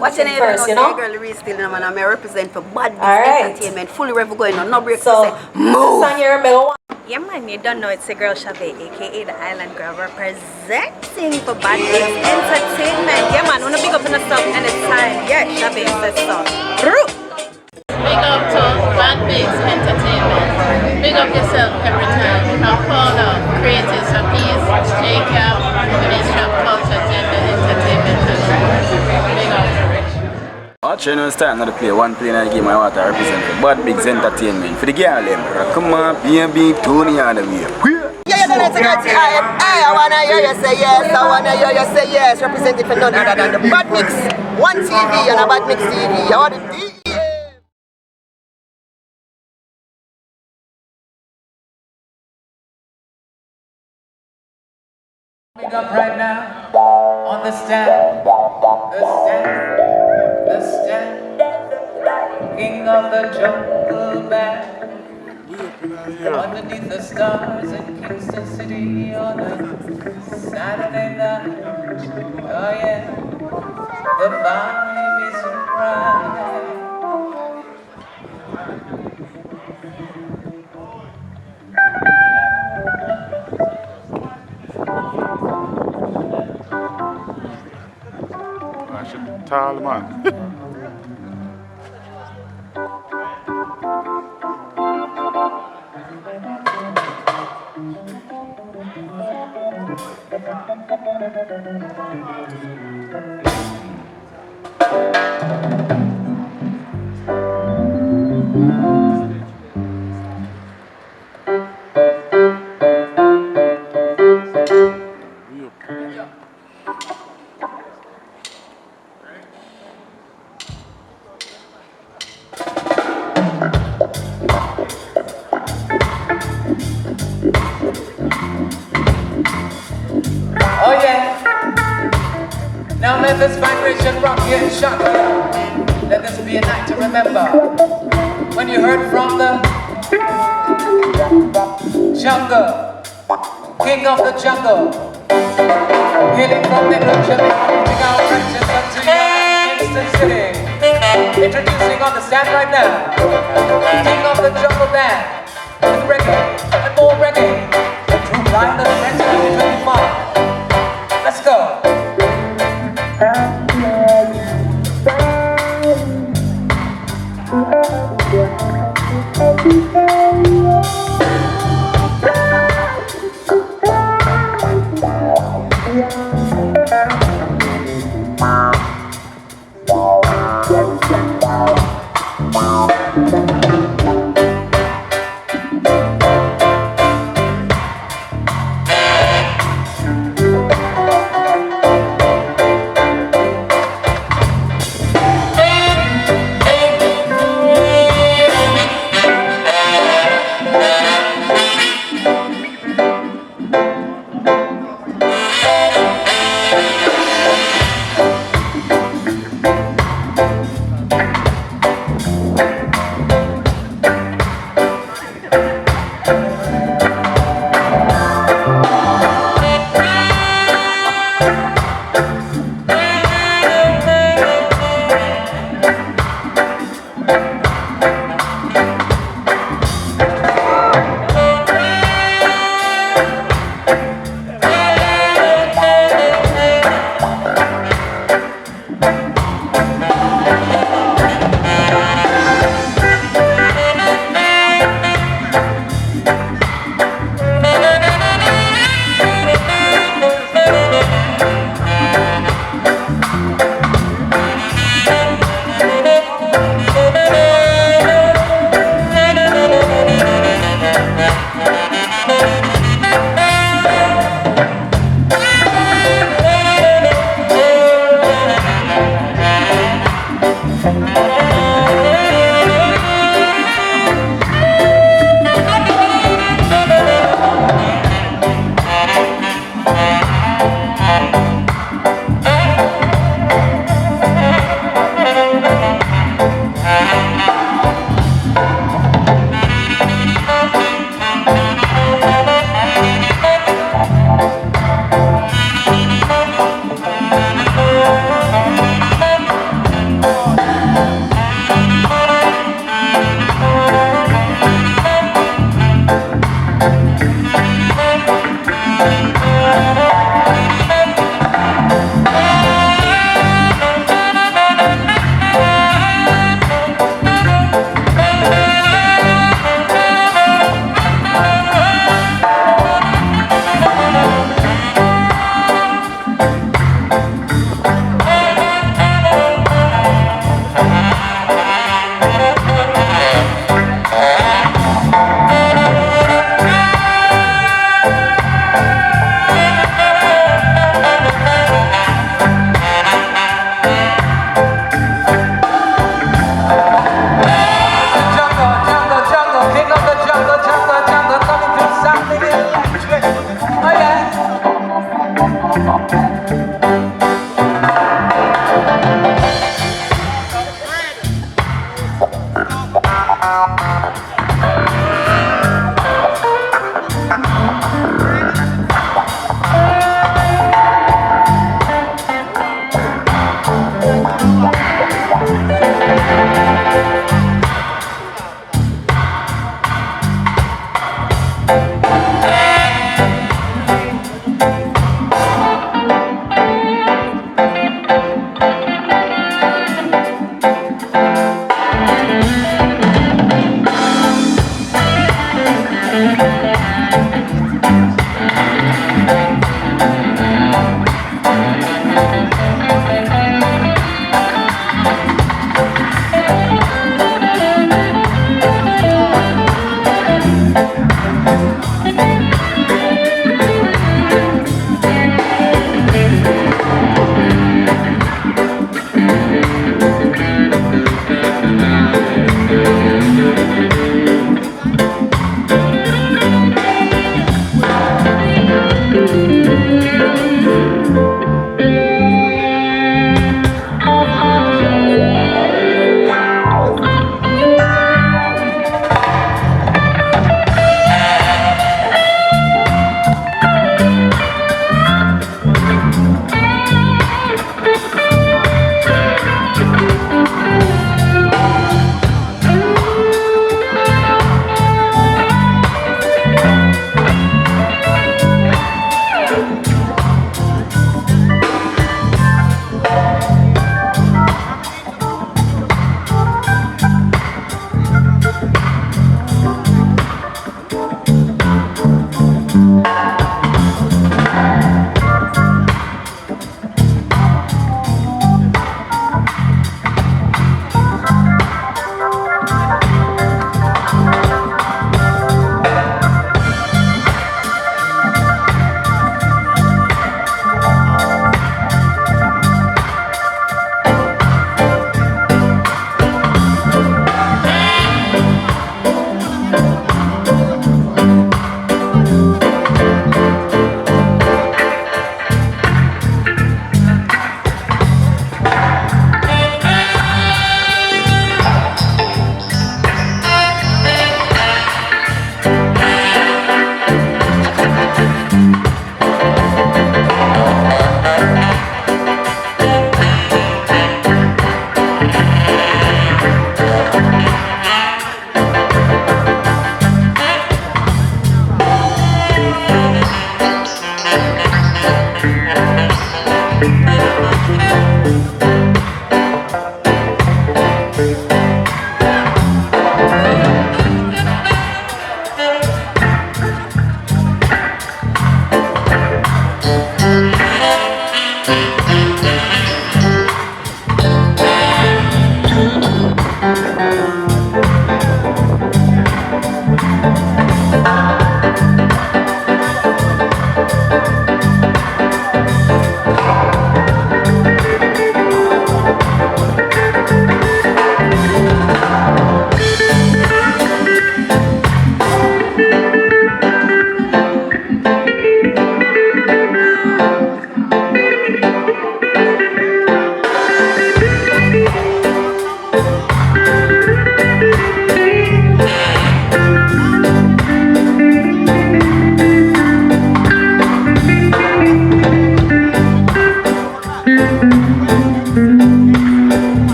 What's your name first, you know? Girl, still, man. I represent for Bad Mix Entertainment. Fully rev going on. No break. So, move. Yeah, man, you don't know it's a girl Chavez, aka the Island Girl, representing for Bad Mix Entertainment. Yeah, man, wanna big up in the stuff anytime. Yeah, Chavez says so. Droop. Big up to Bad Mix Entertainment. Big up yourself every time. Now call out Creative Peace, Jamaica, Ministry of Culture, Gender, Entertainment. Big up. Channel start now to play one play in the game I want to represent for Bad Mix Entertainment. For the girl them, come on, baby, Tony on the way. Yeah, you know it's a good time. Hey, I wanna hear you say yes, I wanna hear you say yes. Representing for none other than the Bad Mix, one TV and a Bad Mix TV. I want to Coming up right now on the stand, the stand, king of the jungle band. Underneath the stars in Kingston City on a Saturday night. Oh yeah, the vibe is right. Tall man. Oh yeah. Now let this vibration rock you and shock you. Let this be a night to remember. When you heard from the jungle, king of the jungle, hailing from Midland, Jamaica, reaching out branches up to Kingston City. Introducing on the stand right now, king of the jungle band, with reggae and more reggae. Droop live the French 2025. Let's go.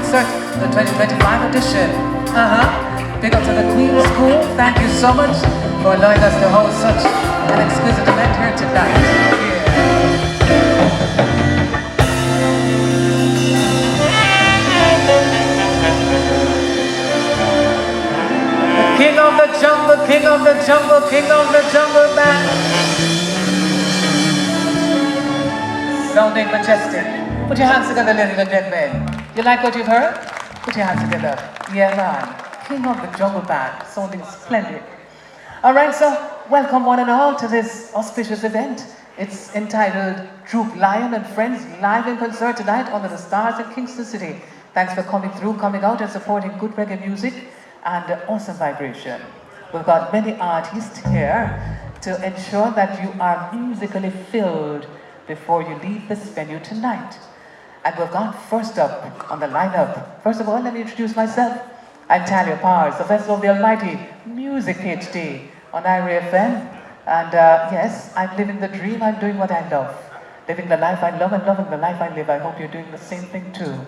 concert, the 2025 edition. Big up to the Queen's School. Thank you so much for allowing us to host such an exquisite event here tonight. The King of the jungle, king of the jungle, king of the jungle band. Sounding majestic. Put your hands together, ladies and gentlemen. You like what you've heard? Put your hands together. Yeah, man. King of the Jungle Band, sounding splendid. All right, so welcome one and all to this auspicious event. It's entitled Droop, Lion and Friends live in concert tonight under the stars in Kingston City. Thanks for coming through, coming out and supporting good reggae music and awesome vibration. We've got many artists here to ensure that you are musically filled before you leave this venue tonight. And we've got first up on the lineup. First of all, let me introduce myself. I'm Talia Powers, the vessel of the Almighty Music PhD on IRA FM. And yes, I'm living the dream, I'm doing what I love. Living the life I love and loving the life I live. I hope you're doing the same thing too.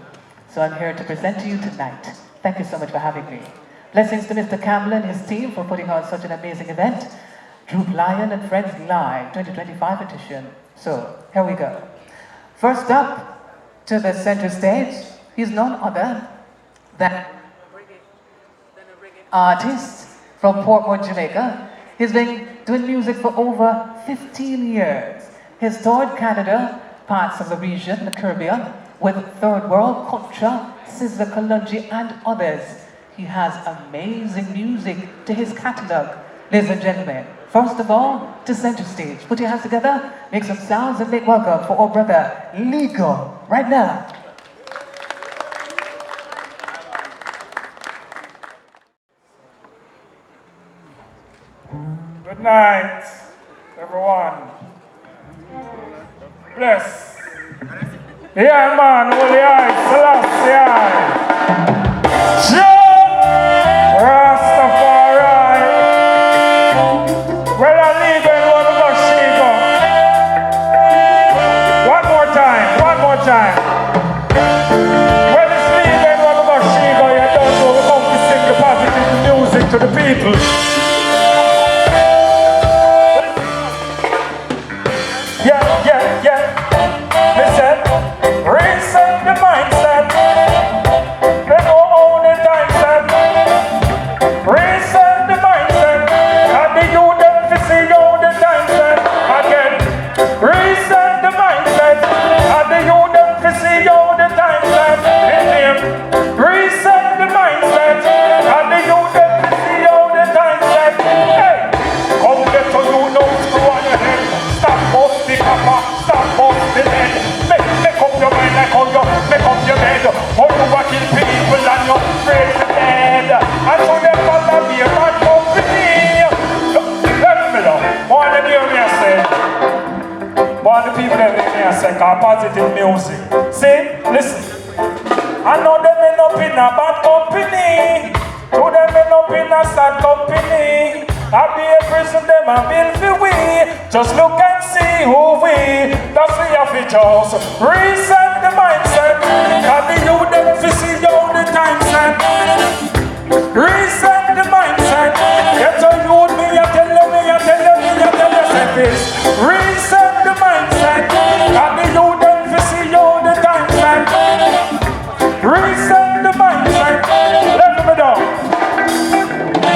So I'm here to present to you tonight. Thank you so much for having me. Blessings to Mr. Campbell and his team for putting on such an amazing event. Droop, Lion and Friends Live 2025 edition. So, here we go. First up to the center stage, he's none other than artist from Portmore, Jamaica. He's been doing music for over 15 years. He's toured Canada, parts of the region, the Caribbean, with Third World, Contra, Sizzla Kalonji, and others. He has amazing music to his catalogue. Ladies and gentlemen, first of all, to center stage. Put your hands together, make some sounds, and make welcome for our brother, Ligo, right now. Good night, everyone. Bless. Yeah, man, holy eyes, Celestia. Rastafari. Well, I leave and want to go Chico. One more time, one more time. Well, it's leave and want to go Chico. You don't know we come to sing the positive music to the people. Positive music. See, listen. I know them end up in a bad company. To them end up in a sad company. I be a prison them and build for we. Just look and see who we. That's we have to just reset the mindset. And the youth them to see how the time set. Reset the mindset. Get a youth me, I tell you, me, I tell you, me, I tell you, say this. Reset the mindset. And the youth reset the mindset. Let me know.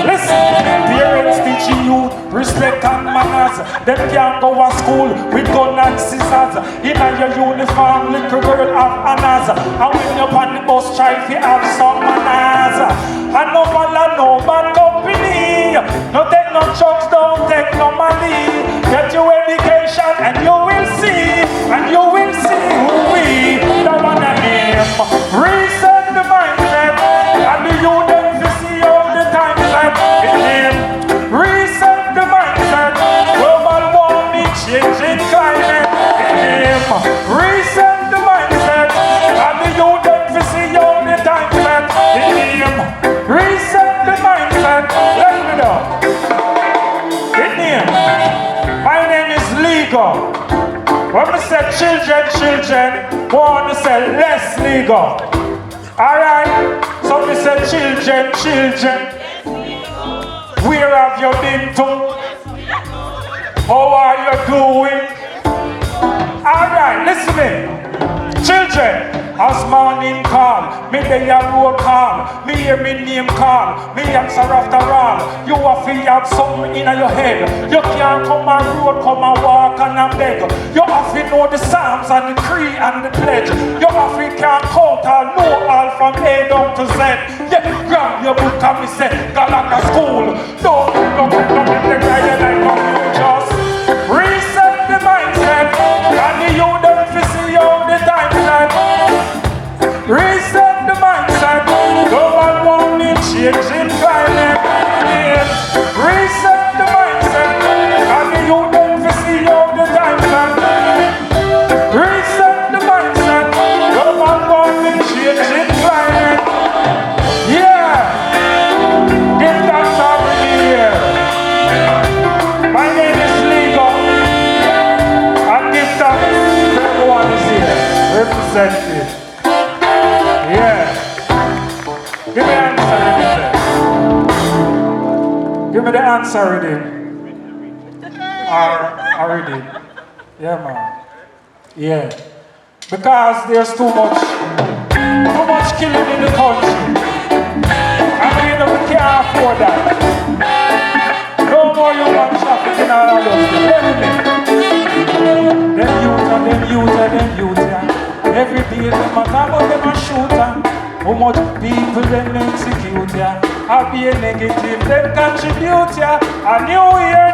Listen, parents teaching you respect and manners. Them can't go to school with gun and scissors. In your uniform, little girl have honors. And when you're on the bus, try to have some manners. And no man, no bad company. No take no drugs, don't take no money. Get your education and you will see. And you will see who we. The one that name. Reset the mindset. And the youth them to see all the time set. Reset the mindset. Global warming, changing climate. Reset the mindset. And the youth them to see all the time set. Reset the mindset. Let me know. My name is Ligo. When we say children, want to say less legal. Alright, so we say children, where have you been to? How are you doing? Alright, listen me. Children, as morning call, me day a road call, me hear me name call, me answer after all. You have to have something in your head. You can't come and road, come and walk and a beg. You have to know the Psalms and the Creed and the Pledge. You have to can't count or know all from A down to Z. Yeah, grab your book and me say, Galaka school. Don't the guy like you just reset the mindset. And the youth don't see all the time. Reset the mindset. Go on morning, changing climate. Reset the mindset. And the youth don't see all the time. Reset the mindset. Go on morning, changing climate. Yeah. Give that time here. My name is Lego. And give thanks. Everyone is here. Represented. Yeah. Give me the answer, give me the answer already. Already. Yeah, man. Yeah. Because there's too much killing in the country. And we can't afford that. No more human trafficking all of us. Them youth. Every day them a talk about them a shooter. How much people them execute ya? I'll be a negative, them contribute ya. A new year.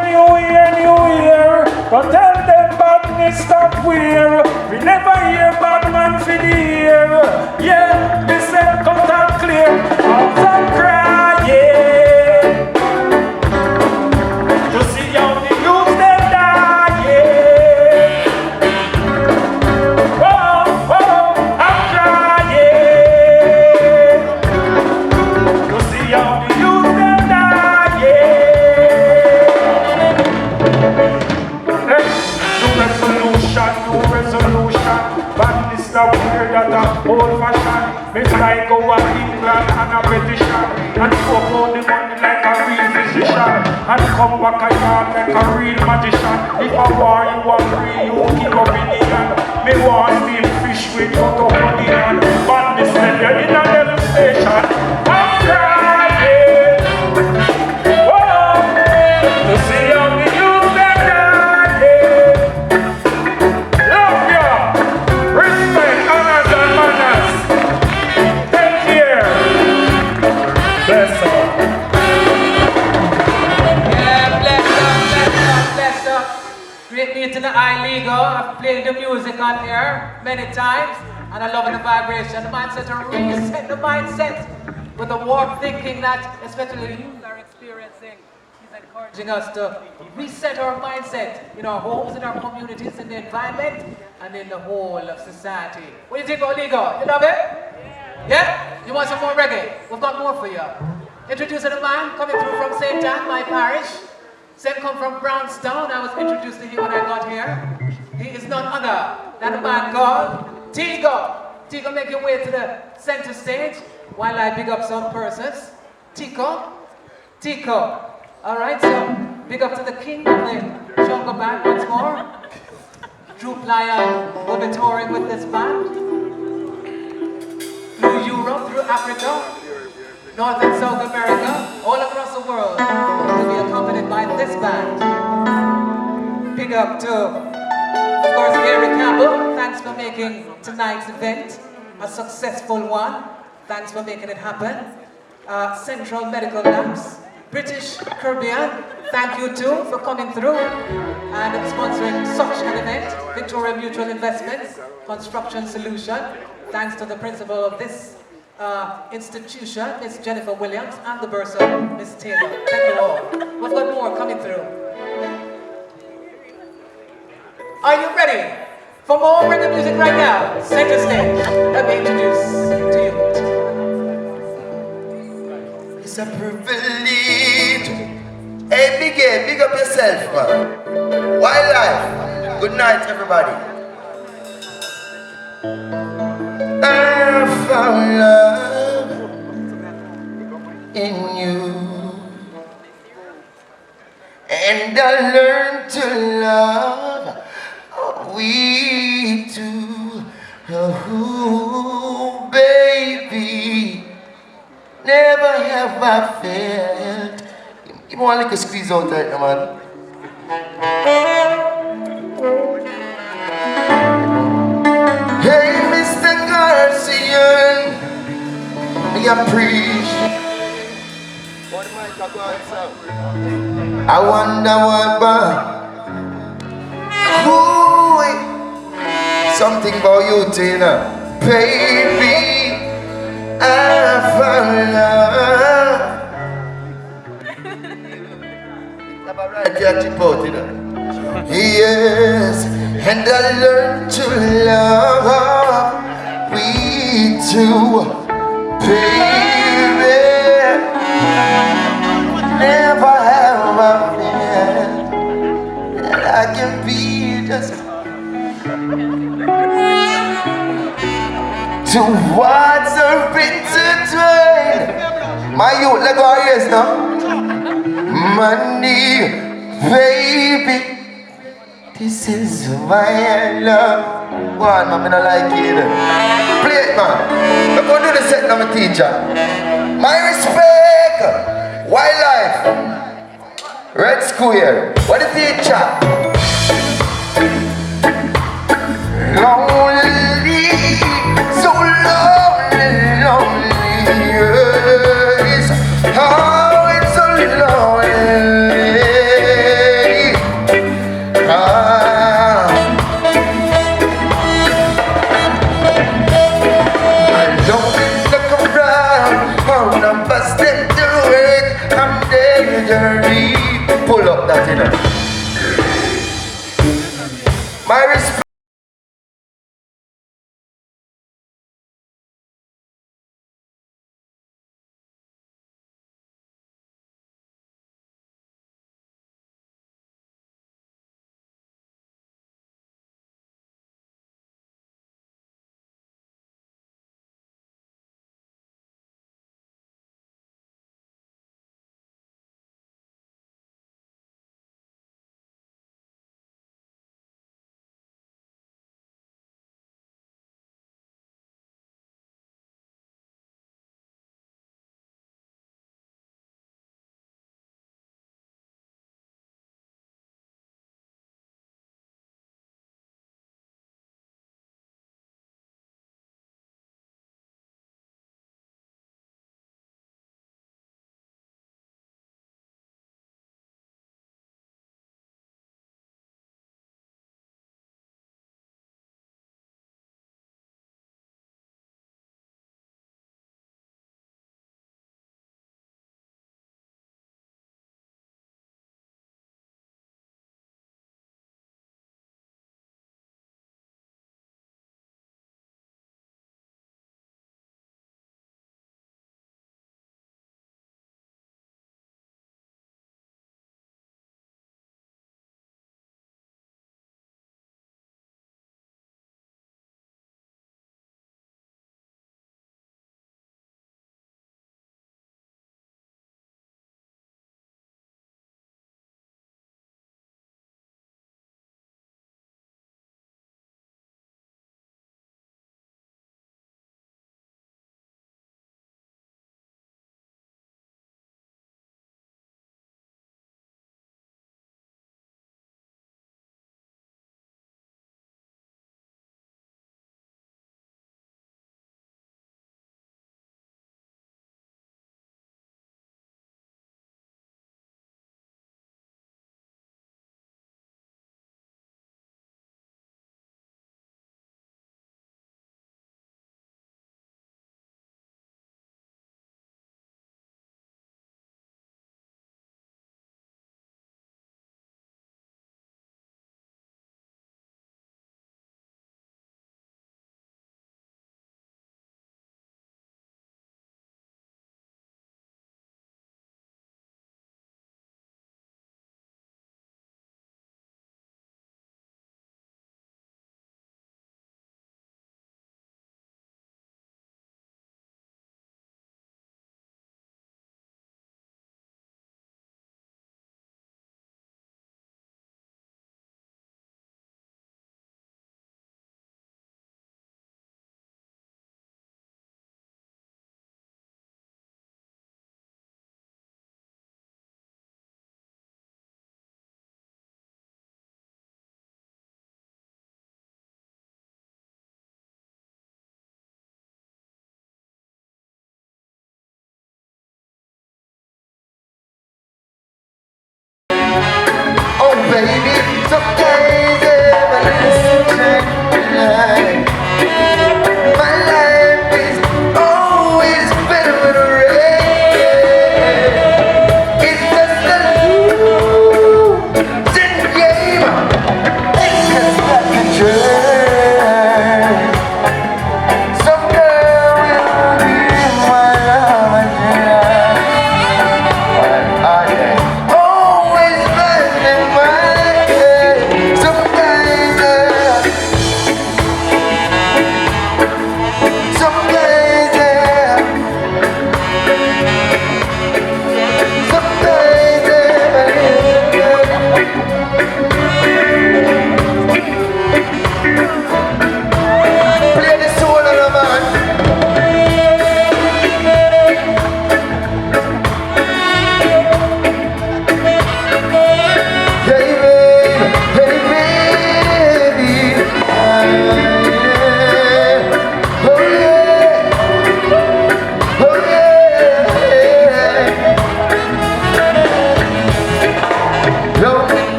But tell them badness stop where. We never hear bad man for the year. Yeah, they said cut and clear. Out and crying. To see how the youth them dying. I'm crying. To see how the youth them dying. New resolution. Badness now weird that a old fashion. Make like go to England and a petition. And fuck out the money like a real physician. And come back a yard like a real magician. If I war you want free, you keep up in the hand. Me want steam fish with cut up on the hand. Badness let you in a little station. I'm crying. Whoa. To see how the youth them dying. Love ya. Respect, honors and manners. Take care. Bless up. Yeah, bless up. Great meeting the I-Legal. I've played the music on here many times, and I love the vibration. The mindset to reset the mindset with the warped thinking that especially the youth are experiencing. He's encouraging us to reset our mindset in our homes, in our communities, in the environment, and in the whole of society. What do you think about Legal? You love it? Yeah? You want some more reggae? We've got more for you. Introducing a man coming through from St. Anne, my parish. Same come from Brownstown. I was introduced to him when I got here. He is none other than a man called Tico. Tico, make your way to the center stage while I big up some persons. Tico. All right, so big up to the king of the jungle band once more. Droop Lion will be touring with this band through Europe, through Africa, North and South America, all across the world. Will be accompanied by this band. Big up to, of course, Gary Campbell. Thanks for making tonight's event a successful one. Thanks for making it happen. Central Medical Labs, British Caribbean, thank you too for coming through and sponsoring such an event. Victoria Mutual Investments, Construction Solution. Thanks to the principal of this institution, Miss Jennifer Williams, and the bursar, Miss Taylor. Thank you all. We've got more coming through. Are you ready for more reggae music right now? Center stage. Let me introduce to you. It's a privilege. Hey, big up yourself, man. Wildlife. Good night, everybody. I found love. I learned to love. We two, oh, baby, never have I felt. Give me one little squeeze out right now, man. Hey, Mr. Garcian, I appreciate. I wonder what, something about you, Tina. Baby, I found love. Yes, and I learned to love. We two, baby, never have I felt that I can be just towards a intertwined. My youth, let go of ears now. Money, baby, this is my love. One, man, I don't like it. Play it, man. I'm going to do the set now, my teacher. My respect, wildlife, red square. What is the teacher? Lonely, so lonely, lonely, yes. Oh, it's so lonely. I don't look around, oh, I'm busting through it. I'm dirty. Pull up that, you know. My respect.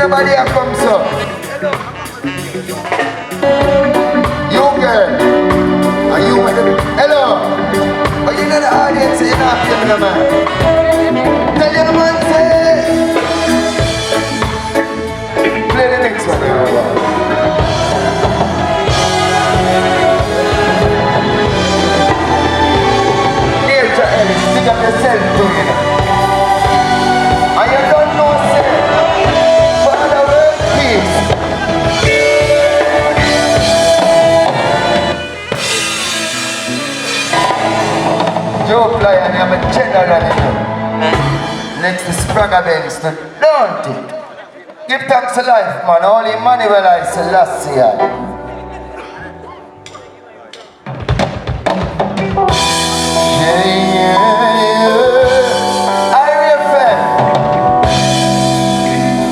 nobody here come, so. You girl. Are you with the... Hello. Are you in the audience? You're not feeling the man. Tell your man, say. Play the next one here. Nature Ellis, pick up yourself too, you know. And you don't know, say, for the world peace. Droop lion, I'm a general, you know. Next to Spragga Benz, don't it? Give thanks to life, man. Only Emmanuel I Selassie.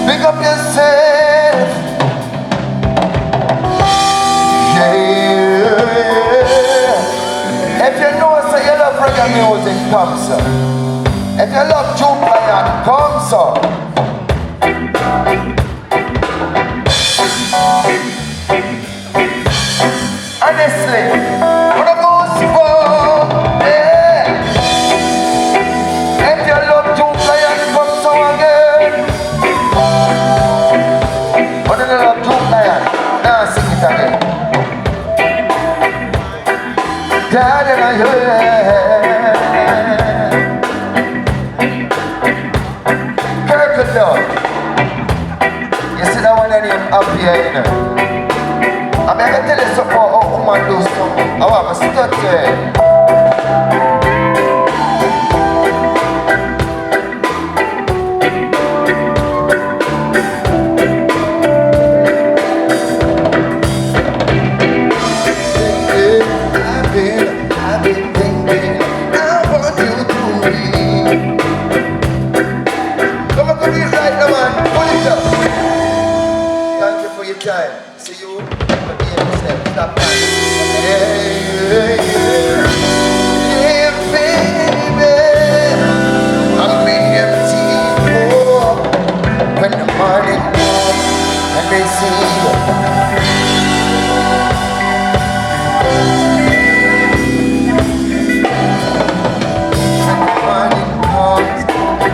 Pick up yourself. If you know so you love reggae music, come sir. If you love Droop Lion, come sir. Honestly, when I go strong, yeah. If you love Droop Lion, come so again. When you love Droop Lion, now sing it again. God in my head. Kirkle dog. You see that one up here, you know. I'm going to tell you something about how woman do something. I want to start there. I've been thinking, I want you to read. Come on, read right now, man. Pull it up. Thank you for your time. See you. Stop that. Yeah, baby. I'm in empty more. When the morning comes and they see you.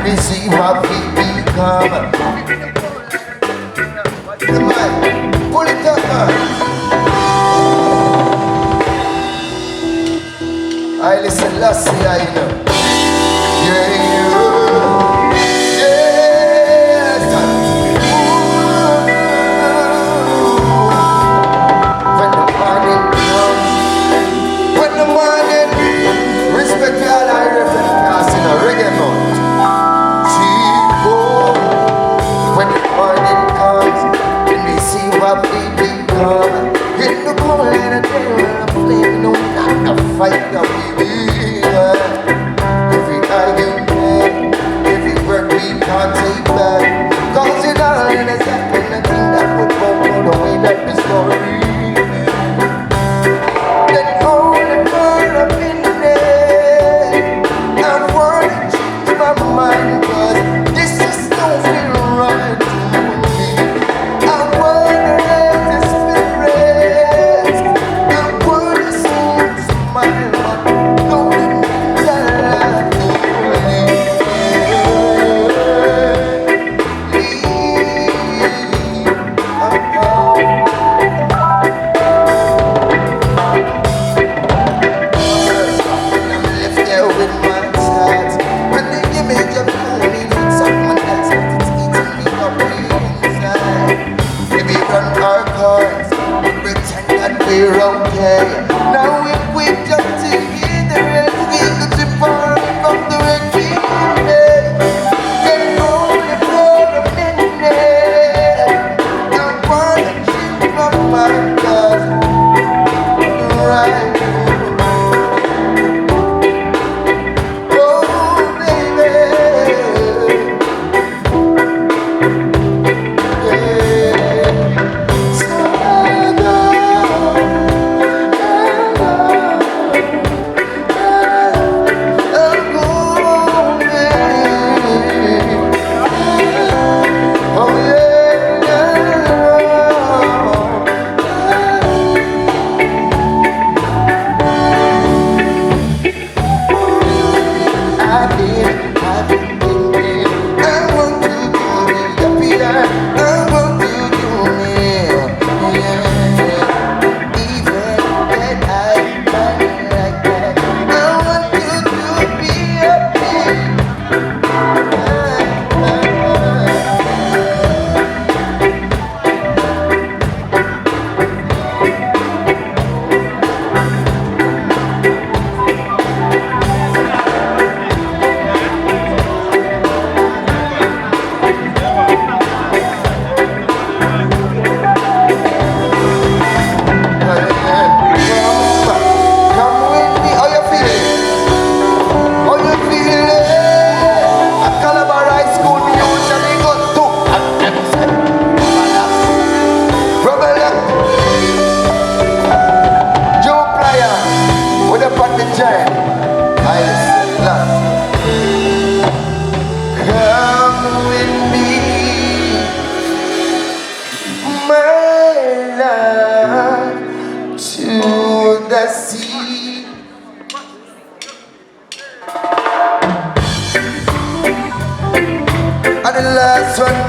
We see what we become. Come on, pull it up, man. I listen, last year, you know. Yeah, yes. When the morning comes, when the morning, respect to all our reference class in a reggae mode. When the morning comes, and we see what we become. In the cold and the day when I'm playing, no, not the fight that we win.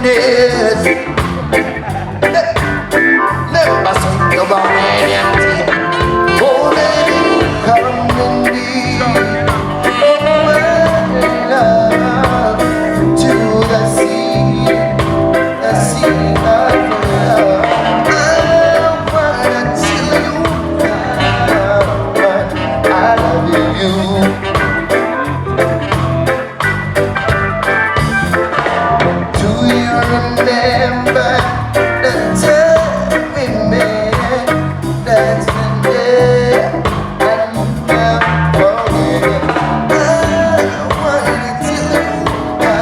goodness. Never seen the Bahamian team. Oh, baby, come and be love to the sea of love. I wanna tell you how much I love you. Do you remember the time we met? That's the day I never forget. I wanna tell you how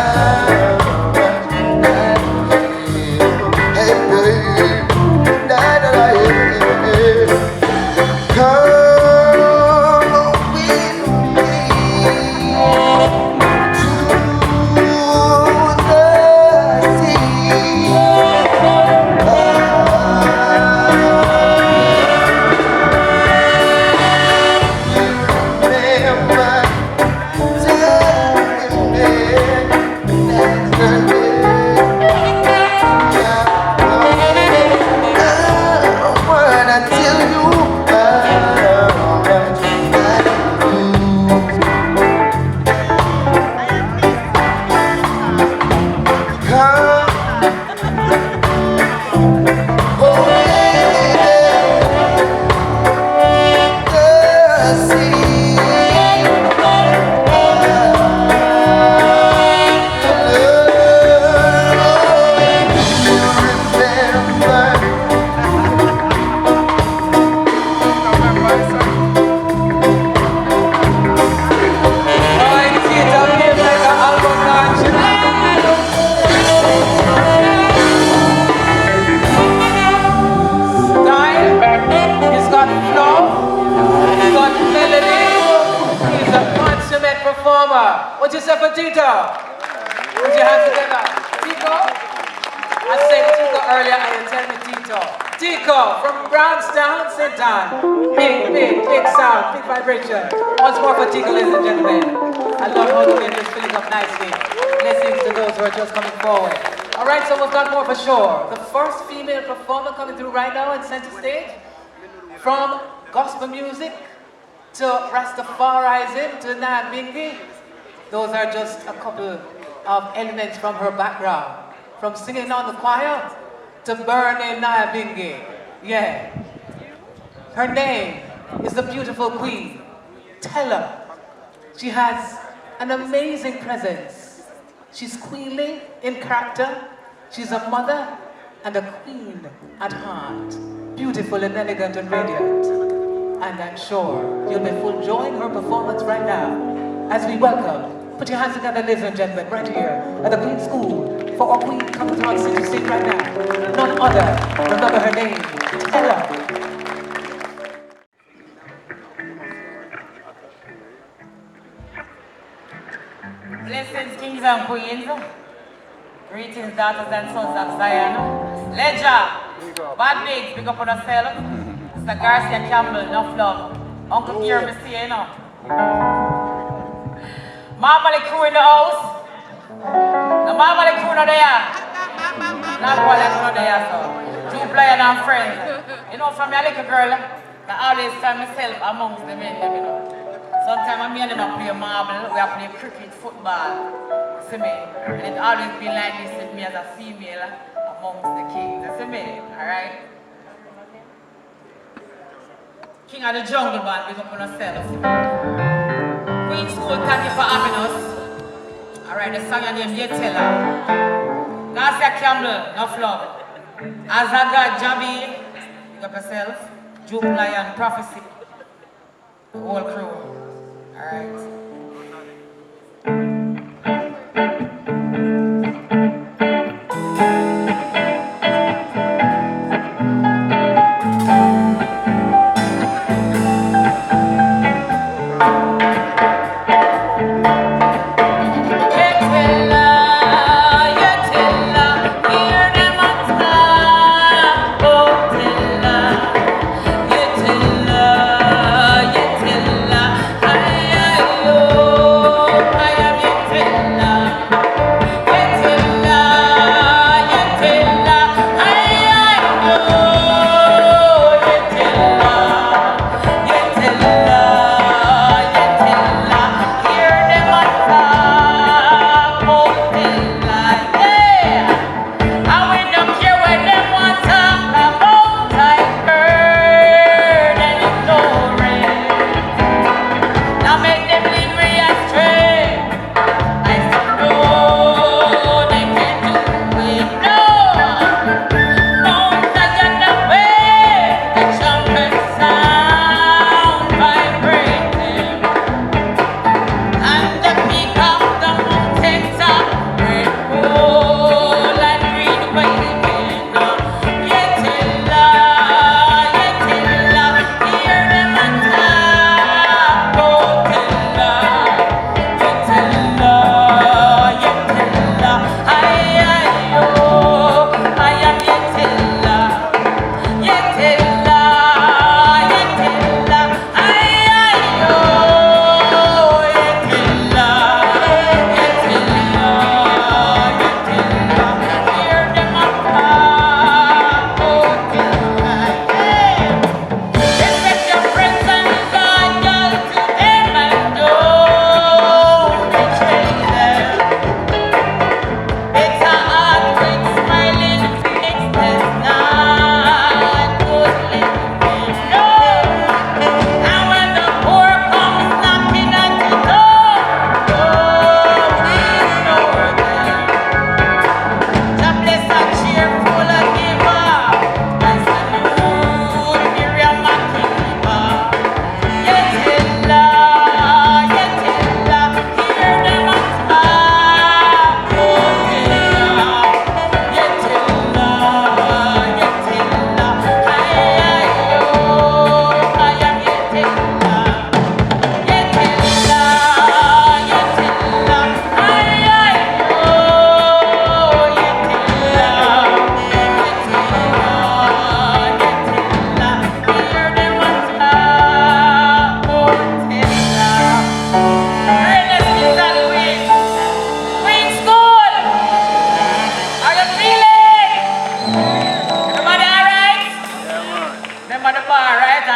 much I love you. Hey, baby, da da da, yeah. Come with me to the sea. What you say for Tito? Put your hands together. Tito? I said Tito earlier and you tell me Tito. Tito from Brownstown, St. Ann. Big sound, big vibration. Once more for Tito, ladies and gentlemen. I love how the lady is filling up nicely. Blessings to those who are just coming forward. Alright, so we've got more for sure. The first female performer coming through right now in center stage. From gospel music to Rastafariism to Nyabinghi. Those are just a couple of elements from her background. From singing on the choir to burning Nyabinghi. Yeah. Her name is the beautiful queen. Tell her. She has an amazing presence. She's queenly in character. She's a mother and a queen at heart. Beautiful and elegant and radiant. And I'm sure you'll be full enjoying her performance right now as we welcome. Put your hands together, ladies and gentlemen, right here at the Queen School for our queen coming on city stage right now. None other, remember her name, Tell her. Blessings, kings and queens. Greetings, daughters and sons of Zion. Ledger, bad bigs, big up on yourself. Mr. Garcia Campbell, enough love. Uncle Gear, me see you know. Mama crew in the house. The mama crew not there. Not one not there, so. Droop and friends. You know, from a little girl, I always find myself amongst the men, you know. Sometimes me and them play marble, we play cricket, football. See me? And it always been like this with me as a female amongst the kings. See me? Alright? King of the jungle band, big up on yourself. Queen School, thank you for having us. Alright, the song name You Tell Her. Garcia Campbell, enough love. Azaga Jabi, big up yourself. Droop Lion, Prophecy. The whole crew. Alright. I am your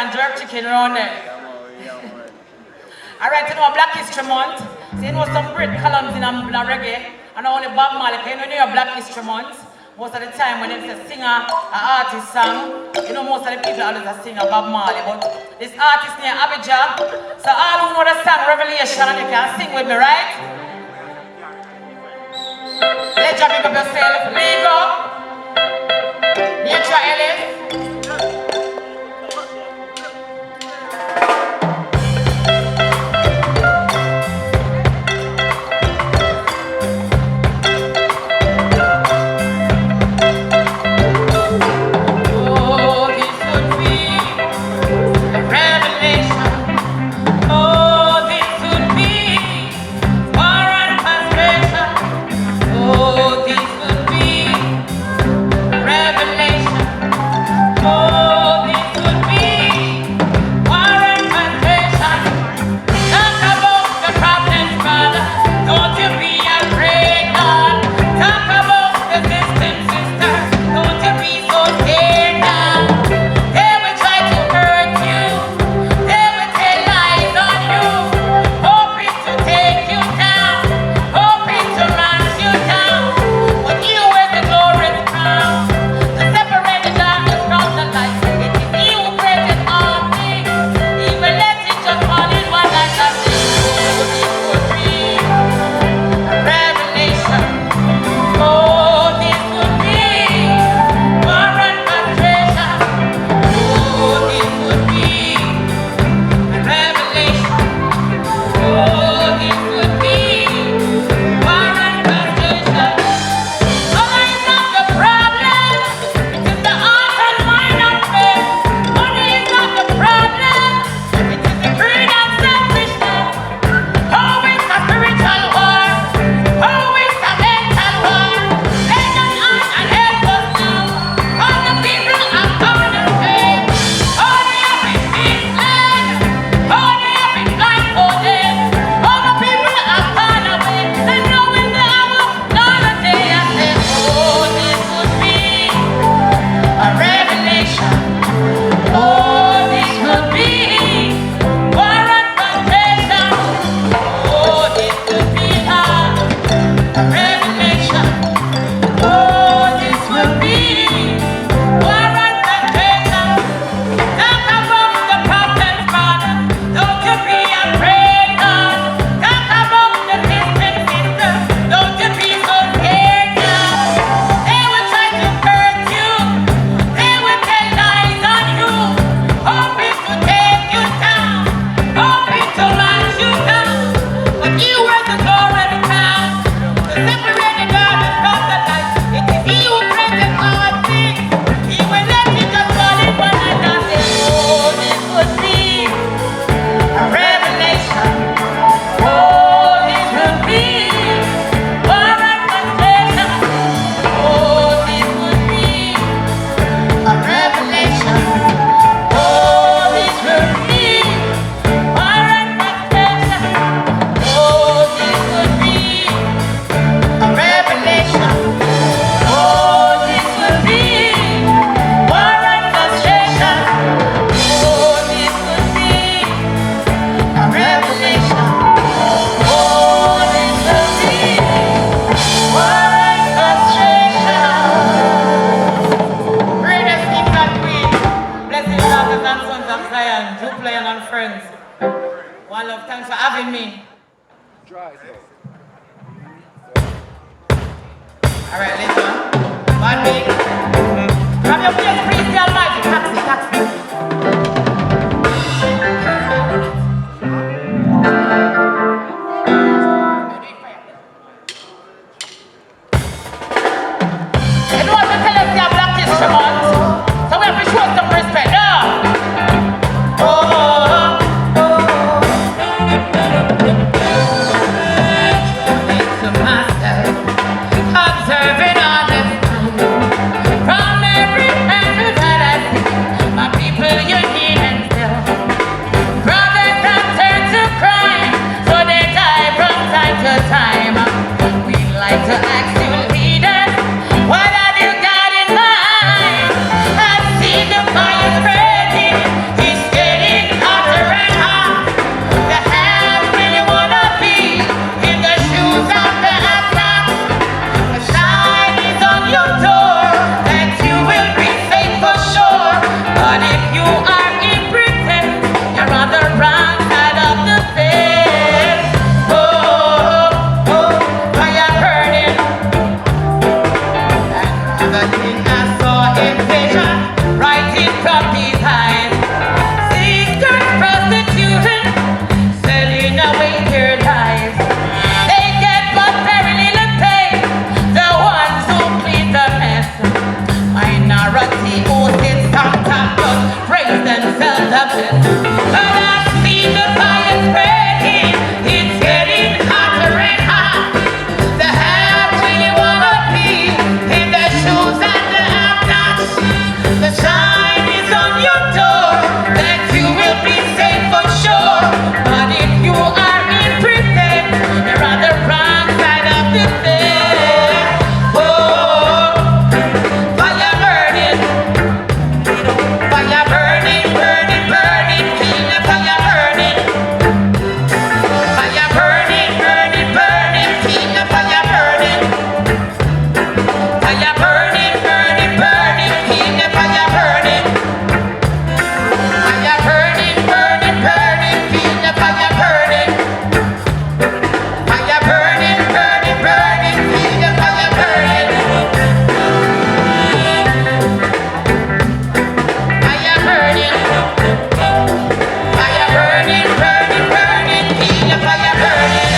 and jerk chicken around there. Alright, you know Black History Month. So you know some great columns in a reggae. And only Bob Marley, you know your Black History Month. Most of the time when there's a singer, an artist song, you know most of the people always a singer Bob Marley. But this artist named Abijah, so all who know the song Revelation, you can sing with me, right? Let's just pick up yourself. Lego, Nature Ellis. Droop and friends. One love, thanks for having me. Alright, listen. One big. Grab your place, please, the Almighty. Taxi. You know what to tell us, the Black History Month? So we have to show some respect. Observing all this time, minority who sits on top just praise themselves up. And I've seen the fire spreading, it's getting hotter and hot. The have where you wanna be, in the shoes and the have-nots. The sign is on your door that you will be safe for sure. But if you are in prison, you're on the wrong side of the bed. Oh, fire burning, fire burning, burning, burning, feel the fire burning. Fire burning, burning, burning, feel the fire burning. Fire burning, burning, burning, feel the fire burning. Fire burning, burning, burning, feel the fire burning. Fire burning, burning, burning, feel the fire burning. Fire burning. Fire burning, burning, burning, feel the fire burning.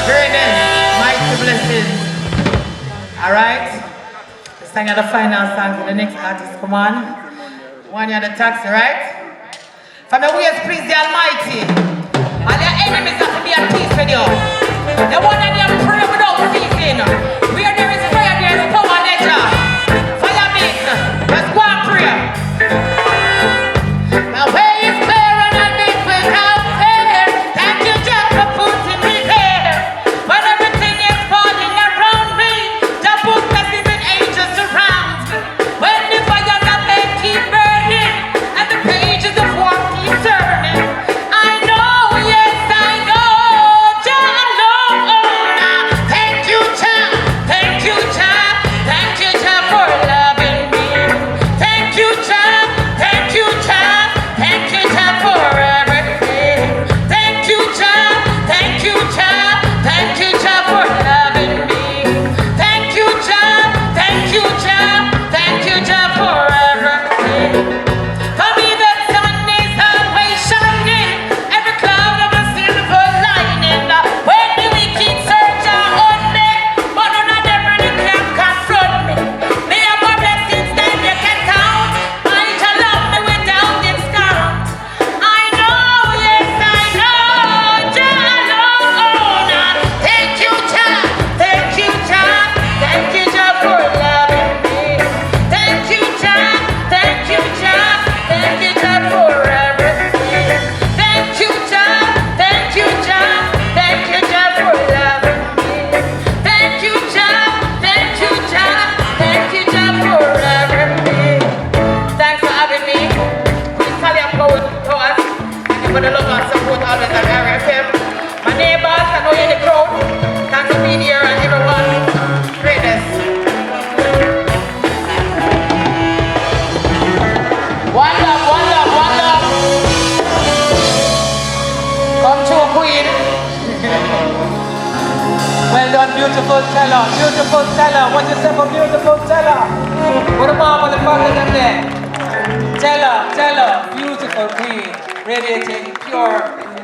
Burning, mighty blessings. Alright, let's sing the final song for the next artist. Come on. One you're the taxi, right? From the ways, please the Almighty. All your enemies have to be at peace with you. The one that you pray without ceasing. Where there is fire, there is power, nature. Fire means, let's go and pray. My way is clear and I live without fear. Thank you, Jah, for putting me there. When everything is falling around me, Jah put blessings and angels surround. When the fires of hate keep burning and the pages of war keep turning, I know, yes, I know, Jah alone. Thank you, Jah, thank you, Jah, thank you, Jah, for loving me. Thank you, Jah, thank you, Jah, thank you, Jah, for everything. Thank you, Jah, thank you, Jah, thank you, Jah, for loving me. Thank you, Jah, thank you, Jah, thank you, Jah, for everything. For me the sun is always shining, every cloud of a silver lining. When the wicked search on me, but none of them really can confront me. Me have more blessings than you can count. I shall love me without discount. I know, yes, I know, Jah alone. Thank you, Jah, thank you, Jah, thank you, Jah, for loving me. Thank you, Jah, thank you, Jah, thank you, Jah, for everything. Thank you, Jah, thank you, Jah, thank you, Jah, for loving me. Thank you, Jah, thank you, Jah, thank you, Jah, for everything. Thanks for having me. Please tell your power to us. Thank you for the love and support always at RFM. My neighbors, I know you're in the crowd. Thanks for being here and everyone. Greatness. One love, one love, one love. Come true, Queen. Well done, beautiful teller, beautiful teller. What you say for beautiful teller? What a mom and the father them there. Teller, teller, beautiful queen, radiating pure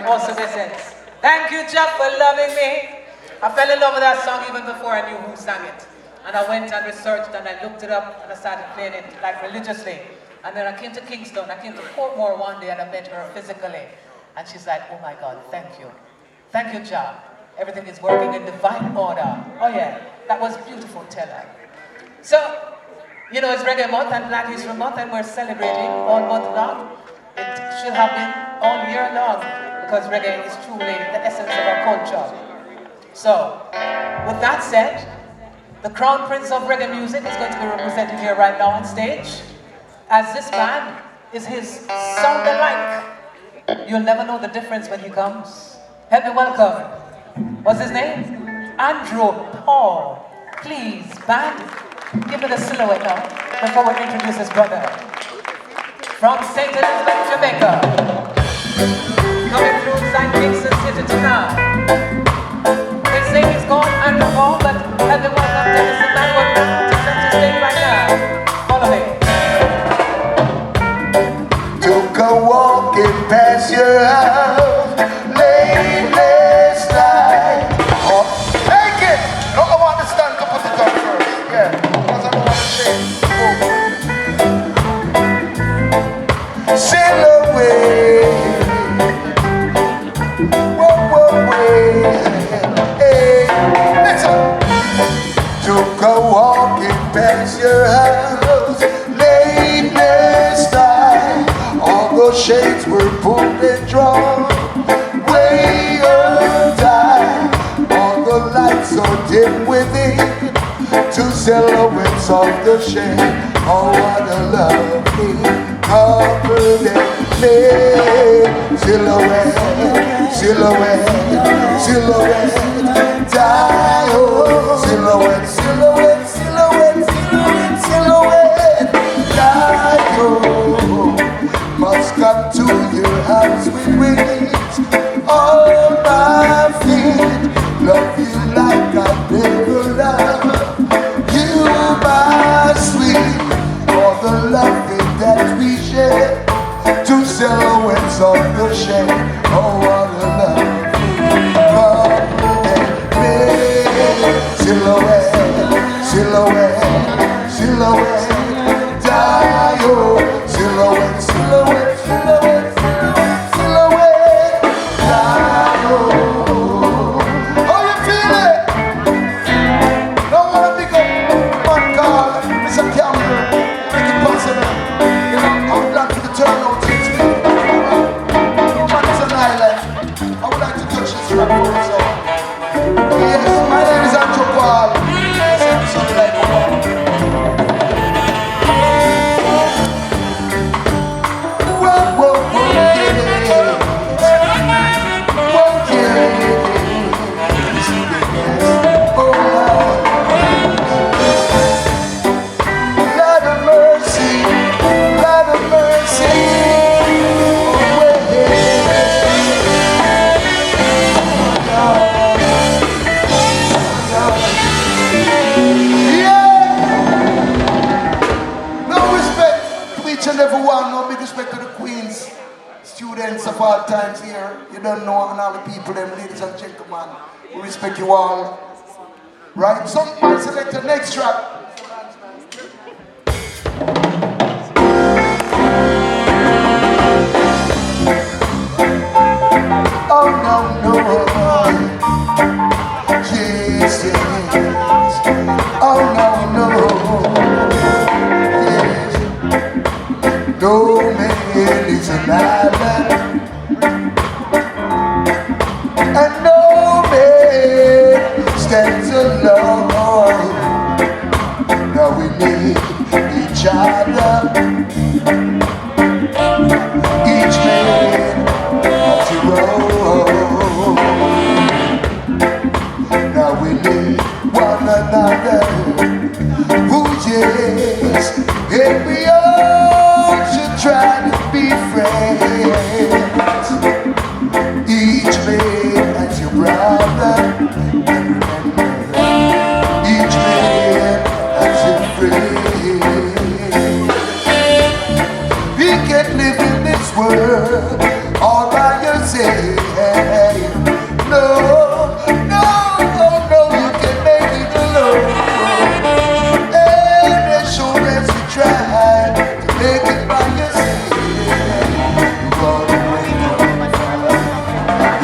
awesome essence. Thank you, Jeff, for loving me. I fell in love with that song even before I knew who sang it. And I went and researched and I looked it up and I started playing it like religiously. And then I came to Kingston, I came to Portmore one day and I met her physically. And she's like, oh my God, thank you. Thank you, Jah. Everything is working in divine order. Oh yeah, that was beautiful, Teller. So, you know, it's Reggae Month and Black History Month and we're celebrating all month long. It should have been all year long because reggae is truly the essence of our culture. So, with that said, the Crown Prince of Reggae Music is going to be represented here right now on stage. As this man is his sound alike. You'll never know the difference when he comes. Help me welcome. What's his name? Andrew Paul. Please, band, give me the silhouette now before we introduce his brother. From St. Elizabeth, Jamaica. Coming through St. Kingston City tonight. They say he's called Andrew Paul, but help me welcome Dennis and Manuel to center stage right now. Follow me. Took a walking past your house late last night. Oh, take it! No, I want to stand to put it on first. Yeah, because I don't want to shake. clouds, late night, all those shades were pulled and drawn. Way of time, all the lights so dim within, two silhouettes of the shade. Oh, what a lovely couple they made. Silhouette, silhouette, silhouette, die, oh, silhouette, silhouette, silhouette, silhouette, silhouette, die, oh, must come to your house with wings on my feet, love you like I never loved you, my sweet, all the loving that we share, two silhouettes of the shade. Oh, what a love, silhouette, silhouette, silhouette, die, oh, silhouette, silhouette, silhouette, silhouette, silhouette, die, oh. How you feeling? Don't wanna be good, one call, Mr. Campbell, make it possible. You know, I'm glad for the turnout things. Man, it's an island. I would like to touch this rap for you, so. Yes, my name is Andrew Paul. Yes, I'm sorry, like whoa, whoa, whoa, yeah. Whoa, yeah. Oh, Lord of mercy, Lord of mercy. Oh, no respect to each and every one, no big respect to the queens, students of all times here. You don't know, and all the people, them ladies and gentlemen. We respect you all. Right? Some might select the next track. Oh no, no. Yes, yes. Oh no, no. Yes. No man is an island, and no man stands alone. Now we need each other. Each man has a role. Now we need one another. Oh yes, and we all should try to be friends. Each man has your brother. And remember, each man has your friend. We can live in this world all by yourself. No, no, no, no, you can make it alone. And as sure as you try to make it by yourself, you're gonna wake up and you're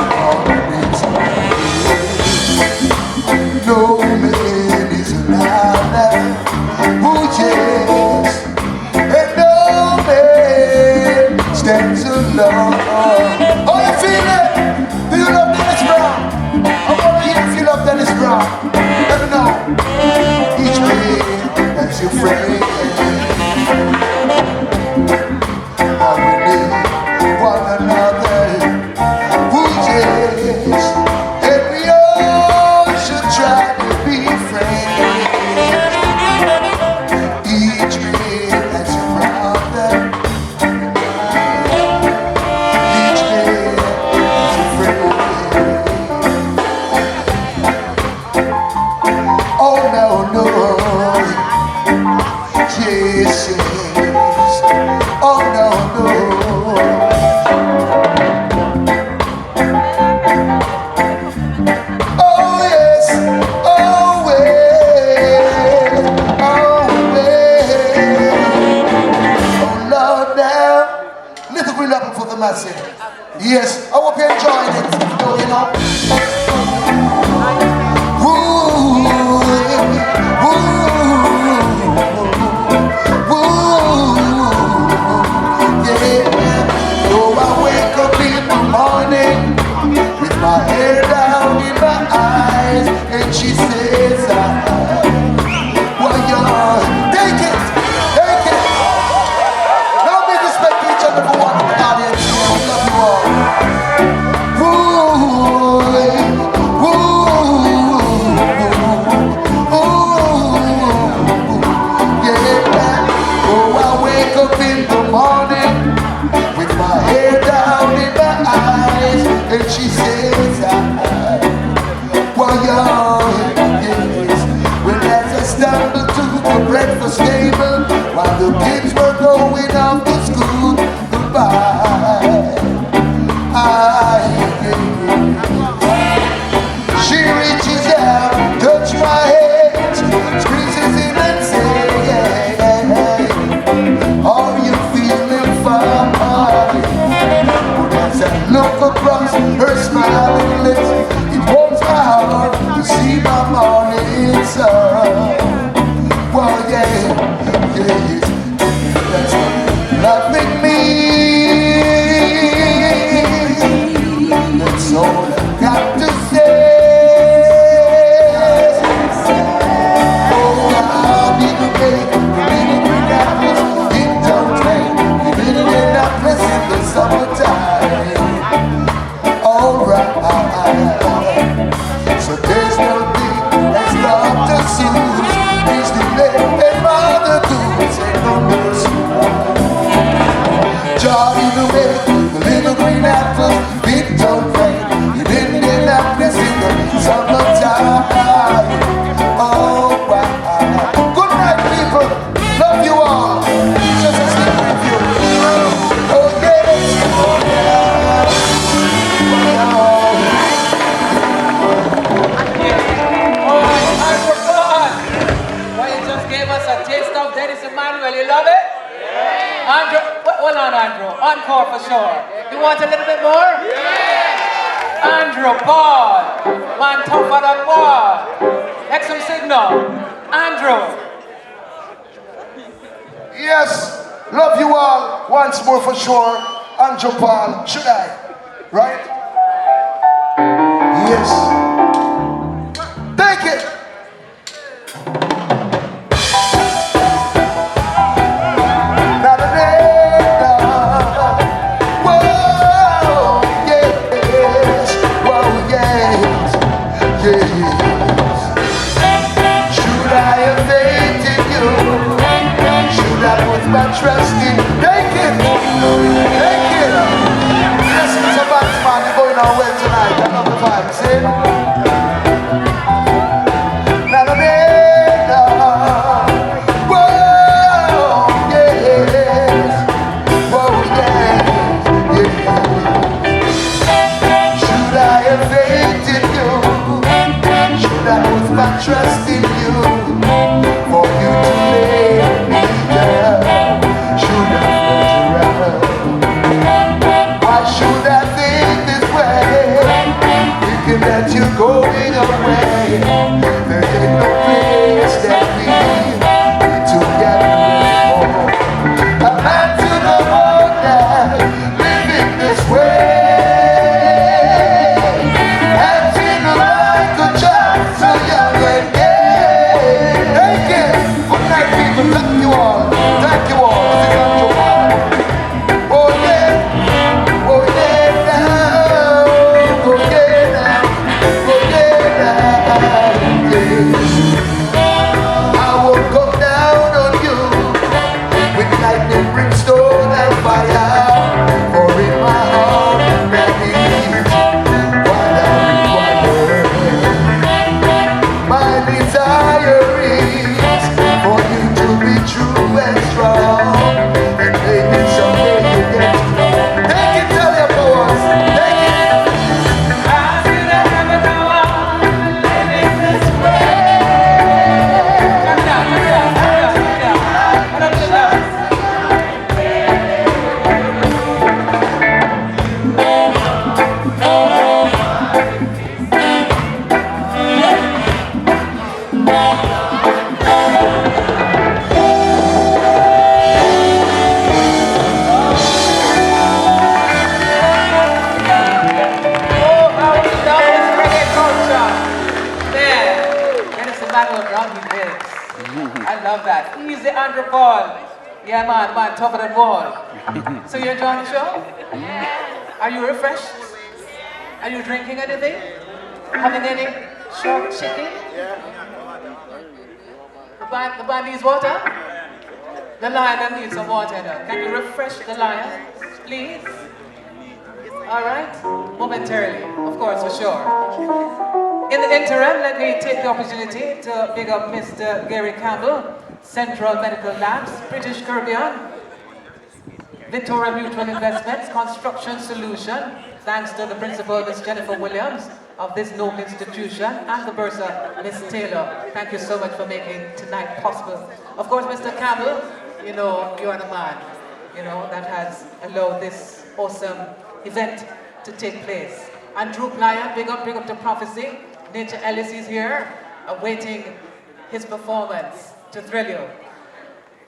gonna reach. No man is an island. Oh yes, and no man stands alone. Oh, you feel it? Do you love Dennis Brown? I wanna hear if you love Dennis Brown. Let me know. Each man has your friend. Now we need one another. Oh yes, and we all should try to be friends. Each man has your brother. Each man has a friend. Oh no, no. Yes, yes. Oh no, no. Oh yes. Oh well. Oh well. Oh Lord now. Little green apple for the massive. Yes, I hope you're enjoying it. You know. Ooh, ooh, ooh. while the kids were going off to school. Goodbye. She reaches out, touch my head, squeezes in and says, are you feeling fine? But as I look across her smiling lips, it warms my heart to see my morning sun. Well, yeah, that's loving me. That's all I got to say. Oh, I didn't make Minneapolis, it don't rain. Minneapolis in the summertime. Alright, so there's nothing that's not to soothe. Please do let and mother do say no mercy. Johnny the Red, the little green apple, big don't rain. You didn't get that place in the summertime. Alright. Good night, people. Love you all. Just a sleep with you. Oh, yes. Oh, yeah. Gave us a taste of Dennis Emmanuel, you love it? Yeah. Andrew, hold on Andrew, encore for sure. You want a little bit more? Yeah. Andrew, Paul, man tougher than war. Make some signal. Andrew. Yes, love you all once more for sure. Andrew Paul, should I? Right? Yes. Take it. My trust in, take it. Yes, Mr. Batman, you're going on well tonight. I love the vibe, see? Whoa, yes. Whoa, yes. Should I have faith in you? Should I put my trust in you? For you to make me down? That you're going away. There ain't no place that we need to get home. A man to the border, living this way, acting like a child so young and gay. Thank you. Good night, people. Thank you all. Thank you all. This is Andrew Paul. Oh yeah. Oh yeah. Oh yeah. I won't come down on you with lightning, brimstone and fire. For in my heart that is what I require. My desire is for you to be true and strong, and maybe someday you get to know. Take it, tell your boys. Take it. I love that. Easy Andrew Paul. Yeah, man, tougher than wall. So you enjoying the show? Are you refreshed? Are you drinking anything? Having any short chicken? The band needs water? The lion needs some water now. Can you refresh the lion, please? Alright? Momentarily, of course, for sure. In the interim, let me take the opportunity to big up Mr. Gary Campbell, Central Medical Labs, British Caribbean, Victoria Mutual Investments, Construction Solution, thanks to the principal, Miss Jennifer Williams, of this noble institution, and the bursar, Miss Taylor. Thank you so much for making tonight possible. Of course, Mr. Campbell, you know, you are the man, you know, that has allowed this awesome event to take place. And Droop Lion, big up to Prophecy. Nature Ellis is here, awaiting his performance to thrill you.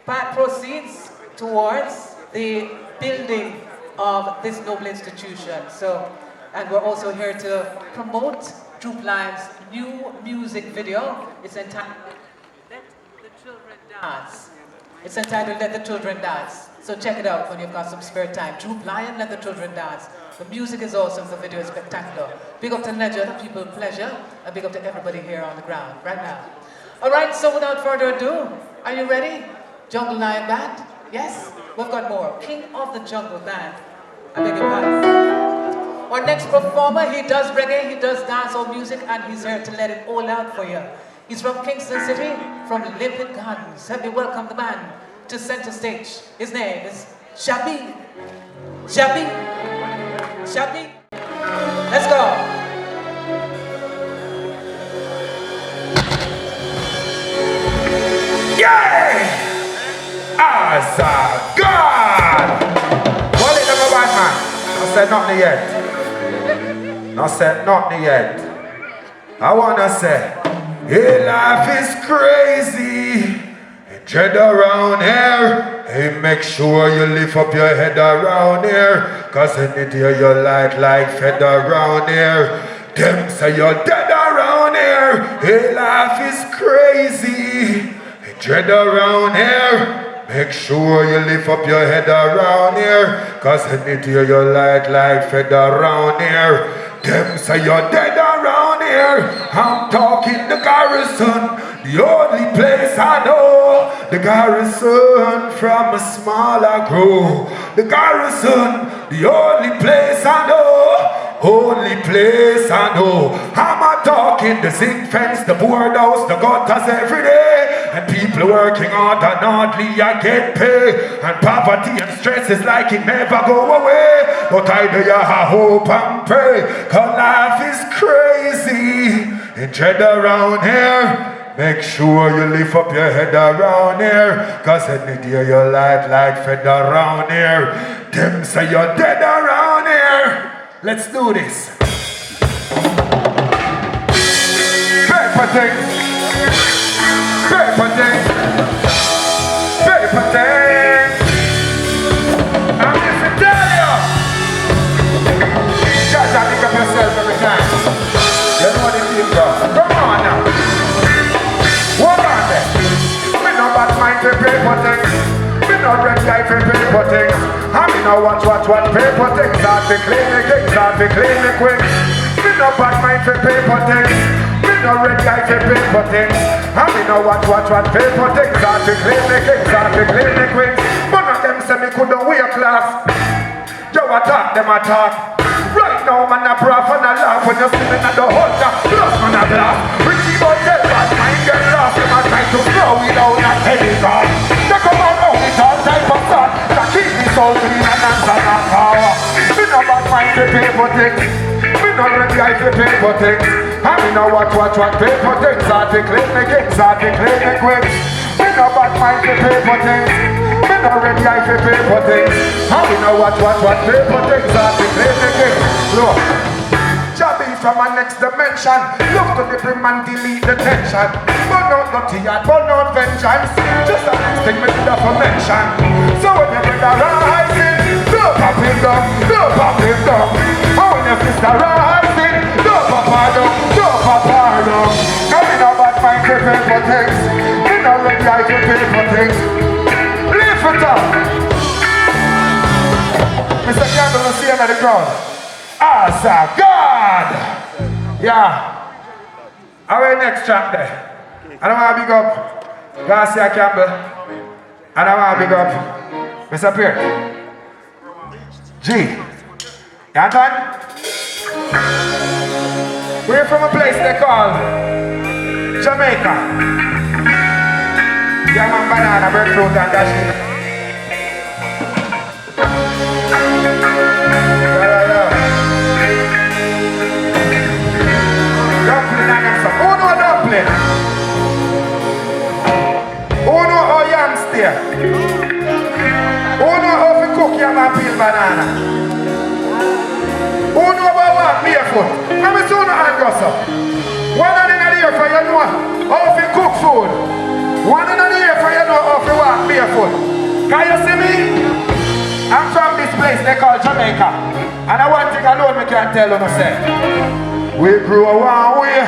Part proceeds towards the building of this noble institution. So, and we're also here to promote Droop Lion's new music video. It's entitled Let the Children Dance. It's entitled Let the Children Dance. So check it out when you've got some spare time. Droop Lion, Let the Children Dance. The music is awesome, the video is spectacular. Big up to Ledger, the people pleasure, and big up to everybody here on the ground right now. All right, so without further ado, are you ready? Jungle Lion Band? Yes? We've got more. King of the Jungle Band. I beg your pardon. Our next performer, he does reggae, he does dancehall music, and he's here to let it all out for you. He's from Kingston City, from Limpid Gardens. Let me welcome the man to center stage. His name is Shabi. Shabi. Shabi. Let's go. Yeah! As a God! Well, it never bad, man. I said nothing yet. I said nothing yet. I wanna say, hey, life is crazy. Tread around here. Hey, make sure you lift up your head around here. Cause any day you like fed around here. Them say you're dead around here. Hey, life is crazy. Tread around here. Make sure you lift up your head around here. Cause any day you like fed around here. Them say you're dead around here. I'm talking the garrison. The only place I know. The garrison from a smaller grow. The garrison, the only place I know. Only place I know. I'm a talking the zinc fence, the board house, the gutters every day. And people working hard and hardly I get paid. And poverty and stress is like it never go away. But I do have hope and pray. Cause life is crazy. And tread around here. Make sure you lift up your head around here. Cause any day you like fed around here. Them say you're dead around here. Let's do this. Paper things. Paper things. Paper things. I'm here to tell you. Just pick up yourself every time. You know what it is, bro. Come on now. What on there? Me no bad mind for paper things. Me no red light for paper things. I me no watch paper things. Start to clean the things, start to clean the quick. Me no bad mind for paper things. Me no red light for paper things. I me no watch paper things. Start to clean the things, start to clean the quick. One of them say me couldn't wear class. Yo attack, them attack. Right now man a prof and a laugh when you see me at the hunter. Plus man a glass. Richie boy tell bad mind get lost. Them a try to flow without a telegram. They come around with all type of stuff. That keep me so clean and answer not power. Me no bad mind for paper things. Me no red guy for paper things. And me no watch paper things. Start to clean the kicks, start to clean the quicks. Me no bad mind for paper things. Me no red guy for paper things. And me no watch paper things. Start to clean the kicks. Look. Jabby from a next dimension. Look to the brim and delete the tension. Burn out dirty and burn out vengeance. Just a next thing me could have mention. So when you get a rising, don't pop him down, don't pop him down. And when your sister rising, don't pop her down, don't pop her down. Now me no bad mind to paper things. Me no red light to paper things. Lift it up. Mr. Campbell, you see him at the crowd. As a God! Yeah. Our next track there. I don't want to big up Garcia Campbell. I don't want to big up Mr. Pierre. G. You understand? We're from a place they call Jamaica. Yeah, man, banana, breadfruit and dashing. Dumpling and some. Who know dumpling? Who know how yam stay? Who know how to cook yam and peel banana? Who know about what barefoot? Let me see no hand goes up. One in the ear for you know how to cook food. One in the ear for you know how to walk barefoot. Can you see me? I'm from this place they call Jamaica. And I one thing alone me can tell you no say. We grew one way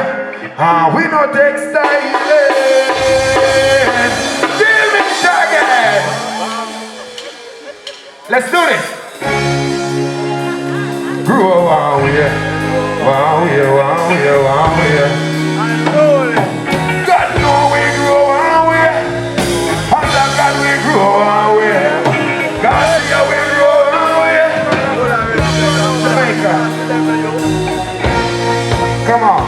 and we no take style. Deal me again. Let's do this. Grew one way, one way, one way, one way. God know we grew one way. Under God we grew one way. God see how we grew one way. Jamaica. Come on.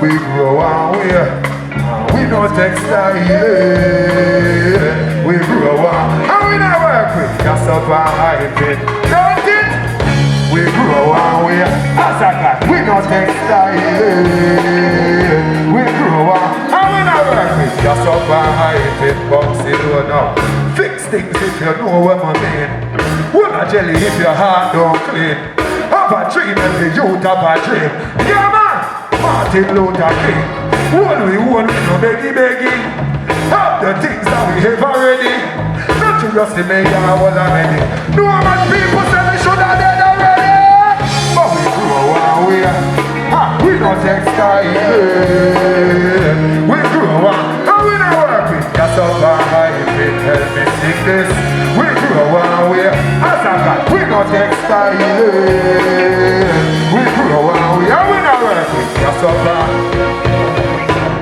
We grew one way. We no take style. We grew one. And we not work with. Just up and hype it. Don't it? We grow one way, as a God, we no take style. We grow one, and we not work with just up and hype it, box it or no. Fix things if you know what I mean. We're not jelly if your heart don't clean. Have a dream and the youth have a dream. Yeah man, Martin Luther King. One we no begging. Have the things that we have already. Not to just make our whole already. No man people say we should have dead already. But we grow one way. We don't take style. We grow one. And we don't work with. That's up and high if it help me sing this. We grow one way. As a God, we don't take style. We grow one way. And we don't work with. That's up and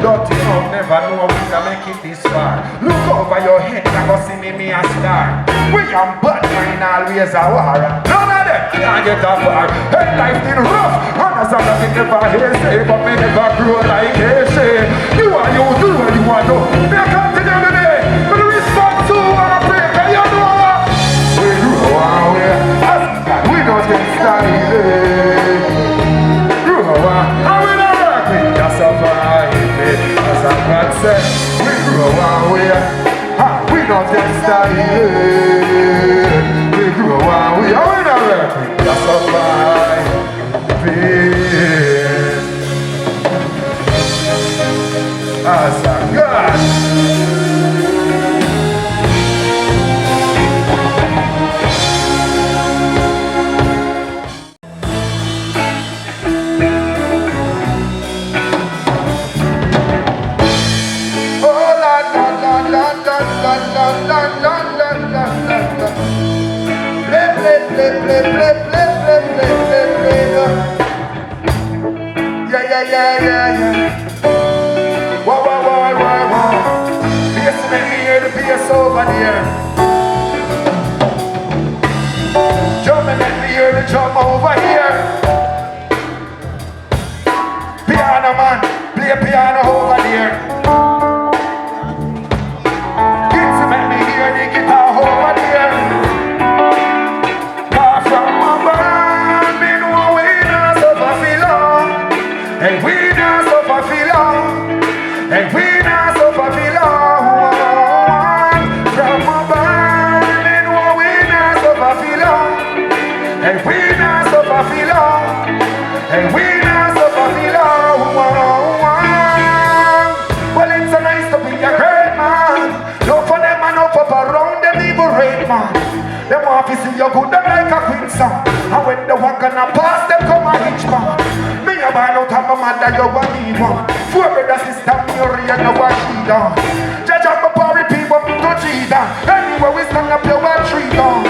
dirty mouth never know we can make it this far. Look over your head and go see me a star. We am bad mind always a war. None of them can't get a far. Head life been rough. And as long as it never hear say, but me never grow like they say. You are you do what you want to. Me continue today. But the response to our prayer, can you know what? We grow our way. We don't take style. Grow our and we don't work with. That's a fire. As a God said, we grow our way. We don't take style. We grow our way. And we don't work with. That's a fire. As a God. Yeah. Wow. Bass make me hear the bass over there. Drum make me hear the drum over here. Piano man, play piano over there. Guitar make me hear the guitar over there. Car from my band, me know we not suffer feel long. And we not suffer feel long. And we not suffer feel long. From my band, me know we not suffer feel long. And we not suffer feel long. And we not suffer feel long. Well, it's so nice to be a great man. No for them and no for around them evil rate man. Them want to see you good, them like a queen song. And when they walk gonna pass, them come a hitch man. Me a man out of my mother, you a me one. Four brother, sister, me a real, no a she down. Judge up a party, people to cheat down. Anywhere we stand up, you a tree down.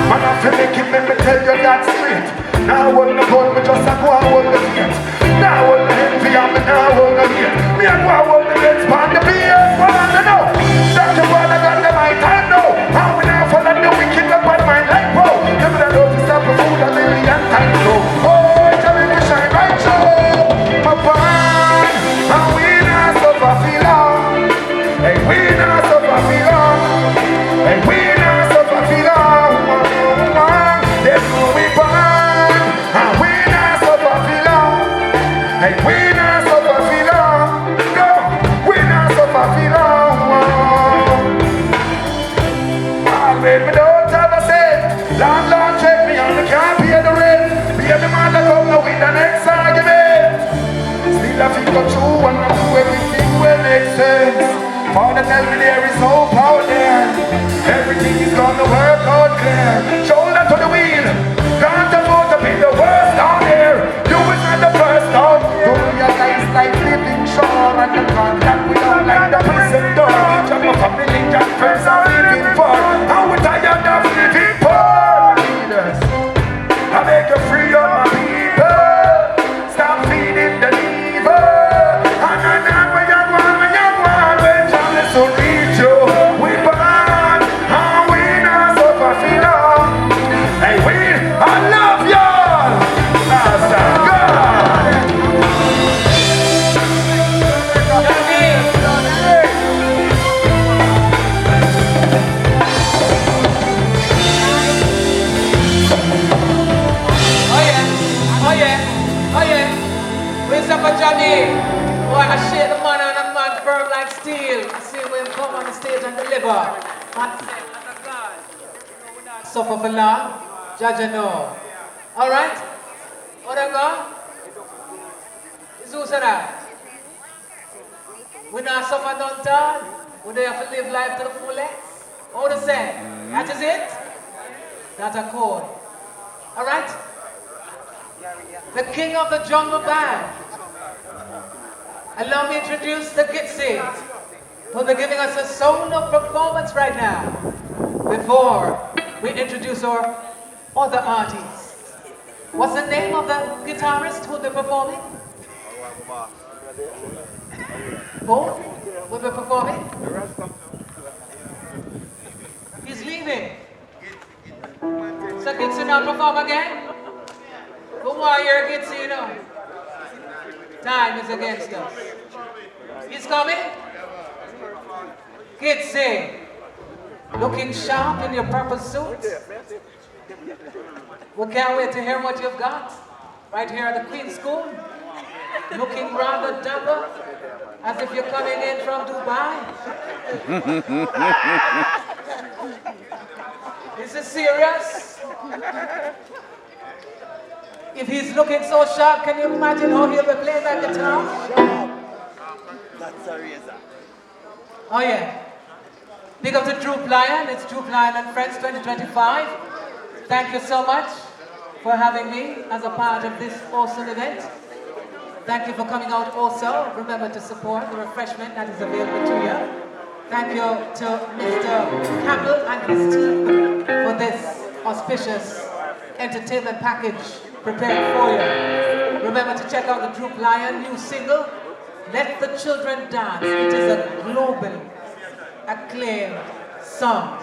Man, I feel like it, let me tell you that straight. Now I hold the gun, me just a go and hold the gate. Now I hold the envy, and me now hold the hate. Me a go and hold the gates, pan the beers, what I don't know. That's the one I got the mic, I know. And we now follow the wicked up on my life, bro. Give me the love to stop the food a million times, so. Oh, Jamaica shine right through. My band, and we not suffer feel long. Landlord check me and I can't pay the rent. Baby man that come now with the next argument. Still I think go through and I do everything will make sense. Father tell me there is no power there. Everything is gonna work out clear. Shoulder to the wheel. Can't afford to be the worst down there. You is not the first down. Don't realize like living sure and the contact we don't like the prison door. Just my family and friends are living for. How we tired of living poor. Leaders, I make you free of my people. Stop feeding the evil. And when you want, when Charles will reach you. We burn and we not suffer for long. Hey, I love y'all. Master God. Oh yeah. Where's up for Johnny? Boy, I shake the man and the man firm like steel. See when come on the stage and deliver. Suffer for long, judge and know. Alright? What I go? Is who said that? We not suffer none time. We don't have to live life to the fullest. All the same. That is it? That's a code. Alright? The king of the jungle band. Allow me to introduce the Gitsy, who will be giving us a sound of performance right now, before we introduce our other artists. What's the name of the guitarist who will be performing? Who will be performing? He's leaving. So Gitsy now perform again? Who are your Gitsy, you know? Time is against us. He's coming? Gitsy, looking sharp in your purple suit. We can't wait to hear what you've got. Right here at the Queen's School. Looking rather dapper, as if you're coming in from Dubai. Is this serious? If he's looking so sharp, can you imagine how he'll be playing that guitar? That's a razor. Oh yeah. Big up to Droop Lion. It's Droop Lion and Friends 2025. Thank you so much for having me as a part of this awesome event. Thank you for coming out also. Remember to support the refreshment that is available to you. Thank you to Mr. Campbell and his team for this auspicious entertainment package prepared for you. Remember to check out the Droop Lion new single, Let the Children Dance. It is a global acclaimed song.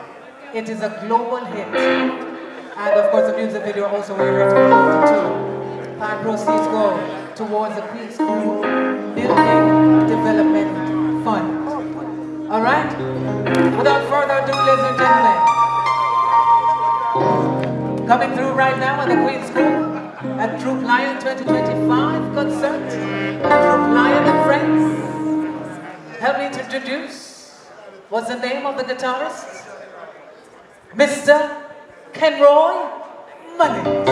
It is a global hit. And of course the music video also we're here to promote too. Part proceeds go towards the Queen's School Building Development Fund. Alright? Without further ado, ladies and gentlemen, coming through right now at the Queen's School at Droop Lion 2025 concert. Droop Lion and Friends. Help me to introduce, what's the name of the guitarist? Mr. Kenroy Mullins.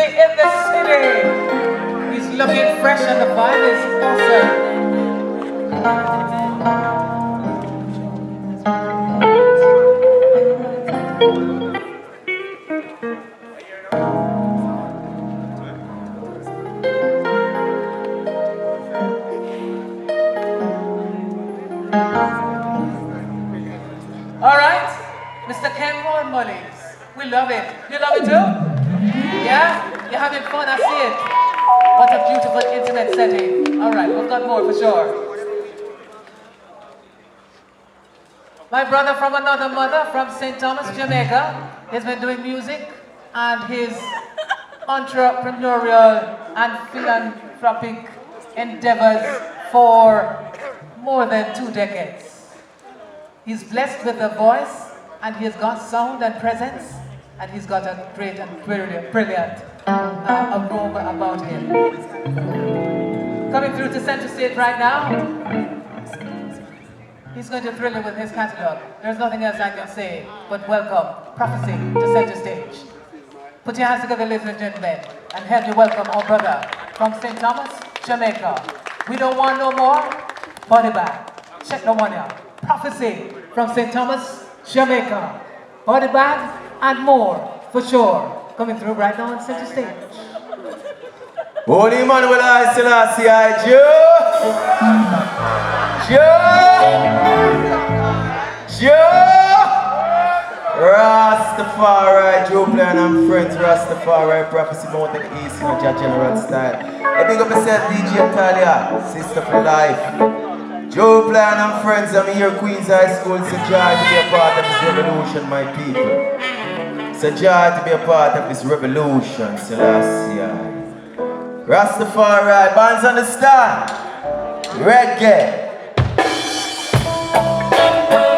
baby in the city. He's looking fresh and the vibe is awesome. All right, Mr. Kenmore Mullins, we love it. You love it too? Yeah? You're having fun, I see it. What a beautiful, intimate setting. All right, we've got more for sure. My brother from another mother, from St. Thomas, Jamaica, has been doing music and his entrepreneurial and philanthropic endeavors for more than 2 decades. He's blessed with a voice, and he's got sound and presence, and he's got a great and brilliant aroma about him. Coming through to center stage right now, he's going to thrill you with his catalog. There's nothing else I can say, but welcome Prophecy to center stage. Put your hands together, ladies and gentlemen, and help me welcome our brother from St. Thomas, Jamaica. We don't want no more body bag. Check the one out. Prophecy from St. Thomas, Jamaica. Body bag and more, for sure. Coming through right now on center stage. Holy man, will I still see I Rastafari, Droop and friends, Rastafari, Prophecy Mountain East, in a general style. Hey, big up myself, DJ Talia, Sister for Life. Joe Plan and friends, I'm here, Queens High School. It's a joy to be a part of this revolution, my people. It's a joy to be a part of this revolution, Selassie. Rastafari, bands understand. Reggae.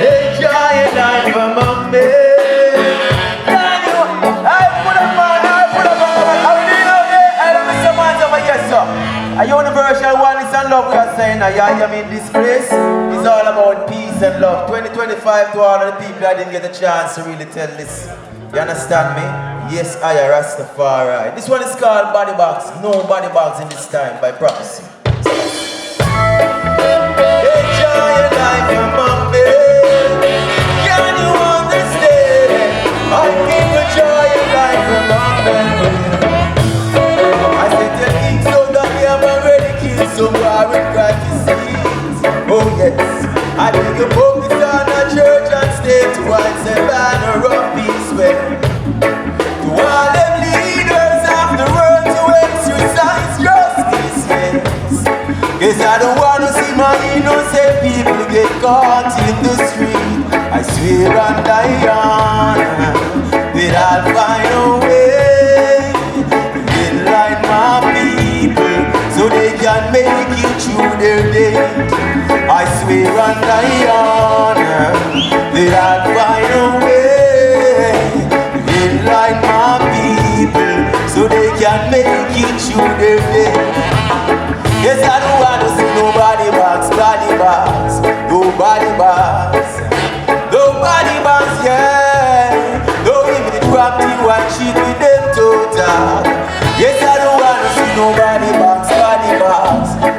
Enjoy your life among me. Can you? I put up my, how do you know me? I don't miss your minds over here, sir. A universal oneness and love we are saying, I mean this place is all about peace and love. 2025 to all of the people I didn't get a chance to really tell this. You understand me? Yes, I am Rastafari. This one is called Body Box. No body bags in this time by Prophecy. Enjoy your life, among me. Can you understand? I can enjoy your life, among me. I said tell King so that we have already killed some with practices. Oh yes, I think you focus on a church and state once a banner of peace. Well, to all them leaders of the world to exercise justice, yes. Cause I don't want to see my innocent people get caught in the street. I swear and die on that I'll find a way to enlighten my people so they can make it through their day. I swear and die on that I'll find a way to enlighten my people so they can make it through their day. Yes, I don't want to see nobody box, nobody box, yeah. Don't even drop the one sheet with them total. Yes, I don't want to see nobody box,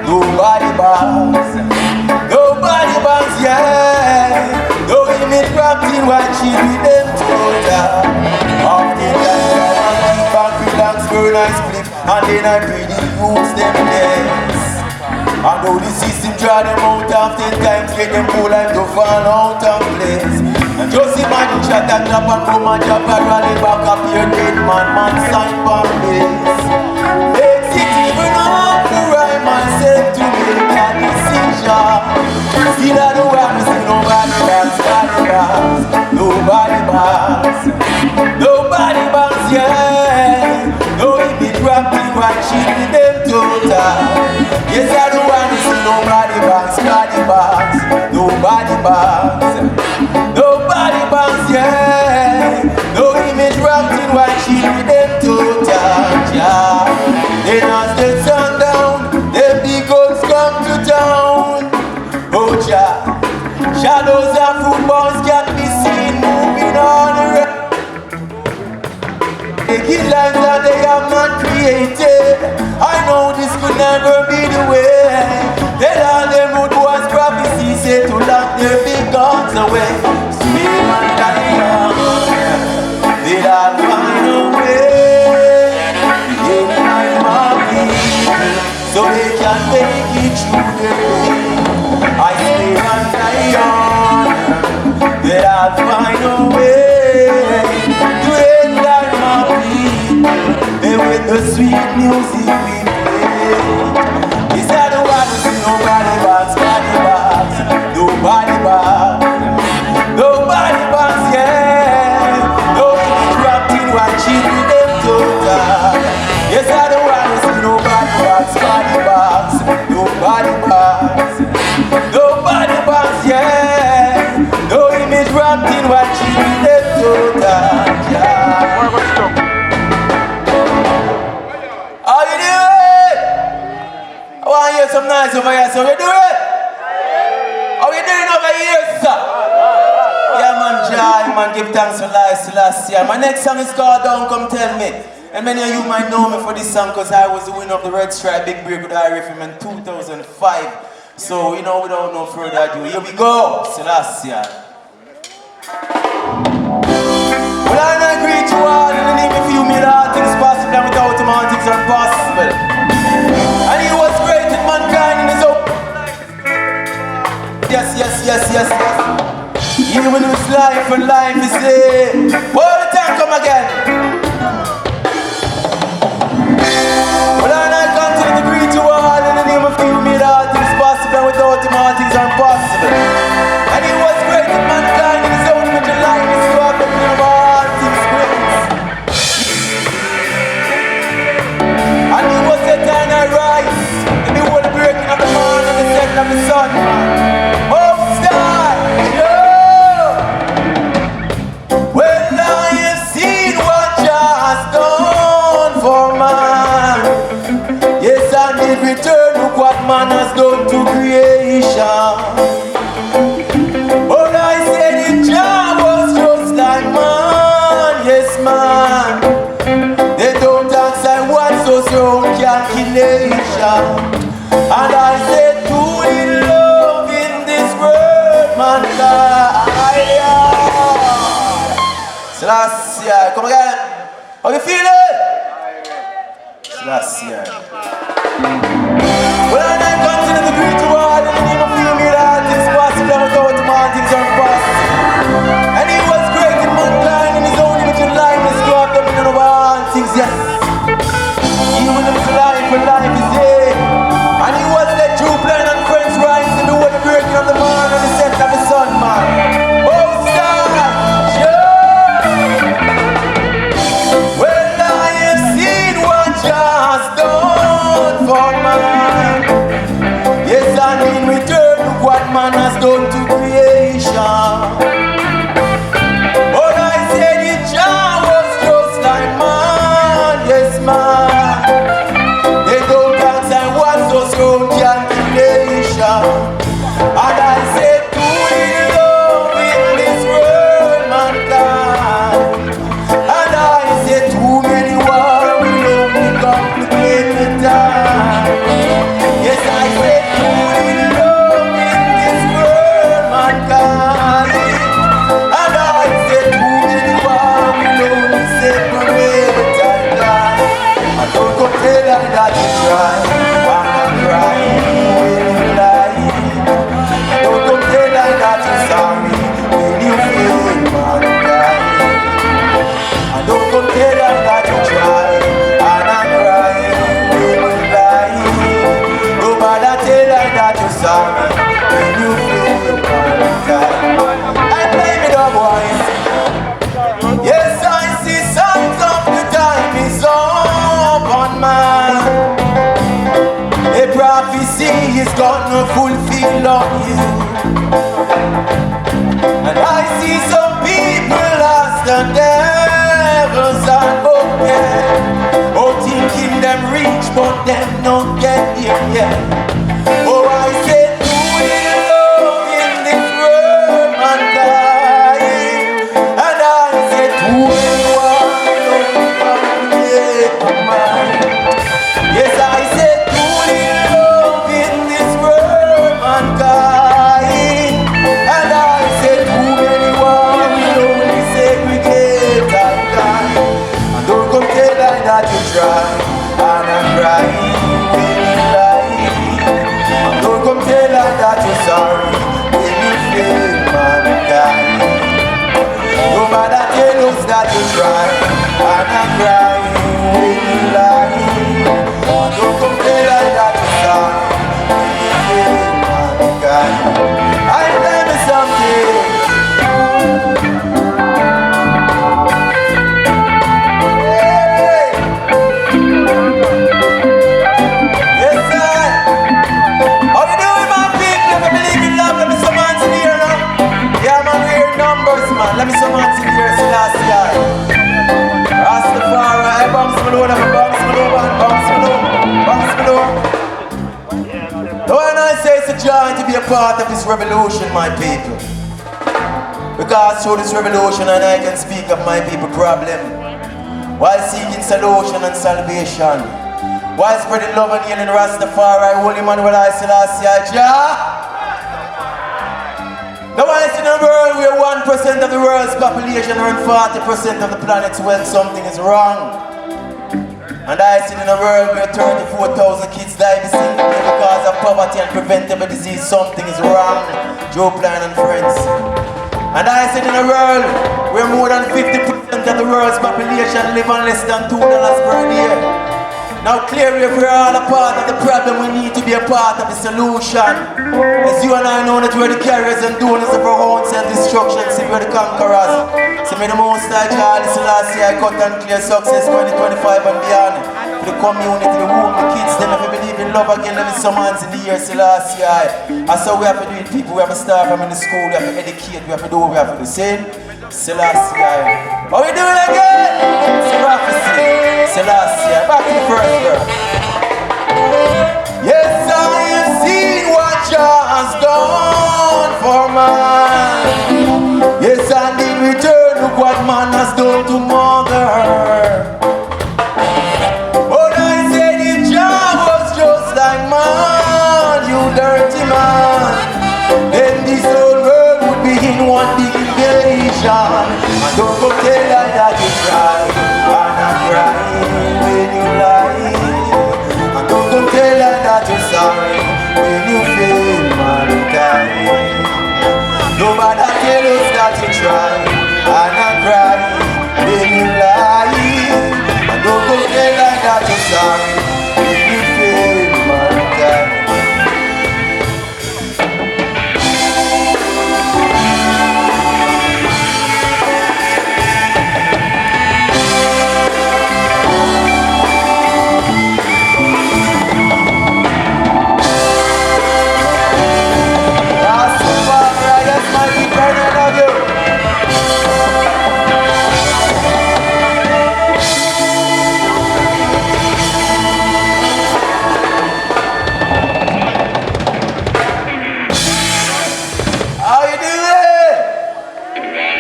nobody box, yeah. Don't even drop the one sheet with them total. Often I keep back, relax, burn and split, and then I breathe the roots them days. I know the system draw them out of 10 times, get them full and to fall out of place. And just imagine shot and drop and come and drop and rally back up here, dead man sign for base. Makes it even hard to write myself to make that decision. Still I don't want to see nobody bounce, yeah. No, if it drop the white sheet with them total. Yes, I don't want to see nobody bounce, yeah. No image wrapped in white sheet with them total, yeah. Then as the sun down, them big guns come to town. Oh, yeah. Shadows of footballs can be seen moving on around. Making lives that they have not created. I know this could never be the way. Tell all them who was prophecy said to lock their big guns away. Sweet man Diane, they'll all find a way. In time of people, so they can make it through their day. I say man Diane, they'll all find a way. To end time of people, and with the sweet music we play. Is that the one who see nobody box, nobody box, nobody box, yeah. Nobody dropped in watching with them total. Yes, I the one who see nobody box, nobody box, nobody box, yeah. No image wrapped in watching with them total, yeah. How you doing? I want to hear some noise over here, so you do it? How you doing over here, sir? Yeah, man, Jai, man, give thanks for life last year. My next song is called Don't Come Tell Me. And many of you might know me for this song because I was the winner of the Red Stripe Big Break with IRFM in 2005. So, you know, without no further ado, here we go, Celestia. Well, I don't agree to all in the name of you, made all things possible, and without him, all things are impossible. And he was great in mankind in his own. Yes, yes, yes, yes, yes. Even his life and life is there. All the time, come again. Well, I continue to agree to all in the name of you, made all things possible, and without him, all things are impossible. And he was great in mankind in his own image and likeness, so I've been of all things great. And he was the time I rise, and he was the breaking of the morning and the setting of the sun. Oh, star, yeah. Well, I have seen what Jah has done for man. Yes, and in return, look what man has done to creation. But I said if Jah was just like man, yes man. They don't ask I what's so strong calculation. And I said to in love in this world, mankind. Celestia, come again. How you feeling? Celestia. Well, and I continue to greet you all in the name of you, made all things possible, and without him all things are impossible. And he was great in mankind in his own image and likeness, God dominion over all things, yes. Even in his life when life is there. And he was the Droop and friends rising before the breaking of the morn and the setting of the sun, man. Oh, star, yeah. Well, I have seen what Jah has done for man. Yes, and in return, look what man has done to creation. But I said if Jah was just like man, yes man. They don't ask I was so strong calculation. And I said to in love in this world, mankind. And I said too many war will only complicate the time. Yes, I said too in love in this world, mankind. And I said too many war will only separate the timeline. I don't go tell her that you try, I'm not crying when you lie. I don't go tell her that you're sorry when you feel mankind. I don't go tell her that you try, and I'm crying when you lie. No matter tell her that you're sorry when you feel mankind. I blame it on boys. Yes, I see signs of the time is up on man. A prophecy is gonna fulfill on you. And I see some people lost the devils are broken. Oh, thinking them rich, but them not get here yet. Oh, I said, do it love in this world, mankind. And I said, do it one, you try, and I cry when you lie. Don't complain like that, son. I tell me something. Hey. Yes, sir. How you doing, my people? If you believe in love, let me some hands in here now. Yeah, man, we hear numbers, man. Let me some hands in here, so last guy. Rastafari, bounce me low, bounce me low, bounce me low, bounce me low. When I say it's a joy to be a part of this revolution, my people. Because through this revolution and I can speak of my people problem. While seeking solution and salvation. While spreading love and healing Rastafari, Holy Manuel I Selassie Jah. Now I see in a world where 1% of the world's population and 40% of the planet's wealth, something is wrong. And I see in a world where 34,000 kids die because of poverty and preventable disease, something is wrong. Droop and friends. And I see in a world where more than 50% of the world's population live on less than $2 per day. Now clearly if we're all a part of the problem, we need to be a part of the solution. As you and I know that we're the carriers and donors of our own self-destruction, see we're the conquerors. See me the most I Charlie Selassie, I cut and clear success 2025 and beyond. For the community, the womb, the kids, them if we believe in love again, let me some hands in the year Selassie. That's how we have to do it, people. We have to start from in the school, we have to educate, we have to do what we have to do. See? Selassie. How we doing again? It's prophecy. Selassie. Back to the first verse. Yes, I have seen what Jah has done for man. Yes, and in return, look what man has done to mother. But I said if Jah was just like man, you dirty man, then this whole world would be in one big invasion. And don't go tell her that you cry, and I'm crying when you lie. And don't go tell her that you're sorry when you fail mankind. Nobody tell us that you try, and I'm crying when you lie. And don't go tell her that you're sorry when you fail mankind.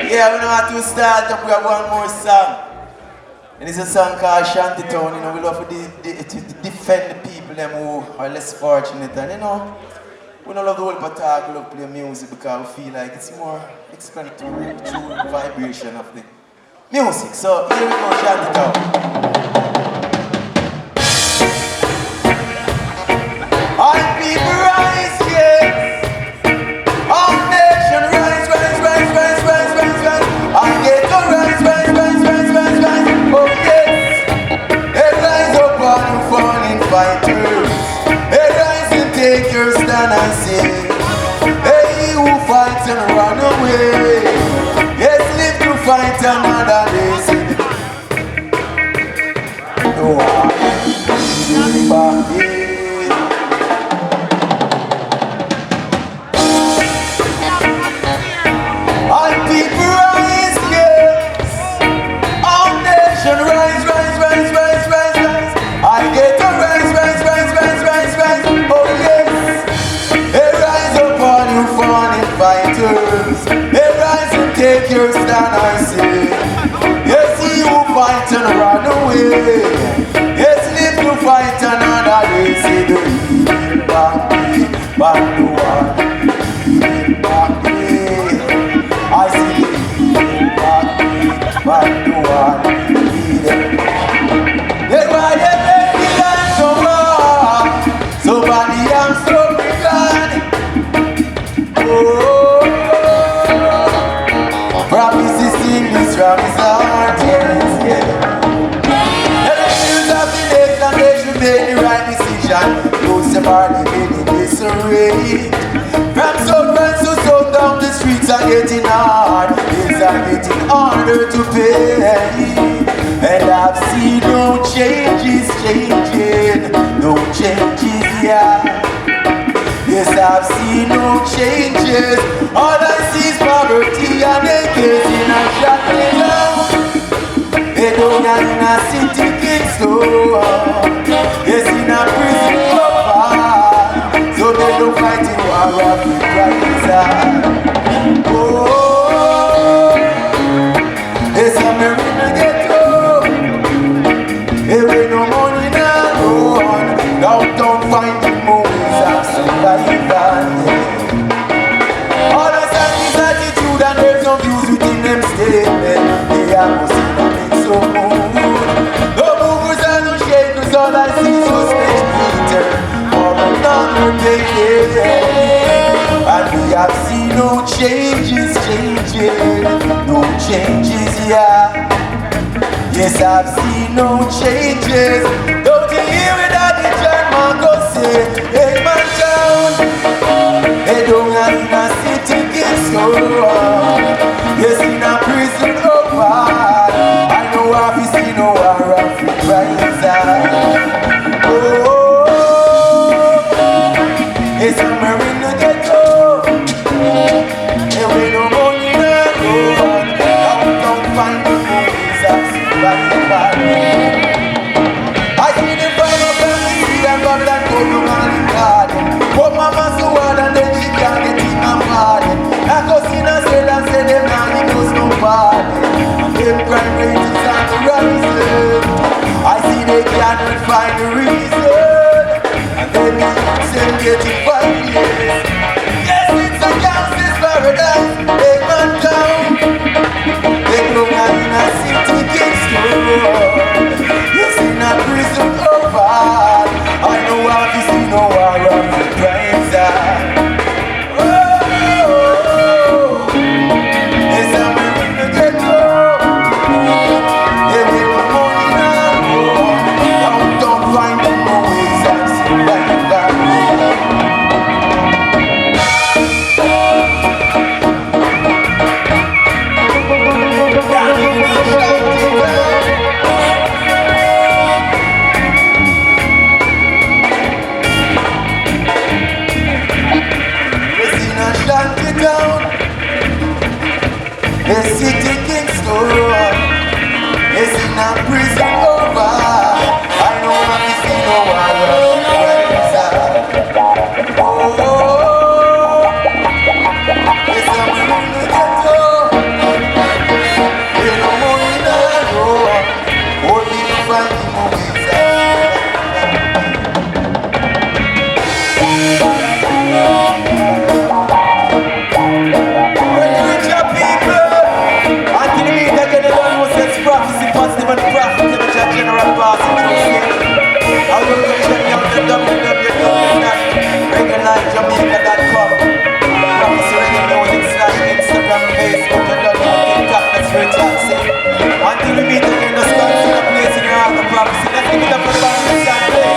Yeah, we know how to start up. We have one more song. And it's a song called Shantytown. You know, we love to defend the people them who are less fortunate. And you know, we don't love the whole talk, we love to play music because we feel like it's more explanatory, true vibration of the music. So here we go, Shantytown. All people rise, yes. All nation rise, rise, rise, rise, rise, rise, rise. All ghetto rise, rise, rise, rise, rise, rise. Oh yes. Hey, rise up on you falling fighters. Hey, rise and take your stand and say, hey, who fights and run away. Yes, live to fight another day. No one will back in. All people rise, yes. All nation rise, rise, rise, rise, rise, rise. I get a rise, rise, rise, rise, rise, rise. Oh yes. Hey, rise up all you fallen fighters. Hey, rise and take your stand, I say. Yes, he who fight and run away. Yes, live to fight another day. Say the evil back to one. Back I see the evil back to one. That's why they make me like so wrong. Somebody I'm so glad. Oh, promises in this from his heart. getting hard, bills are getting harder to pay. And I've seen no changes changing, no changes, yeah. Yes, I've seen no changes. All I see is poverty and a case in a shutting down. They don't have in a city Kingston. Yes, in a prison cover. So they don't fight in war of the price. Oh, yes, I'm in the ghetto. Hey, we no money now, no. Downtown finding movies of survival. All I see is attitude and there's no views within them statement. They are most in so mood. No movers and no shakers, all I see is suspense meter for another day. And we have seen no changes changing, no changes, yeah. Yes, I've seen no changes. Don't you hear it that the John Marcos say, hey man town, hey don't have in a city Kingston. Yes, in a prison open. I know I've seen no war of the price. Oh, hey somewhere in the ghetto. Hey we no money no run. Don't find the movies of I see them find up and see them bubble and go to man in garden. But mama so hard and then she can't get in my garden. I go see them sell and say them now he knows no pardon. Them crime rates is on the rising. I see they can't find the reason. And then the youths them getting violent. Yes, it's a gangster's paradise. Big man town. They know I'm in a city Kingston. Yes, in a prison over. I know I've seen no war of the crimes. Oh, yes, I'm in the ghetto. They make my money now. Don't find them no ways of survival. The city Kingston is in a prison over. I know I've seen no war. Oh, yes, I'm in the ghetto. They no money no road. All people find the movies. Positive and profitable general passing through. I will check out the www.regularjamaica.com. Prophecy Radio Music / Instagram, Facebook, and TikTok. That's where it's at. Until we meet again, the sky's in a place in your heart of prophecy. Let's give it up for the band and stand, play.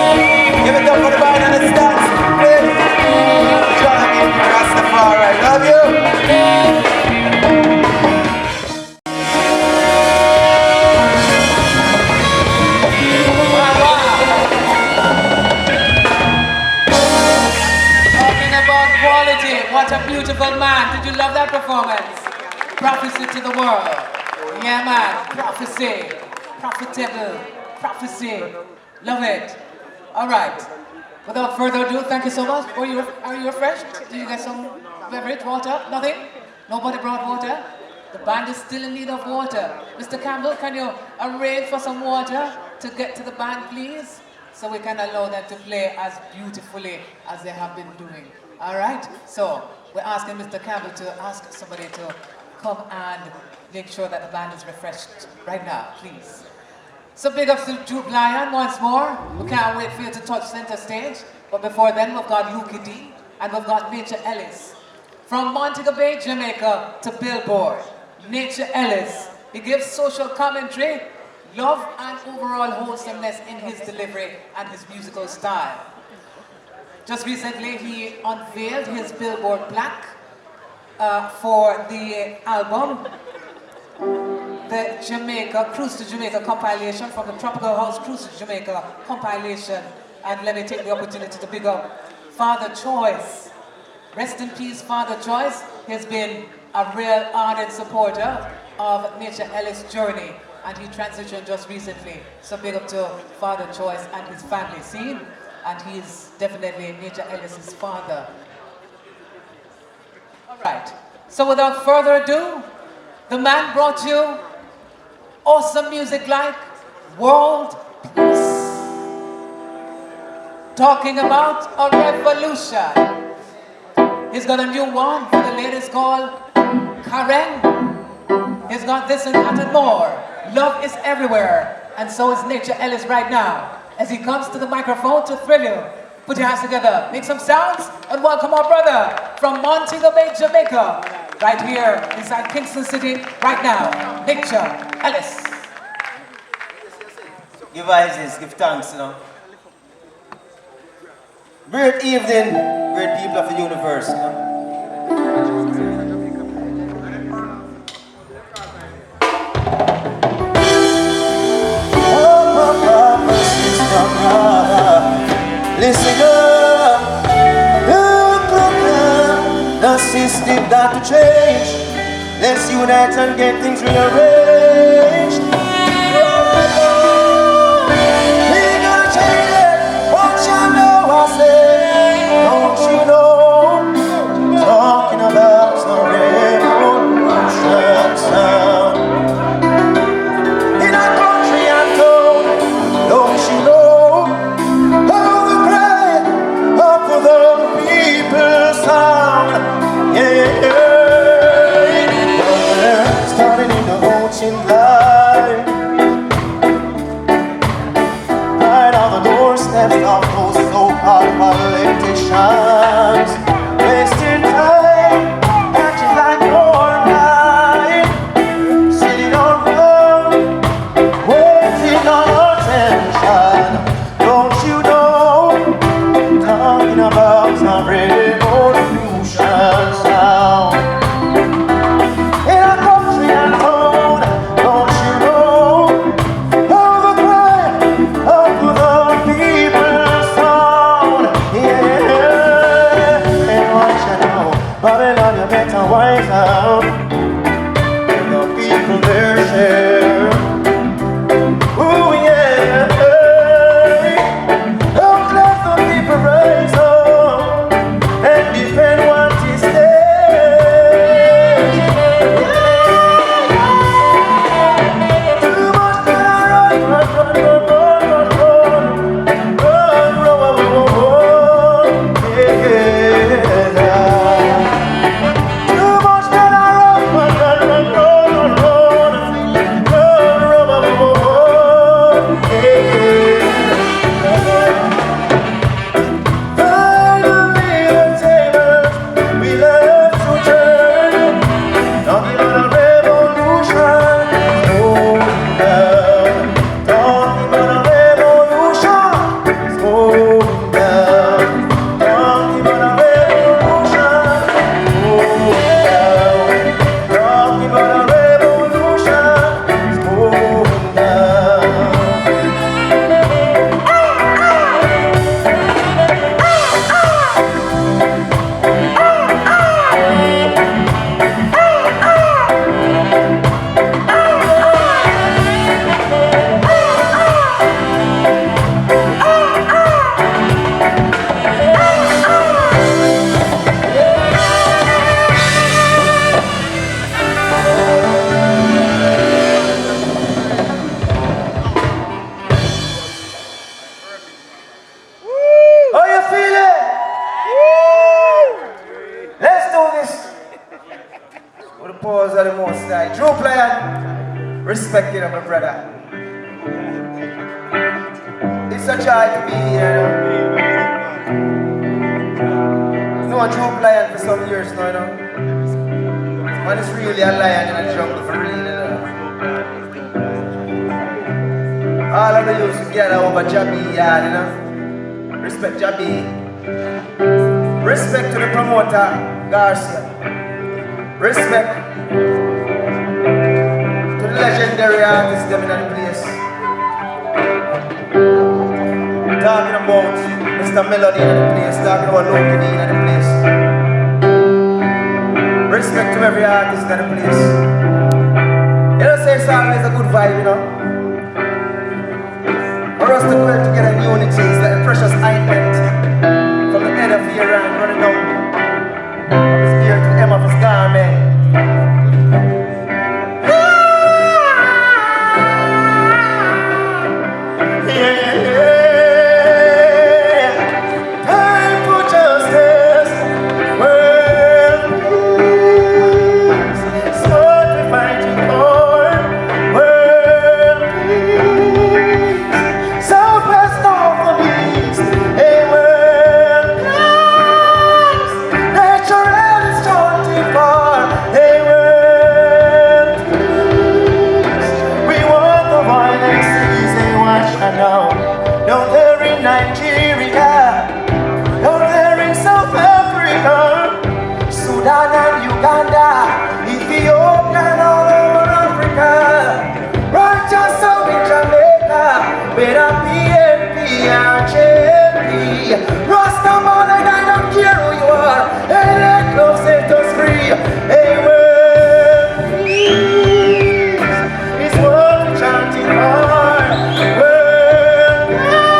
Give it up for the band and the stands, play. Join me in Rastafari. Love you. What a beautiful man. Did you love that performance? Prophecy to the world. Yeah, man. Prophecy. Profitable. Prophecy. Love it. All right. Without further ado, thank you so much. Are you refreshed? Did you get some beverage, water? Nothing? Nobody brought water? The band is still in need of water. Mr. Campbell, can you arrange for some water to get to the band, please? So we can allow them to play as beautifully as they have been doing. All right, so we're asking Mr. Campbell to ask somebody to come and make sure that the band is refreshed right now, please. So big up to Droop once more. We can't wait for you to touch center stage. But before then, we've got Lukie D and we've got Nature Ellis. From Montego Bay, Jamaica to Billboard, Nature Ellis. He gives social commentary, love and overall wholesomeness in his delivery and his musical style. Just recently, he unveiled his Billboard plaque for the album, the Jamaica, Cruise to Jamaica compilation, from the Tropical House Cruise to Jamaica compilation. And let me take the opportunity to big up Father Choice. Rest in peace, Father Choice. He has been a real ardent supporter of Nature Ellis' journey, and he transitioned just recently. So big up to Father Choice and his family scene, and he's definitely Nature Ellis' father. All right, so without further ado, the man brought you awesome music like World Peace. Talking about a revolution. He's got a new one for the ladies called Karen. He's got this and that and more. Love is everywhere, and so is Nature Ellis right now. As he comes to the microphone to thrill you, put your hands together, make some sounds, and welcome our brother from Montego Bay, Jamaica, right here inside Kingston City right now, Nature Ellis. Give voices, give thanks, you know. Great evening, great people of the universe, you know. Listen up, look up, the system got to change. Let's unite and get things rearranged. We gonna change it, what you know I say, don't you know? Talking about some revolution sound in our country and town, don't you know? Starting in the voting line, right on the doorsteps of those so-called politicians, wasting time, acting like more night, sitting around, waiting on attention. Don't you know, talking about some revolution sound. Wise out, give the people their share. Ooh yeah, don't let the people rise up and defend what is theirs. Too much better run, yeah. Droop, respect you, my brother. It's a joy to be here. You know, a Droop lion for some years now, you know. Man is really a lion in a jungle for real, you know. All of the youths together over Jabi yard, you know. Respect Jabi. Respect to the promoter, Garcia. Respect to the legendary artists them in the place. Talking about Mr. Melody in the place, talking about Loki D in the place. Respect to every artist in the place. You know, say it's always a good vibe, you know. For us to dwell together in unity is like a precious ointment from the head of your hand running down from his beard to the hem of his garment. Time for justice, world peace. It's what we're fighting for, world peace. Southwest, north, and east, a world peace. Natural is chanting for a world peace. We want the violence, easy, watch and now. Down there in Nigeria, down there in South Africa, Sudan and Uganda, Ethiopia and all over Africa, right just so in Jamaica, with a PNP and JP, Rastaman and I don't care who you are, and let love set us free, hey world peace, is what we're chanting for, world peace,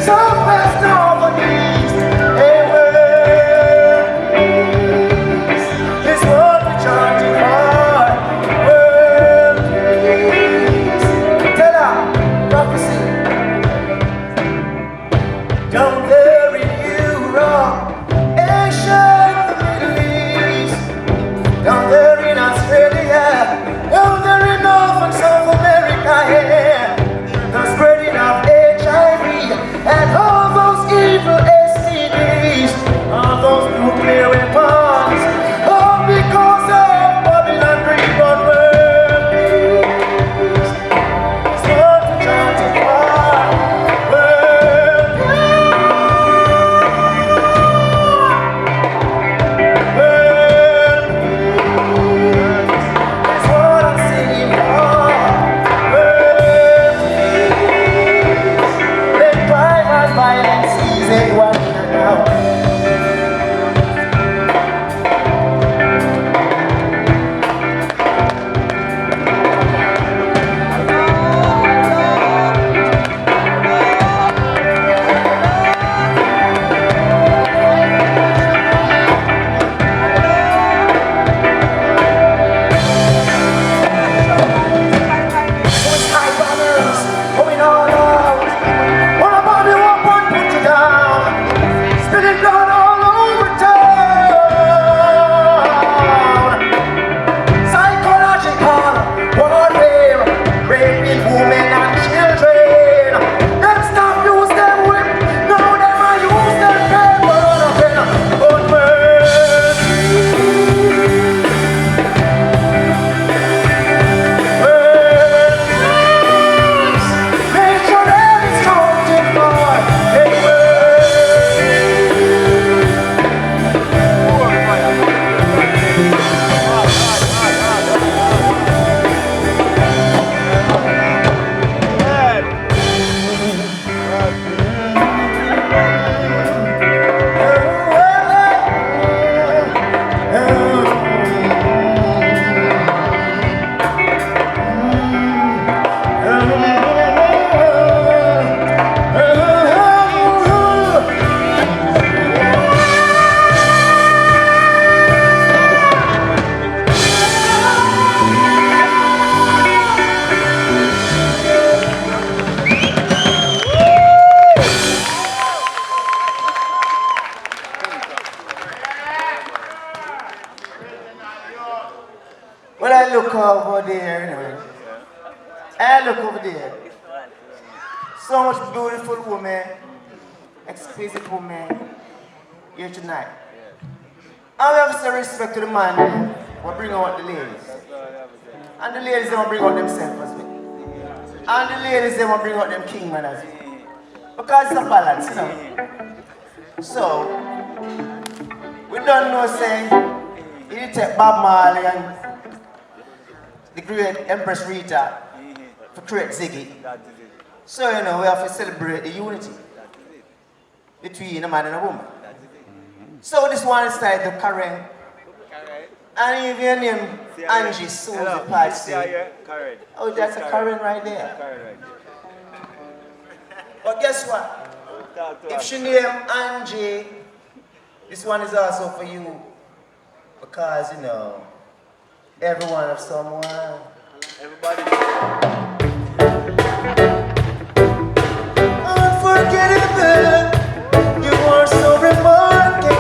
Southwest, North and East, hey world peace, is what we're chanting for, world peace. Tell her, prophecy. Down there in Europe, Asia, the Middle East, down there in Australia, down there in North and South America, yeah, the spreading of HIV and all those evil STDs, all those nuclear weapons, all because of Babylon bring on world peace. It's what we're chanting for, world peace. World peace is what I'm singing for. World peace. Let crime and violence cease and one now. High banners going all out. When a body walk one put you down, spitting blood all over town. Psychological warfare, raping women and children. Them stop use them whip, now them a use them paper on a pen. But mercy, make sure that it's counted for. Hey, When I look over there, you know, I look over there. So much beautiful women, exquisite women here tonight. I have to say respect to the man who bring out the ladies. And the ladies they will bring out themselves as well. And the ladies they will bring out them king man as well. Because it's a balance, you know. So, we don't know say You take Bob Marley and the great Empress Rita to create Ziggy. So, you know, we have to celebrate the unity between a man and a woman. So this one is titled Karen. And if your name Angie Susie Patsy. Oh, that's a Karen right there. But guess what? If she name Angie, this one is also for you. Because, you know, everyone of someone. Everybody. Unforgettable. You are so remarkable.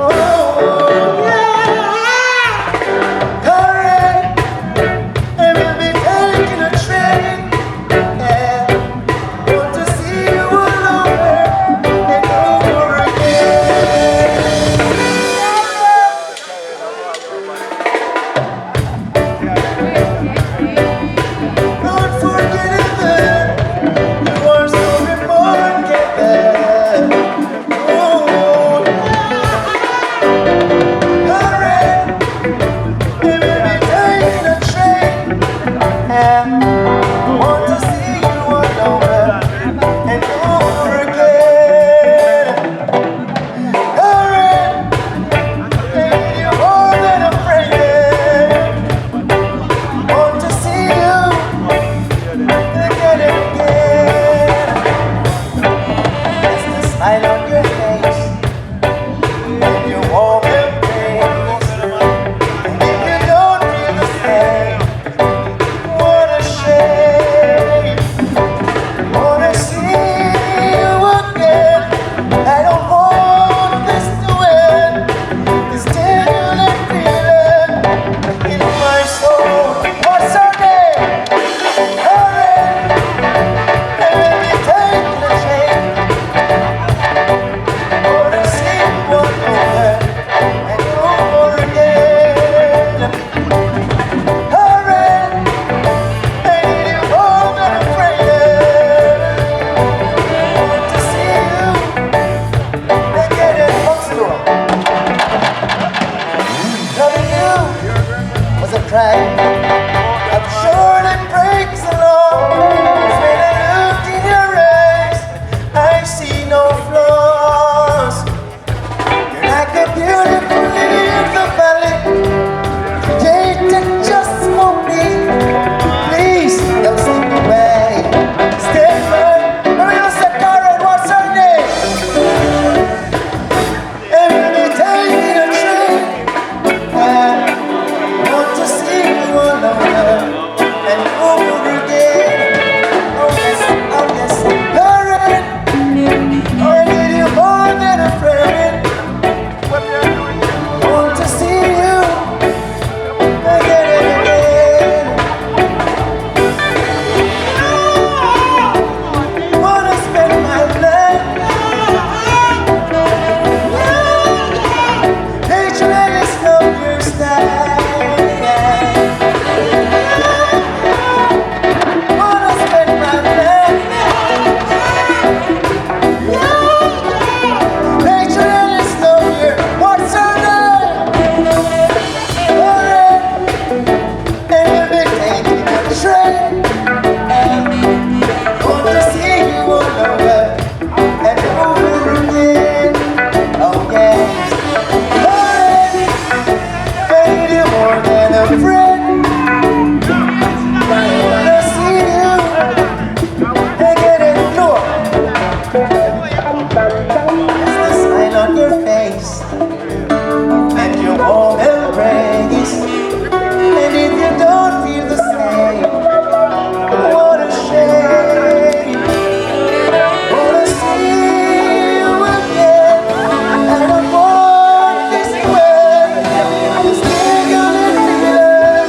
Oh, yeah. Correct. I will be taking a train. Yeah. Want to see you all over and over again. Unforgettable. You are so remarkable. Oh, correct. I will be taking a train. Yeah. Want to see you all over and over again. Alright, and you're more than a friend. Want to see you again and again. There's the smile on your face and your warm embrace. And if you don't feel the same, what a shame. Wanna see you again. I don't want this to end. This tingling feeling in my soul. What's her name? Karen. I will be taking a train. Wanna see you all over and over again. Karen. I need you more than a friend. Want to see you again and once more. Loving you was a crime. I'm sure it breaks the law. When I look in your eyes, I see no flaws. You're like a beautiful lily of the valley. Created just for me. Please don't slip away. Stay firm. Marina Sakara, what's her name? Every day in a train. I want to see you all over and over again. Oh yes, Karen. I need you more than a friend. Want to see you again and again. Wanna spend my life. Nature and it's love your style. Wanna spend my life. Nature and it's love your. What's her name? Alright. And we'll be taking a train. Want to see you all over and over again. Oh yes. Alright. I need you more than a friend. I wanna see you again and more. It's the smile on your face and your warm embrace. And if you don't feel the same, what a shame. Wanna see you again. I don't want this way. This tingling feeling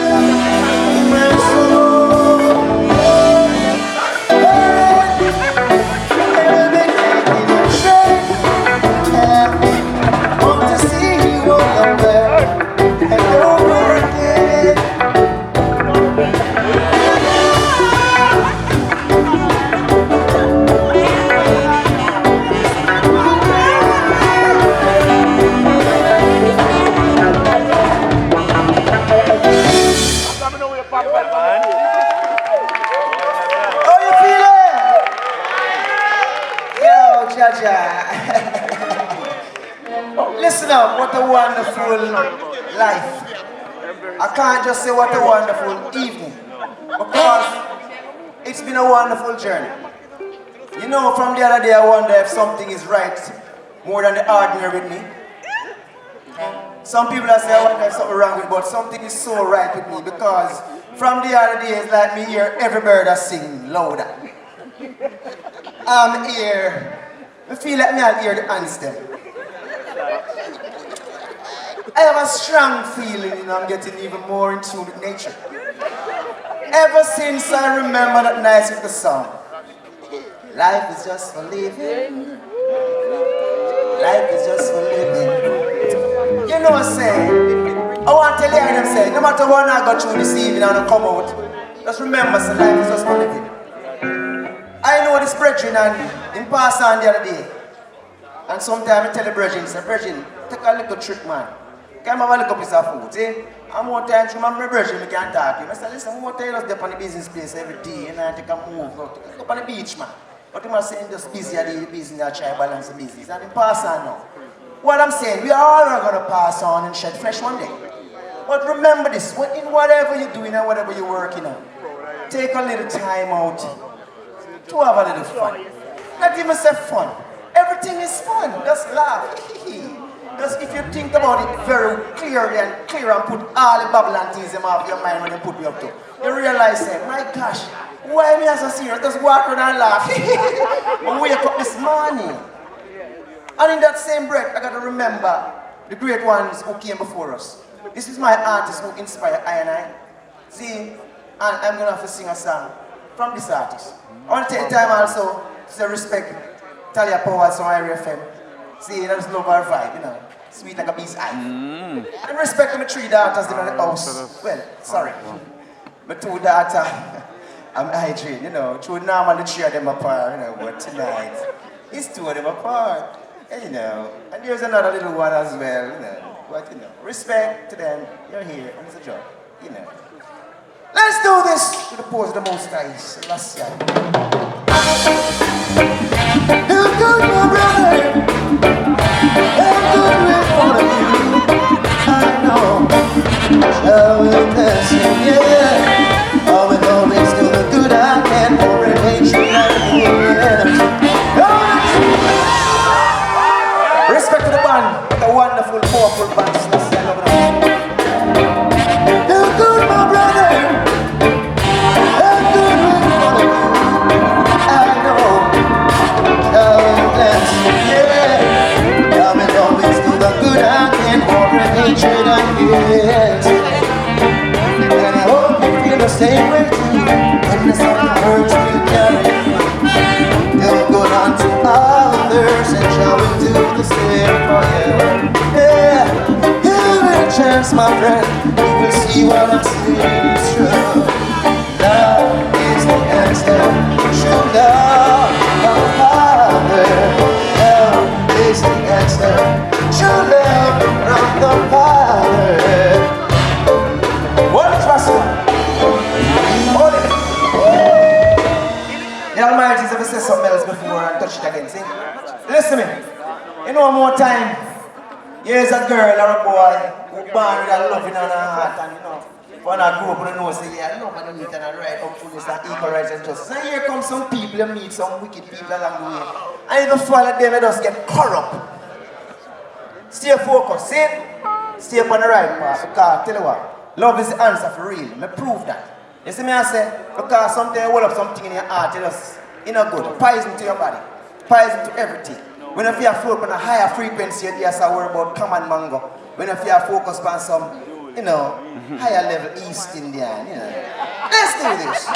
wonderful life. I can't just say what a wonderful evening, because it's been a wonderful journey. You know, from the other day I wonder if something is right more than the ordinary with me. Some people say I wonder if something wrong with me, but something is so right with me, because from the other day it's like me hear every bird that sing louder. I'm here, I feel like me I'll hear the ants them. I have a strong feeling, I'm getting even more in tune with nature. Ever since I remember that night with the song, life is just for living. Life is just for living. You know what I'm saying? I want to tell you them say, no matter what I go through this evening and I come out, just remember, so life is just for living. I know this brethren and him passed on the other day. And sometimes I tell the brethren, say, brethren, take a little trip, man. Come have a little piece of food, see? And more time, my brethren, we can talk to him. I say, listen, more time, just on the business place every day, and I take a move, go up on the beach, man. But him say, just busy at the business, I try to balance the business. And him pass on now. What I'm saying, we all are going to pass on and shed flesh one day. But remember this, in whatever you're doing and whatever you're working on, take a little time out to have a little fun. Not even say fun. Everything is fun. Just laugh. Just if you think about it very clearly and put all the babble and things off your mind when you put me up to, you realize, say, my gosh, why me as a serious? Just walk around and laugh. And wake up this morning. And in that same breath, I got to remember the great ones who came before us. This is my artist who inspired I and I. See, and I'm going to have to sing a song from this artist. I want to take time also to say respect Talia Powers from Area FM. See, I just love her vibe, you know. Sweet like a bee's eye. And respect to my 3 daughters in the house. Well, sorry. My 2 daughters, I'm hydrating, you know. True, normally 3 of them apart, you know, but tonight, it's 2 of them apart. And, you know, and there's another little one as well, you know. But, you know, respect to them. You're here, and it's a job, you know. Let's do this with the pose of the Most High, Selassie. Feel good, my brother. Feel good with all of you. I know. Shall we bless you? Yeah. All in all, it's still the good I can for it. Ain't you like respect to the band, the wonderful, powerful band. Selassie, I love them. Feel good, my brother. Feel good with all of you. I know. Yeah, coming always to the good I can over hatred and hate. And I hope you feel the same way too. When the sun hurts you carry. You'll go down to others and shall we do the same for you. Yeah, give it a chance, my friend. You will see what I'm saying is true. Love is the answer. True love from the Father. Love is the answer. True love from the Father. What is Rasta? Hold it. The Almighty's ever said something else before and touch it again. See? Listen to me. You know, one more time. Here's a girl or a boy who born with a love in her heart, and you know, when I grew up, you know, say, yeah, nobody meet and I right up fullness and equal rights and justice. And here comes some people, you meet some wicked people along the way. And if you follow them, you just get corrupt. Stay focused, see? Stay up on the right path, because, tell you what, love is the answer for real. Me prove that. You see me, I say, because sometimes you hold up something in your heart, you just, you know, good. Poison to your body. Poison to everything. When you feel float on a higher frequency, you just worry about common mango. When you feel focused on some, you know, higher level East Indian, you know. Let's do this.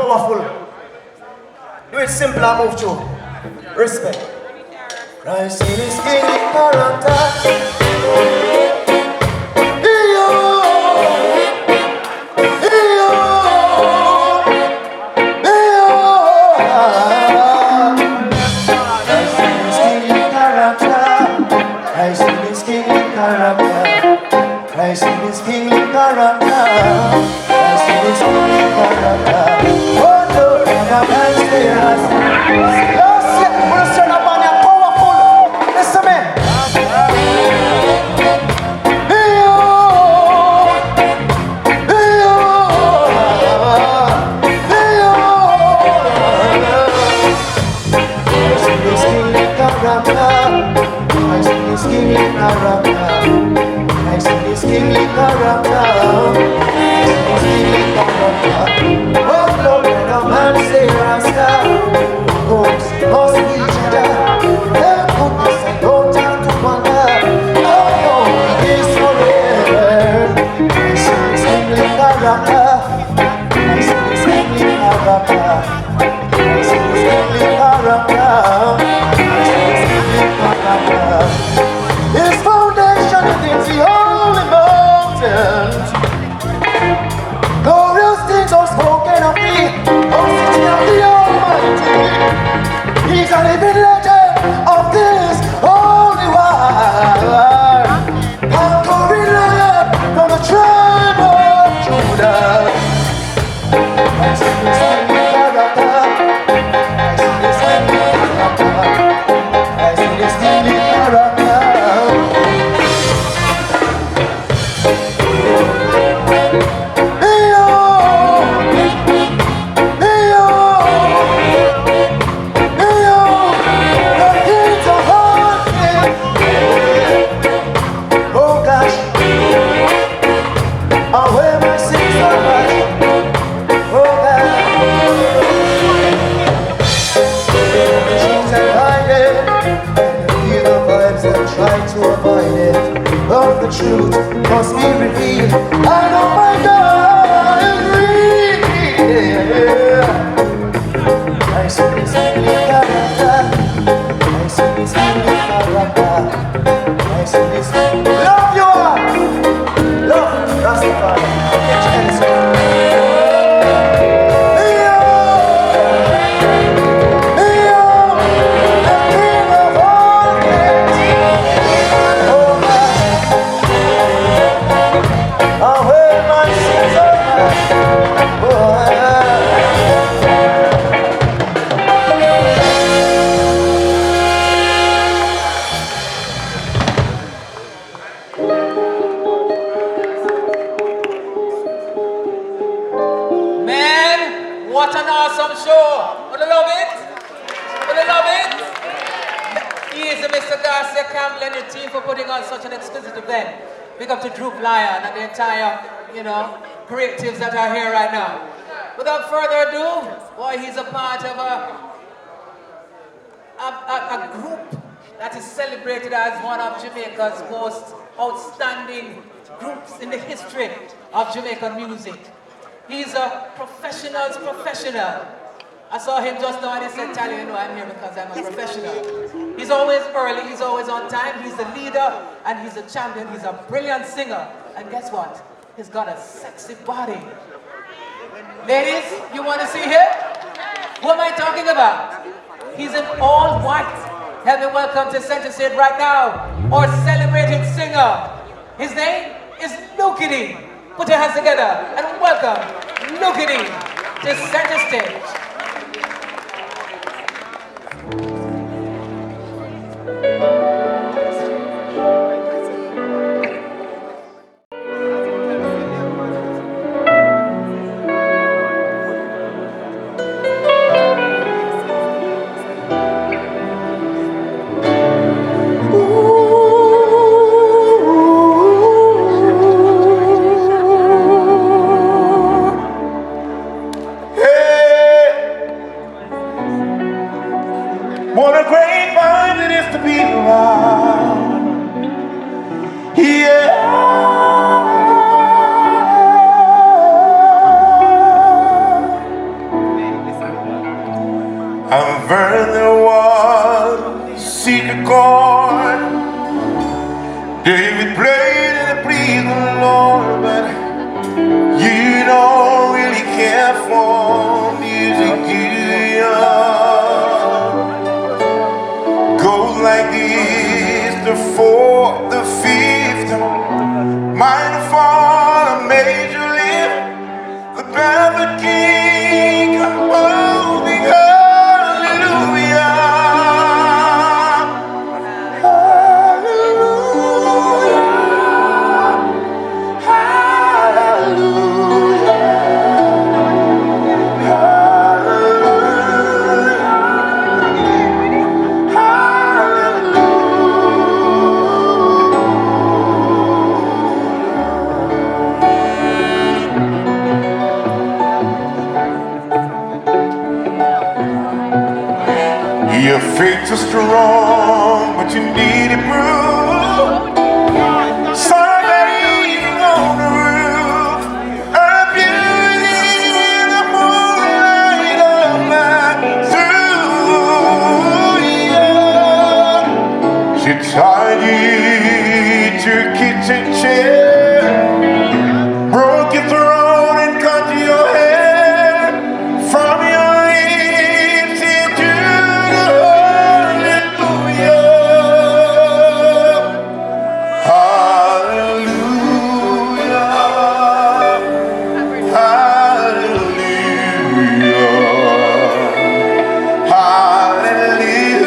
powerful. Do it simple and move through. Respect. Christ in his kingly character. Christ in his kingly character. Christ in his kingly character. Oh no, never can stay as. Last year, when I turn up on your powerful. Listen to me. Christ in his kingly character. Christ in his kingly character. Christ in his kingly character. Christ in his kingly character. Oh Lord, let a man say Rasta. Folks must be Jah. Help goodness and don't have to wonder. Oh no, he is forever. Christ in his kingly character. Christ in his kingly character. Christ in his kingly character. Christ in his kingly character. His foundation is in the holy mountains. Glorious things are spoken of thee, O city of the Almighty. He's a living legend of this holy world. Conquering lion from the tribe of Judah. Christ in his kingly character. Christ in his kingly character. Christ in his kingly character. The truth must be revealed. I know my God is real. Christ in his kingly character. Christ in his kingly character. Christ in his love you all. Love Rastafari. What an awesome show! Would you love it? Would you love it? Easy, Mr. Garcia Campbell and the team for putting on such an exquisite event. Big up to Droop and the entire, creatives that are here right now. Without further ado, boy, he's a part of a group that is celebrated as one of Jamaica's most outstanding groups in the history of Jamaican music. He's a professional's professional. I saw him just now and he said, "Tally, I'm here because I'm a professional." He's always early, he's always on time, he's a leader and he's a champion, he's a brilliant singer. And guess what? He's got a sexy body. Ladies, you want to see him? Who am I talking about? He's in all white. Help me welcome to center stage right now, our celebrating singer. His name is Nukidi. Put your hands together and welcome Nukidi to center stage. What a great find it is to be alive. secret chord. David played and it pleased the Lord, but you don't really care for music, do you? Goes like this, the fourth, the fifth, minor fall, a major lift, the ballad king, composing hallelujah. Your faith is strong, but you need it proof. Sunbathing on the roof, a beauty in the moonlight of my through. She tied you to a kitchen chair, broke your throat and cut your hair from your lips into the hallelujah. Hallelujah. Hallelujah.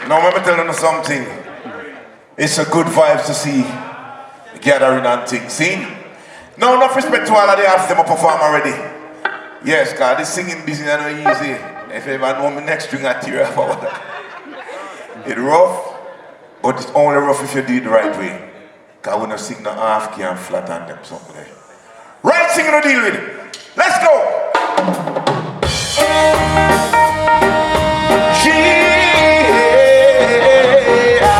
Now let me tell you something. It's a good vibes to see the gathering and things. See? Now enough respect to all of the artists them perform already. Yes, cause this singing business is not easy. If you ever know me next string I tear up or whatever. It's rough, but it's only rough if you do it the right way. Cause we don't sing the half key and flat on them something there. Right singing to deal with it. Let's go! Yeah.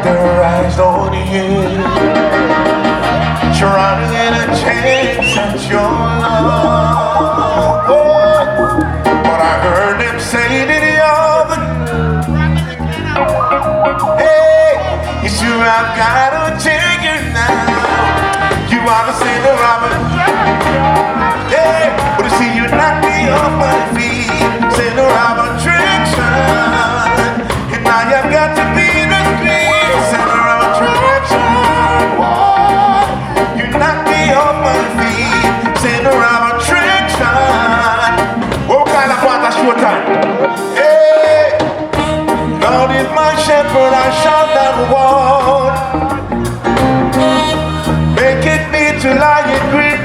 their eyes on you, trying to get a chance at your love. Oh, but I heard them say to the other, hey, it's you I've got to take you now. You wanna say the robber, yeah, but you see you knock me off my feet. Say the robber traction, and now you got to be the street. Say the robber traction, whoa, you knock me off my feet. Say the robber traction. What kind of part of showtime? Hey, Lord is my shepherd, I shall not want. Make it me to lie in green.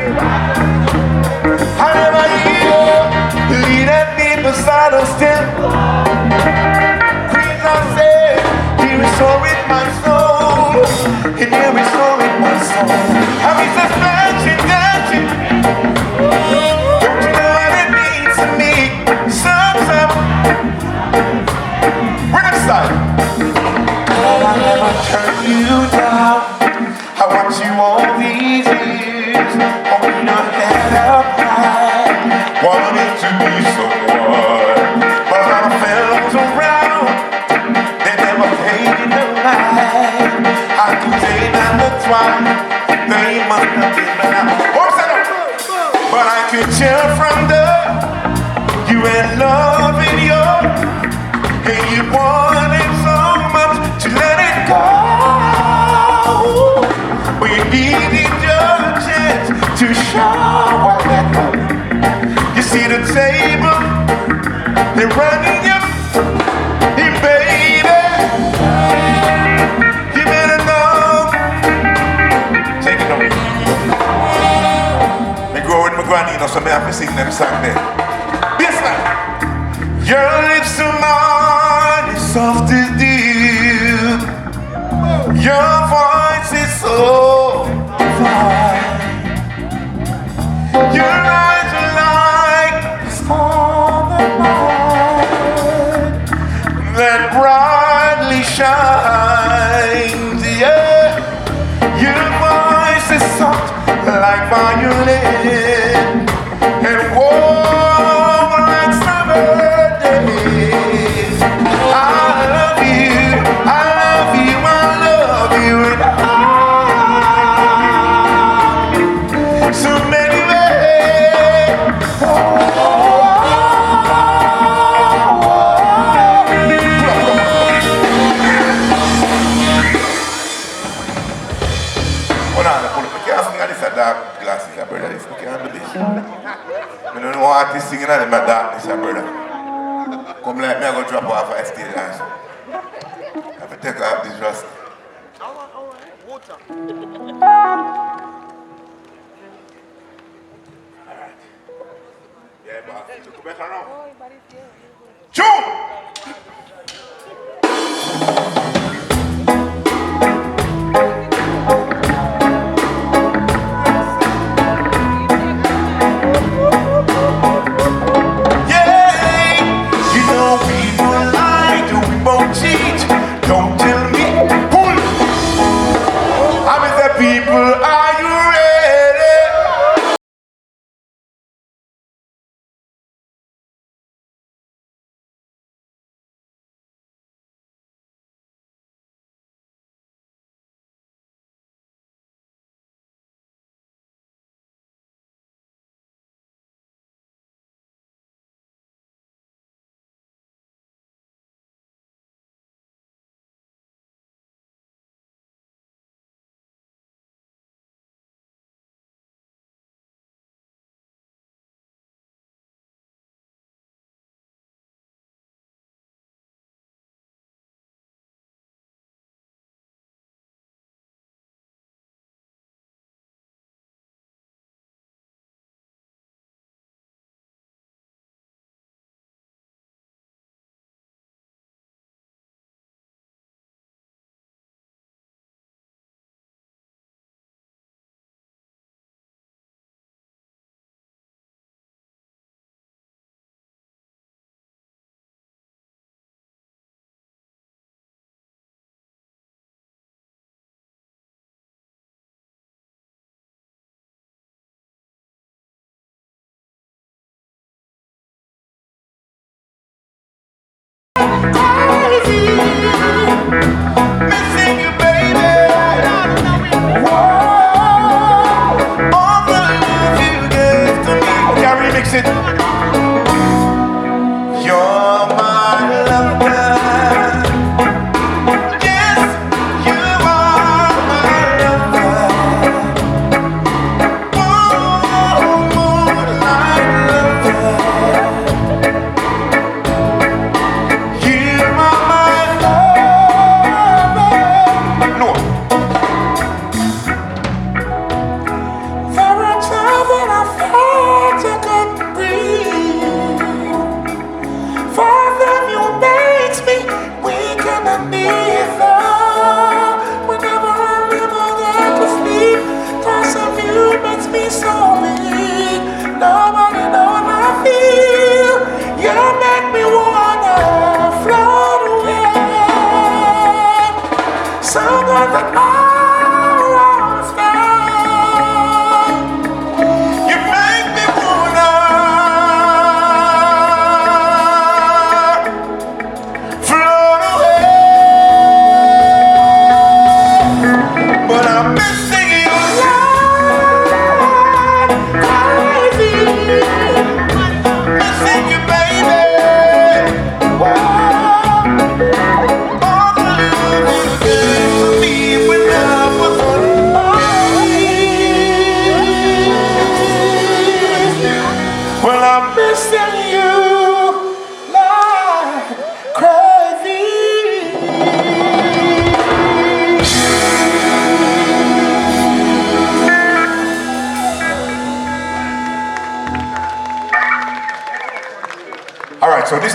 I never hear, leading me beside a still. Queen I say, he restored my soul, and he restored my soul. I was just dancing, dancing. Don't you know what it means to me? Some. Rhythm style. Oh, I never turn you down. I watch you all these years, holding your head up high, wanting to be someone, but a lot of fellows around, they never paid you the line. I can say that that's why they must have been mad. But I could tell from you had love in your, and you wanted so much to let it go. But you needed your chance to show what that was. You see the table, they're running you, hey baby, you better know. Take it away. Me grow with my granny, you know, so me have to sing them song there. Baseline. Your lips are mine, as soft as dew. Your voice is so fine. Your eyes are like the starry night that brightly shines. Yeah, your voice is soft like violin and warm like summer days. I love you, I love you, I love you, and so many ways. Hold on, I can't sing this at dark glasses, brother. This I can't do this. I don't know what artists singing at my darkness, brother. Come like me, I go drop off a stage dance. I have to take off this rust. Water. Alright. Yeah, boss. Took a better round. June! Don't tell me, pull. I've been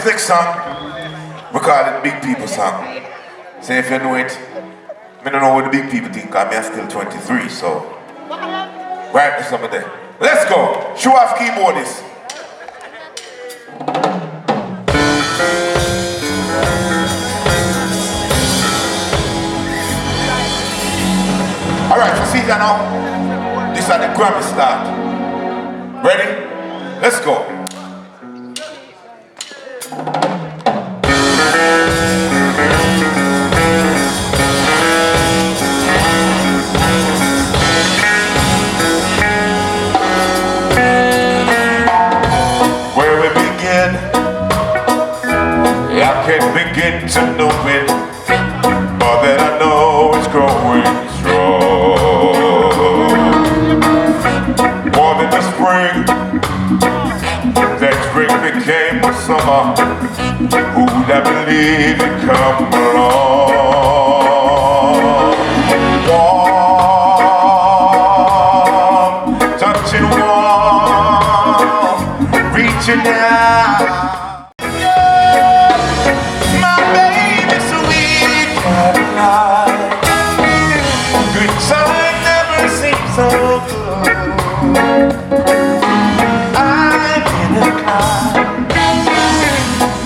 this next song, we call it Big People song. So if you know it, I don't know what the big people think, because I'm still 23, so. Right, there's some of them. Let's go. Show off keyboardist. Alright, so see that now? This is the Grammy start. Ready? Let's go. Where we begin, I can't begin to know it, but then I know it's growing strong. More than the spring, that spring became the summer. Who would have believed it come along? Warm, touching warm, reaching out. My baby sweet Caroline, good time never seems so good. I'm in a cloud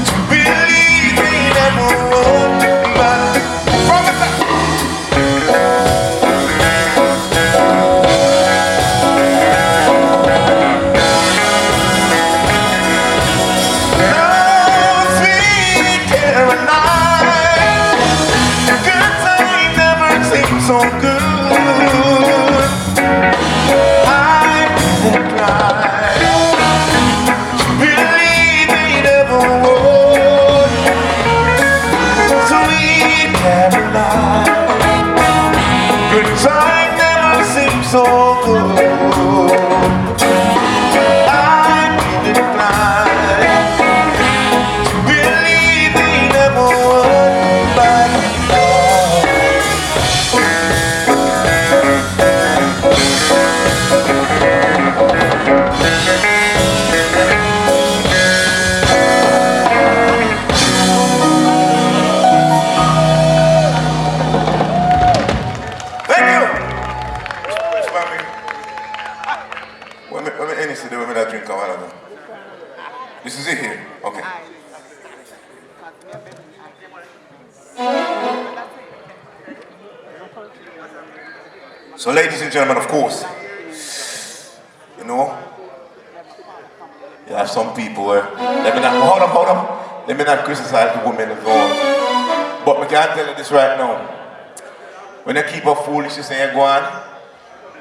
to believe they never would, but from the top. No, sweet Caroline, good time never seems so good. I'm in a cloud to believe they never would. Sweet Caroline, good time never seems so good. I'm in a cloud to believe they never would, but thank you. Let me end this today with that drink a while ago. This is it here. Okay. So ladies and gentlemen, of course, you know, you have some people where, let me not criticize the women at all. But I can't tell you this right now. When you keep up foolishness and you go on,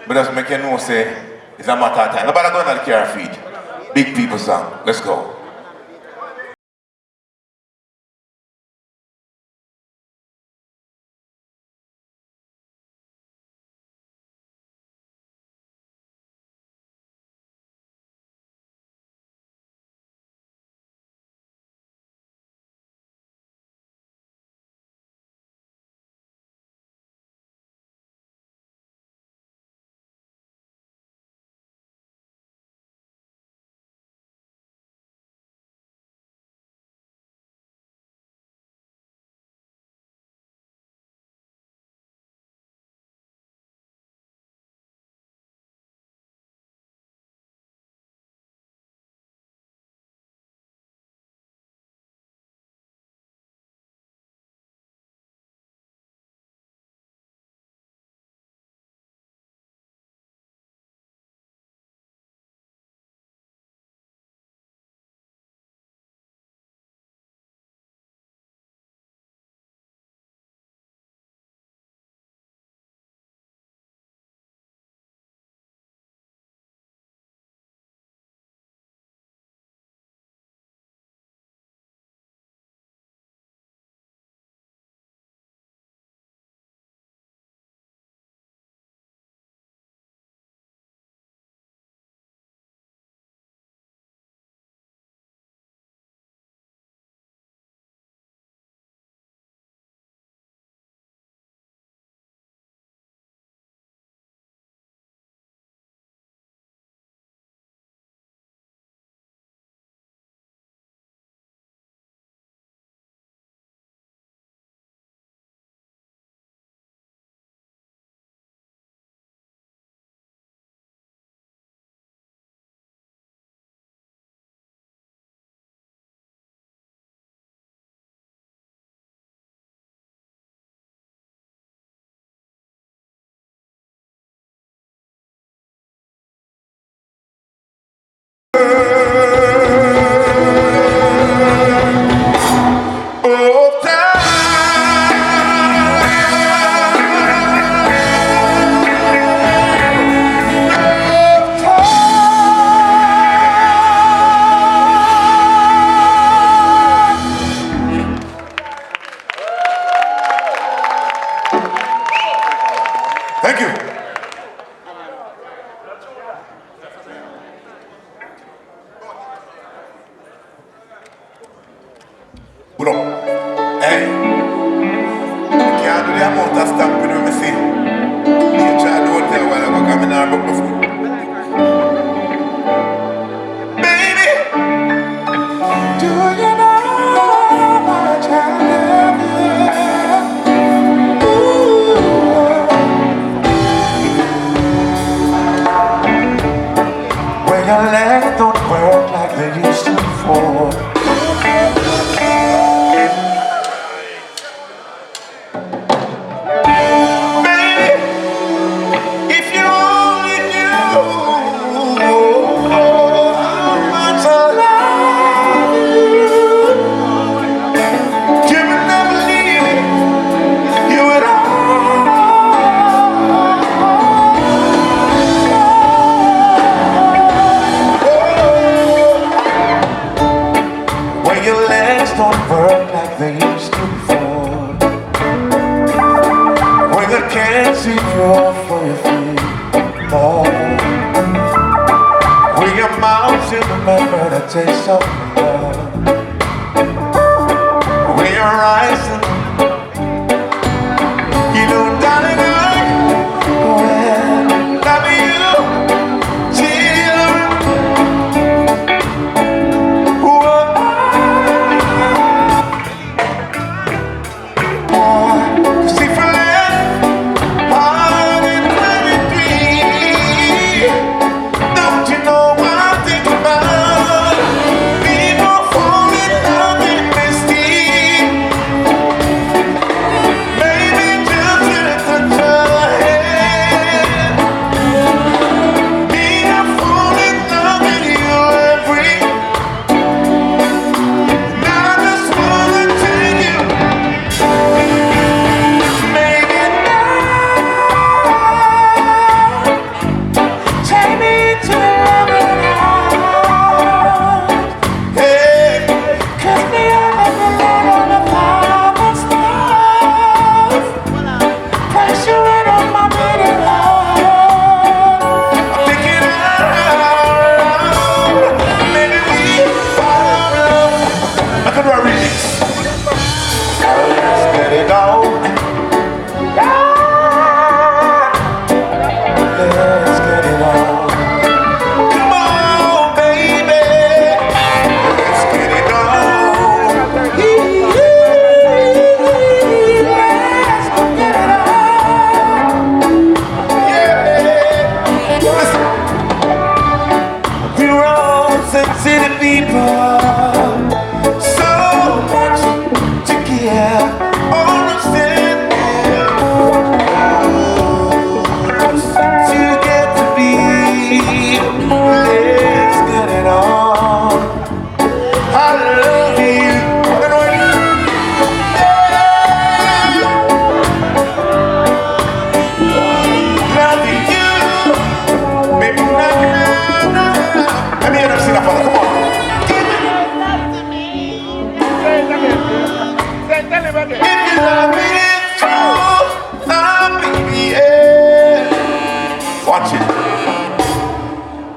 but just make you know, say, it's a matter of time. Nobody going to the car feed. Big People song. Let's go. Hey, I can't do the amount of stamping when I see. You try to hold there while I go coming out broke my foot. Baby, do you know how much I love you? Ooh. When your legs don't work like they used to before. Don't work like they used to before. When I can't see you for your feet, Lord. When your mouth still remember the taste of love. When your eyes you know, darling, well, loving you till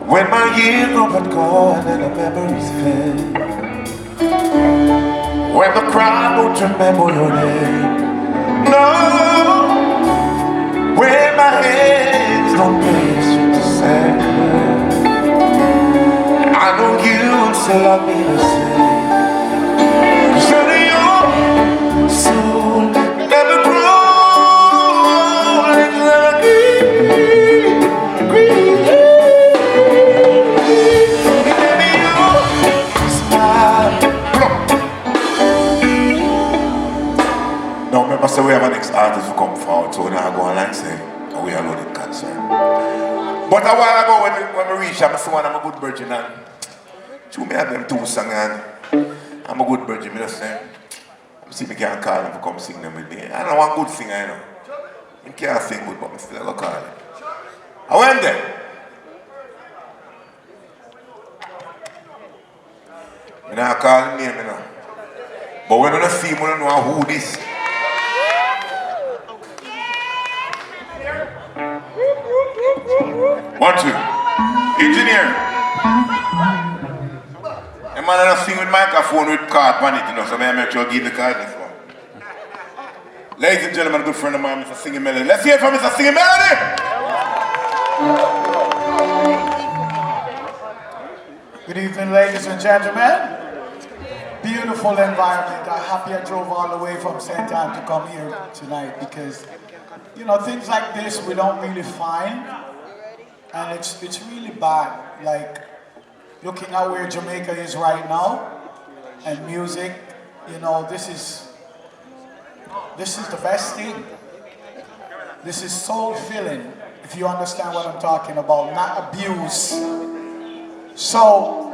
when my years are gone and the memories fade, when the crowd won't remember your name, no, when my hands don't place you to say, I know you still love me the same. Cause your soul never grows like green. So we have an next artist who come forward, so now I go on and say, oh, we are loaded concert. But a while ago when we reach, I'm a good virgin and two me have them two songs and I'm a good virgin, I just say, I'm see if I can call him to come sing them with me. I don't want good singer, you know. He can't sing good, but I still go call him. I went there. I don't call him name, you know. But when I see him, I don't know who this. One, two. Engineer. A man that sing with microphone with card on it, you know, so I make sure I give the card this one. Ladies and gentlemen, a good friend of mine, Mr. Singing Melody. Let's hear it from Mr. Singing Melody! Good evening, ladies and gentlemen. Beautiful environment. I'm happy I drove all the way from St. Anne to come here tonight because, you know, things like this we don't really find, and it's really bad. Like, looking at where Jamaica is right now, and music, you know, this is the best thing. This is soul filling, if you understand what I'm talking about, not abuse. So,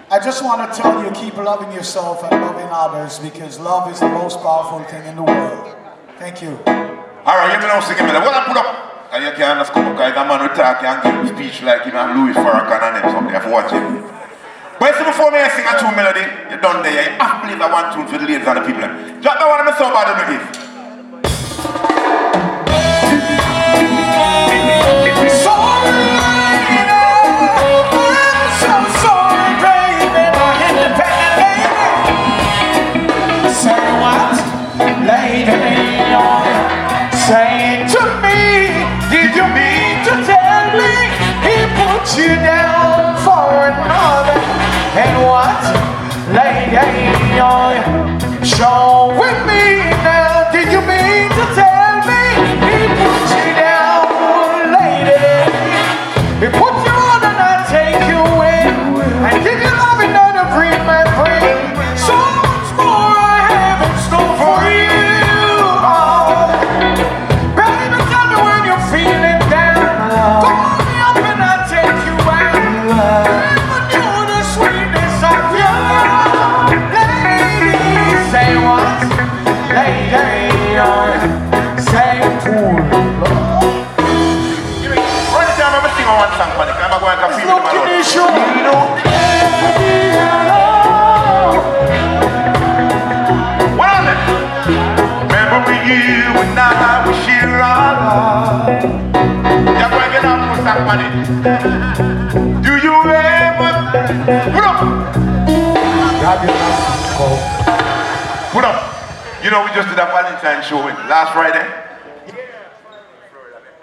I just want to tell you, keep loving yourself and loving others because love is the most powerful thing in the world. Thank you. Alright, you know, singing me. What I put up? And you can't ask him, because a man will talk and give a speech like him and Louis Farrakhan and them, something for watching. But see, before me I sing a tune melody, you done there, you have to play that one tune for the ladies and the people. Drop that one and so bad on the gift. Say to me, did you mean to tell me he put you down for another? And what, lady, show with me now. Did you mean to tell me he put you down, lady? He put you on and I take you in and give you love another breathe my brain. So much more I have in store for you. Feeling down, call me up and I'll take you out. Never knew the sweetness of your love. Lady, say what? Lady, say cool. Run it down, I'm going to sing on one song, man. I'm going to feel my Lord. What on it? Remember when you and I were share our love. You're going to get out for some money. Do you ever put up? Put up. You know, we just did a Valentine show last Friday.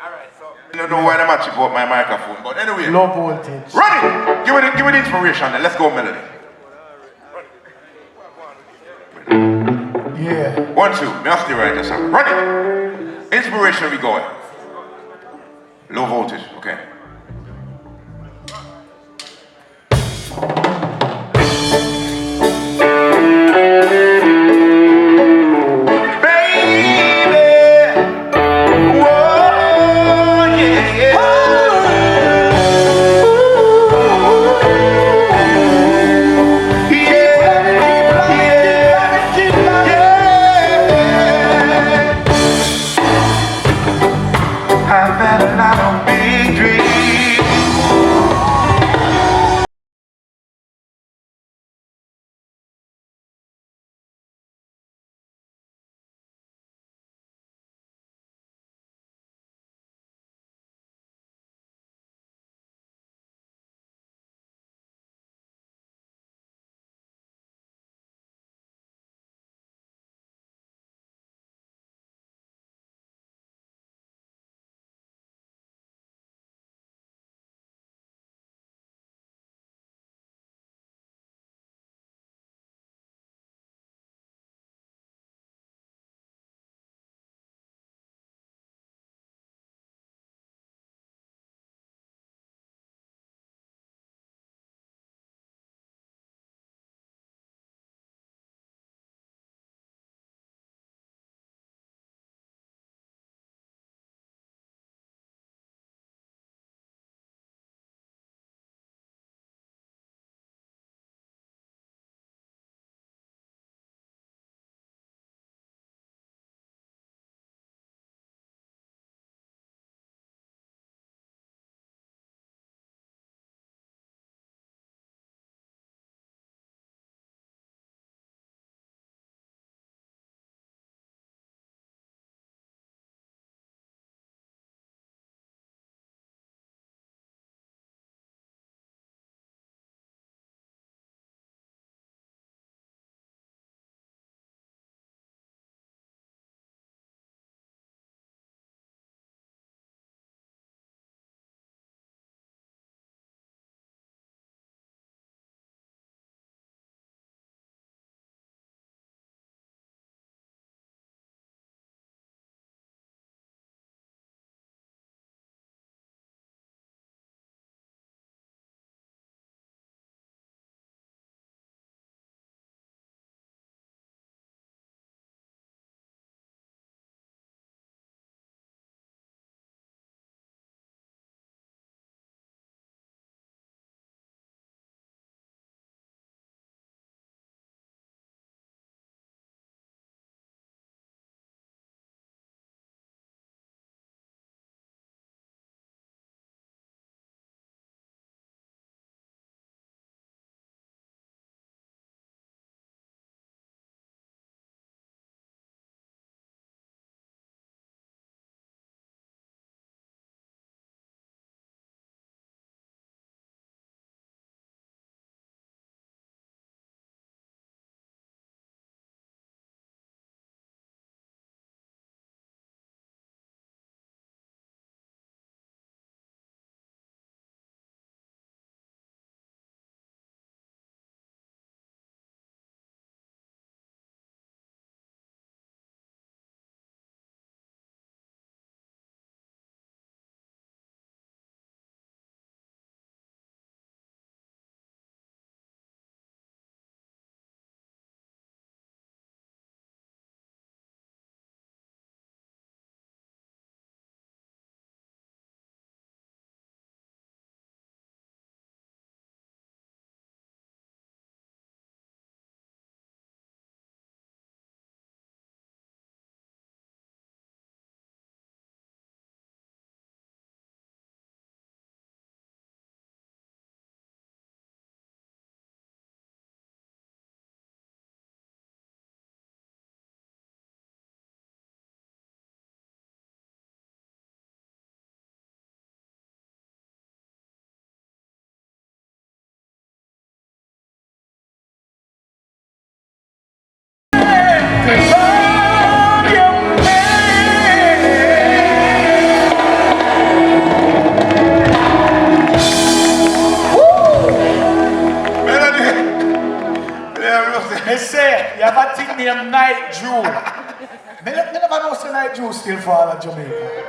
Alright, so I don't know why I'm matching about my microphone, but anyway. Low voltage. Run it! Give it the inspiration then. Let's go, Melody. Yeah. 1, 2. Me have to write this song. Run it! Inspiration, we going. Low voltage, okay. I've had a lot of big dreams. I never know so like Jew still fall in Jamaica.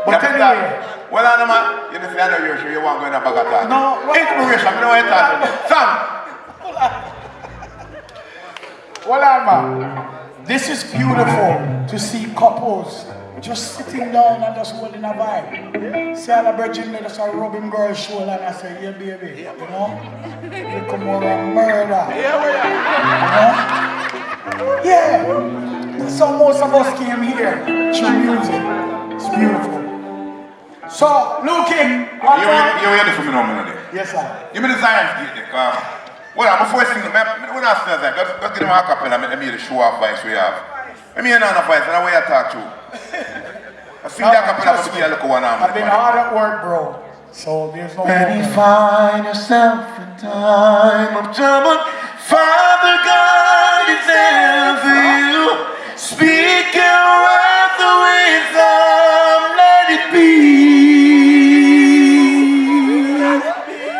But anyway. Well, I know, man. You know, I know you're sure you want to go in a bag of talk. No. Inspiration, I know what you're talking about. Sam! Well, man, this is beautiful to see couples just sitting down and just holding a vibe. See all the brethren me just rubbing girl's shoulder and I say, yeah, baby, you know? You come over and murder. You know? Yeah. So most of us came here through music. It's beautiful. So, Luki. You ready for me now, Melody? Yes, sir. You mean the science gate, well, before I sing, when I start that, let's get him a couple and let me the show off voice we have. Let me hear another voice and the way I talk to. I sing that couple of people look one arm. I've been hard at work, bro. So there's no And you find yourself in time of trouble, Father God is there for you. Speak your word the wisdom, let it be.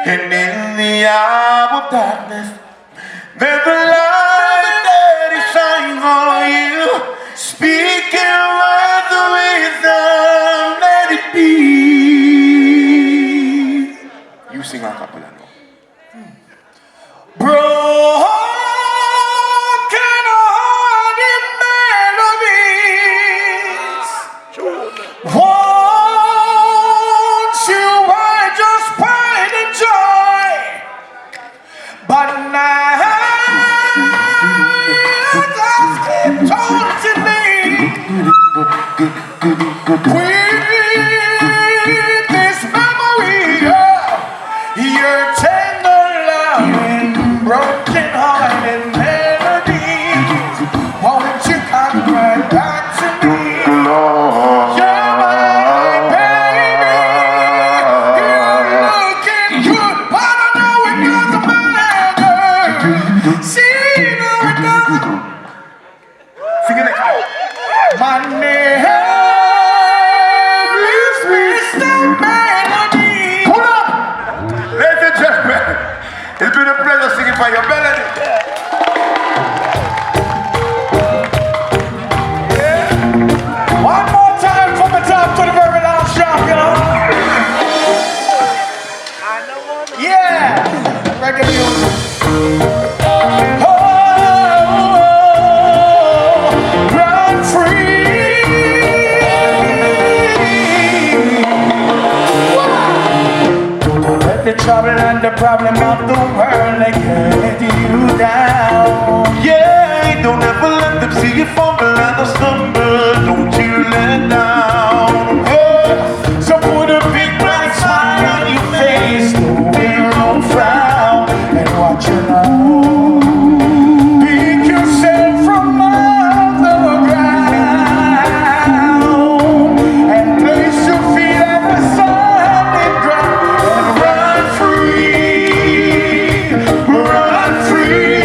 And in the hour of darkness, there's a light that is shining on you. Speak your word the wisdom, let it be. You sing a couple now. Broken hearted melodies. Once you were just pride and joy, but now just keep taunting me with this memory of your tender loving, broken hearted melodies. Won't you come right back to me? You're my baby. You're looking good, but I know it doesn't matter. See, no, it doesn't. Sing it next time. My name is Mr. Melody. Pull up! Ladies and gentlemen, it's been a pleasure singing for your melody. One more time from the top to the very last drop, you know? Yeah! Reggae music. Oh, run free! Let the trouble and the problem of the world they can't let you down. Yeah, don't ever let them see you fumble and stumble. Don't you let down. Yeah. So put a big bright smile on your face, no fear, no frown, and watch you now. Pick yourself from off the ground and place your feet at the solid ground and run free, run free.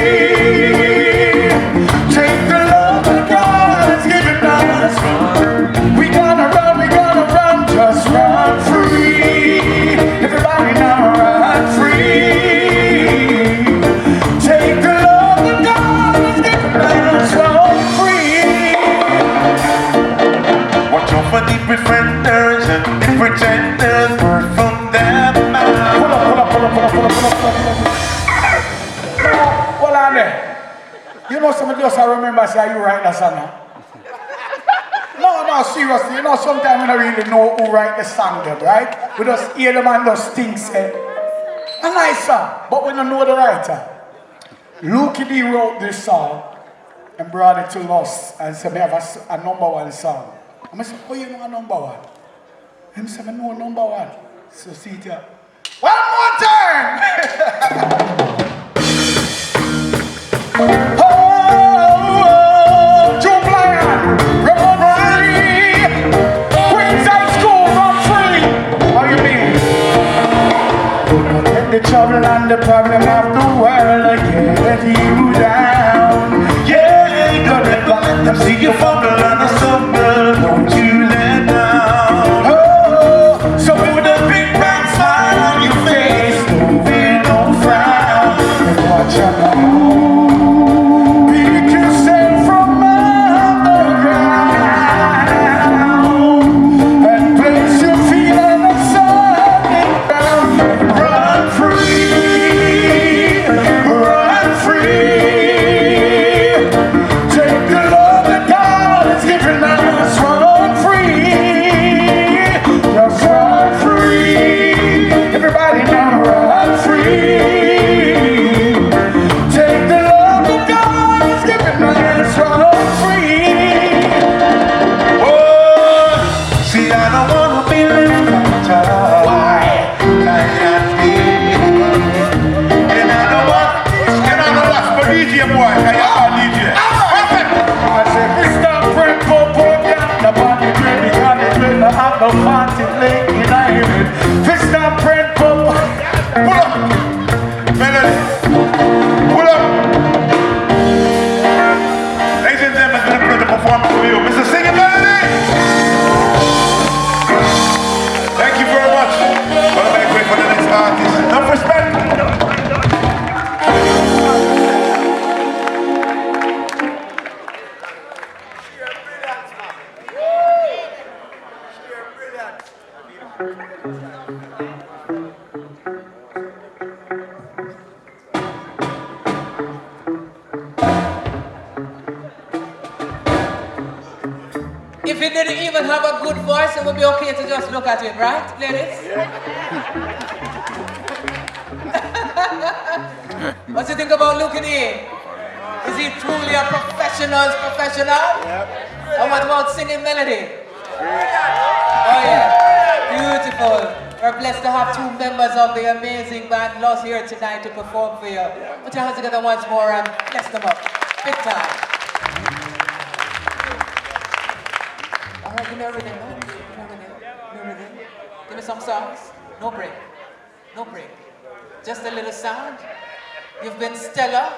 Take the love that God has given us. We gotta run, just run free. Everybody now run free. Take the love that God has given us, run free. Watch out for the pretenders and the pretenders, birth from their mouth. Pull up. Hold on there. You know somebody just I remember say you write that song now? No, seriously, you know sometimes we don't really know who write the song them, right? We just hear them and just think say, a nice song, but we don't know the writer. Luki D wrote this song and brought it to us and said, we have a number one song. And I said, oh, you know a number one? Him said, I know a number one. So see it here. One more time! Oh, Droop Lion, run free. Queens High School, run free. How you mean? Let the trouble and the problem of the world can't let you down. Yeah, don't ever let them see you fumble and stumble. Don't you let down. Oh, so put a big bright smile on your face, no fear, no frown, and watch out. Pick yourself from under If he didn't even have a good voice, it would be okay to just look at it, right, ladies? What do you think about looking here? Is he truly a professional's professional? Yep. And what about singing melody? Oh yeah, beautiful. We're blessed to have two members of the amazing band Lost here tonight to perform for you. Put your hands together once more and bless them up. Big time. Alright, give me a rhythm. Give me some songs. No break. No break. Just a little sound. You've been stellar.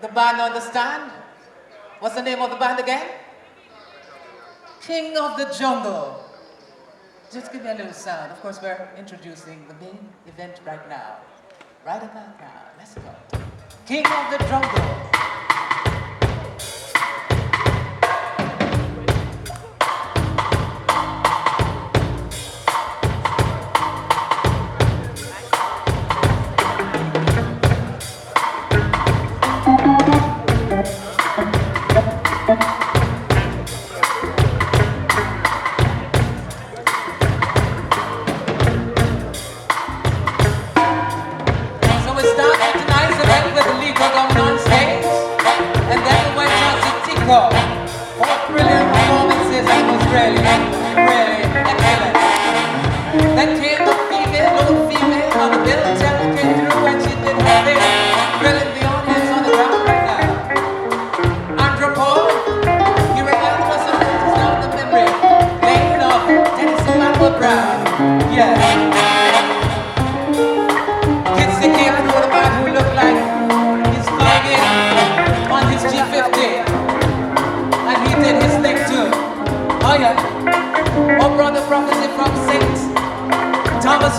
The band understand. What's the name of the band again? King of the Jungle. Just give me a little sound. Of course, we're introducing the main event right now. Right about now. Let's go. King of the Jungle.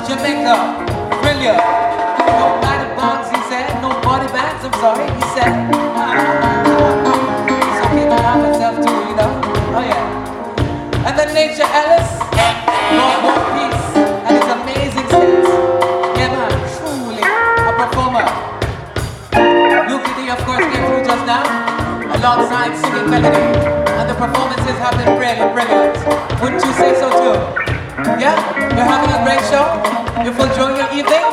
Jamaica, brilliant. No body bags, he said. No body bags, I'm sorry, he said. So people have himself too, you know. Oh yeah. And then Nature Ellis, more peace, and his amazing sense. Yeah man, truly a performer. Luke D, of course, came through just now, alongside singing melody. And the performances have been really brilliant. Wouldn't you say so too? Yeah, we're having a great show. If you'll enjoy your evening,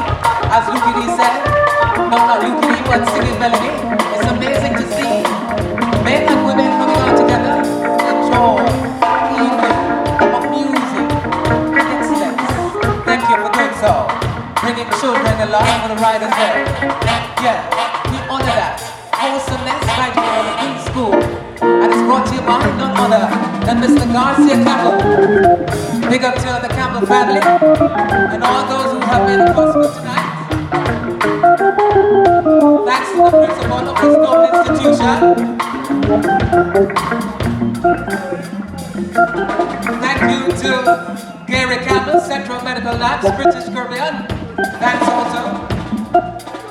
as Luke D said, no, not Luke D, but singing melody. It's amazing to see men and women coming out together to enjoy evening of music and excellence. Thank you for doing so. Bringing children along for the ride as well. Yeah, we honor that. Awesomeness right here at the Queen's School. And it's brought to you by none other than Mr. Garcia Campbell. Big up to the Campbell family and all those who have made it possible tonight. Thanks to the principal of this noble institution. Thank you to Gary Campbell, Central Medical Labs, British Caribbean. Thanks also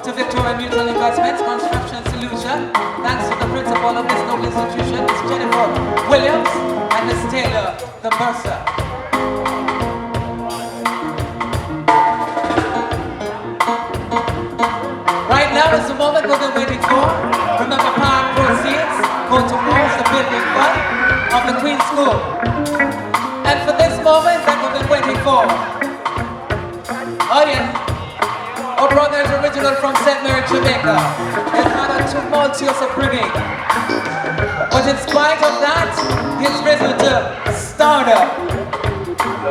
to Victoria Mutual Investments, Construction Solution. Thanks to the principal of this noble institution, Ms. Jennifer Williams, and Ms. Taylor, the bursar. Right now is the moment we've been waiting for. Remember, power proceeds go towards the building fund of the Queen's School. And for this moment that we've been waiting for. Oh yeah. Our brother is original from St. Mary, Jamaica. It's had a tumultuous upbringing. But in spite of that, he's risen to stardom.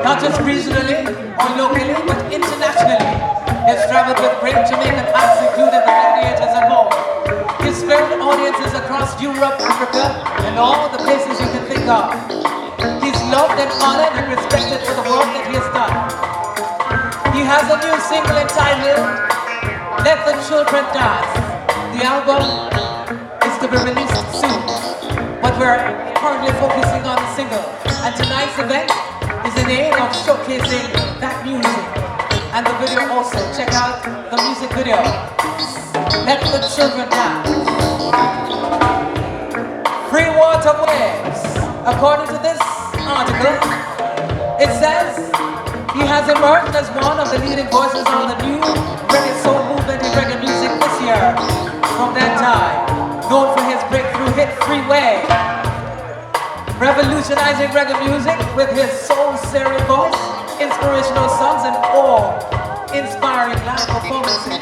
Not just regionally or locally, but internationally. He's traveled with great Jamaican acts, including the Gladiators and more. He's filled audiences across Europe, Africa, and all the places you can think of. He's loved and honored and respected for the work that he has done. He has a new single entitled Let the Children Dance. The album is to be released soon, but we're currently focusing on the single. And tonight's event is in aid of showcasing that music. And the video also, check out the music video. Let the Children Dance. Free water waves. According to this article, it says emerged as one of the leading voices on the new reggae soul movement in reggae music this year. From that time, known for his breakthrough hit Freeway, revolutionizing reggae music with his soul-searing voice, inspirational songs, and awe-inspiring live performances.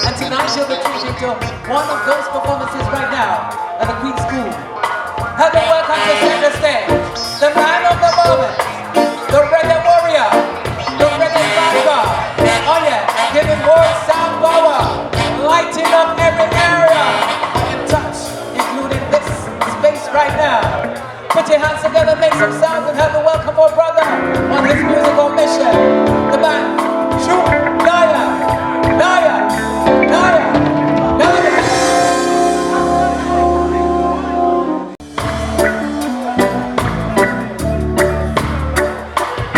And tonight you'll be treated to one of those performances right now at the Queen School. Help me welcome to center stage, the man of the moment, the reggae warrior, the reggae vanguard. Oh yeah, giving more sound power, lighting up every area in touch, including this space right now. Put your hands together, make some sounds, and help me welcome our brother on his musical mission. The band, Droop, Daya.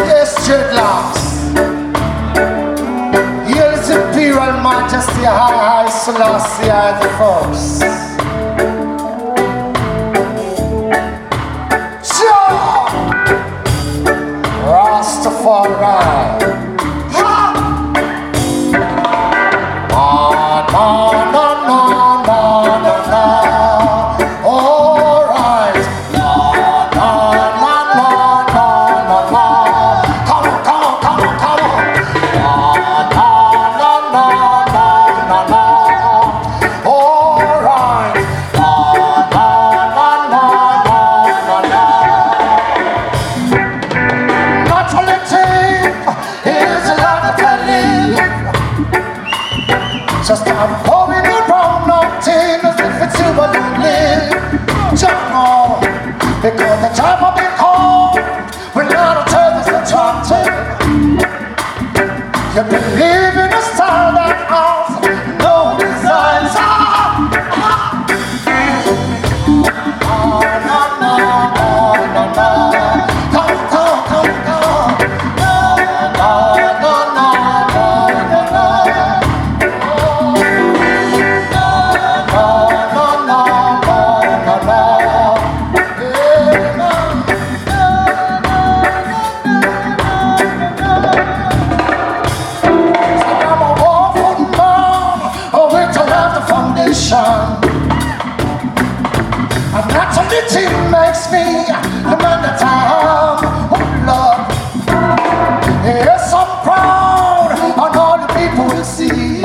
Yes, dreadlocks. Here is Imperial Majesty High Selassie the First. Rastafari. Just I'm pouring around nothing as if it's you alone live. Just know, because the time I've been called, we're not a turtles attractive. You believe in a style that has no designs. And naturality makes me the man that I am. Oh Lord, yes, I'm proud, and all the people will see.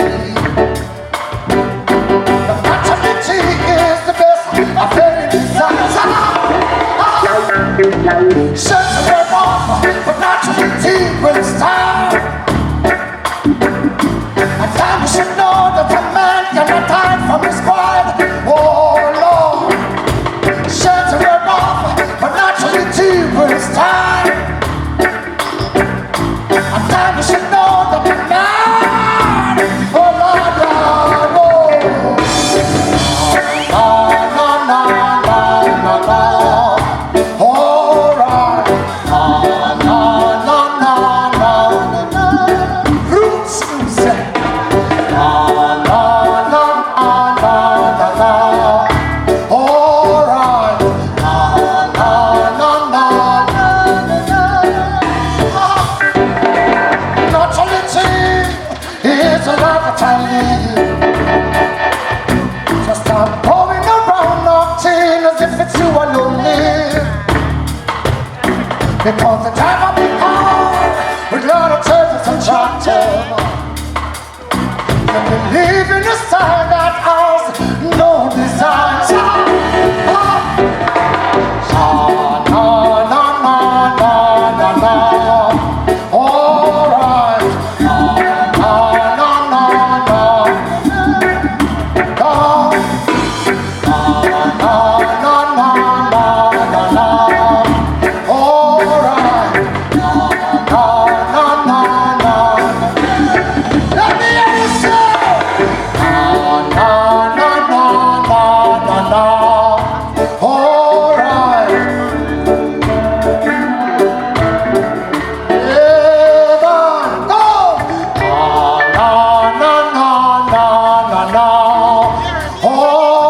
The naturality is the best of any designs. Shut them off, but naturality will start. And time you should know that a man cannot hide from his pride. Oh Lord, shut them off, but naturality will start. And time you should know that a man, oh Lord, oh, all right, roots music. Just stop pouring around nothing as if it's you alone live. Because the time I've been called with a lot of turtles attractive. You believe in a style that has no designs. All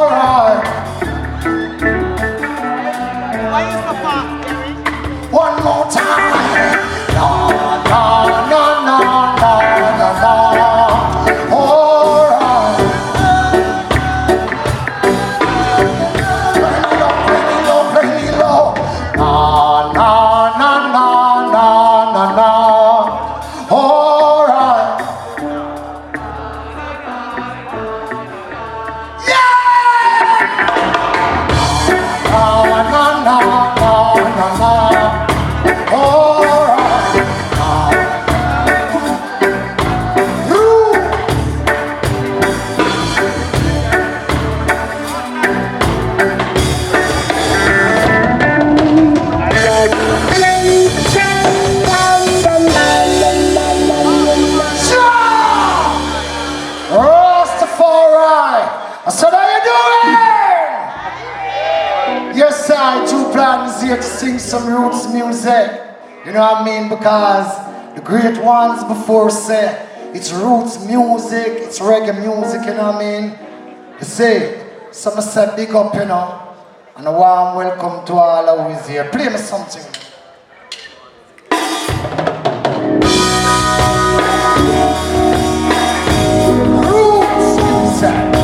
right. One more time. No, no, no, to sing some roots music. You know what I mean? Because the great ones before said it's roots music, it's reggae music, you know what I mean? You see, some say big up, you know, and a warm welcome to all who is here. Play me something. Roots music.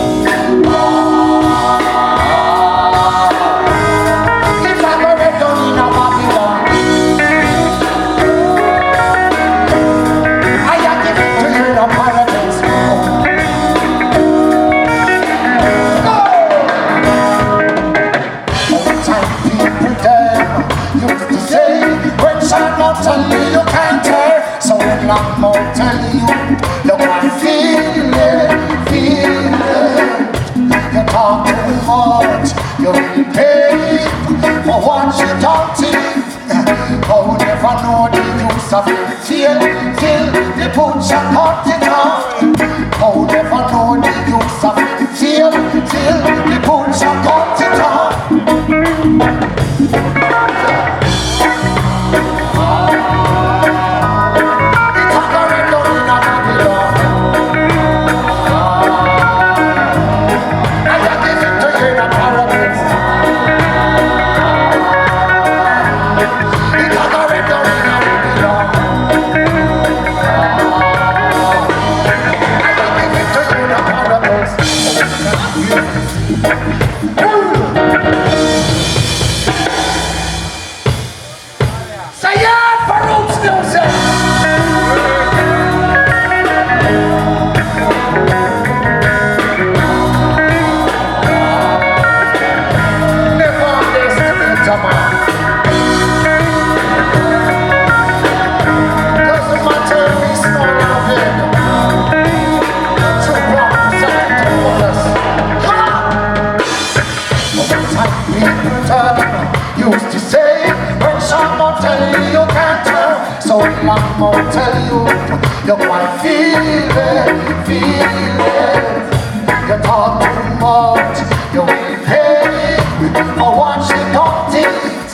Tell you you can't tell, so when I'm more tell you, you can feel it. You talk too much, you will pay for what you don't think. Oh, never know the use of it till the butcher cut it off. Oh, never know the use of it till the butcher cut it off. I'm gonna tell you, you might feel it. You talk too much, you will pay for what you don't eat.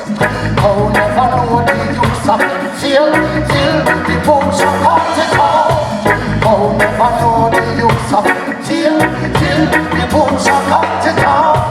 Oh, never know the use of it till the butcher cut it off. Oh, never know the use of it till the butcher cut it off.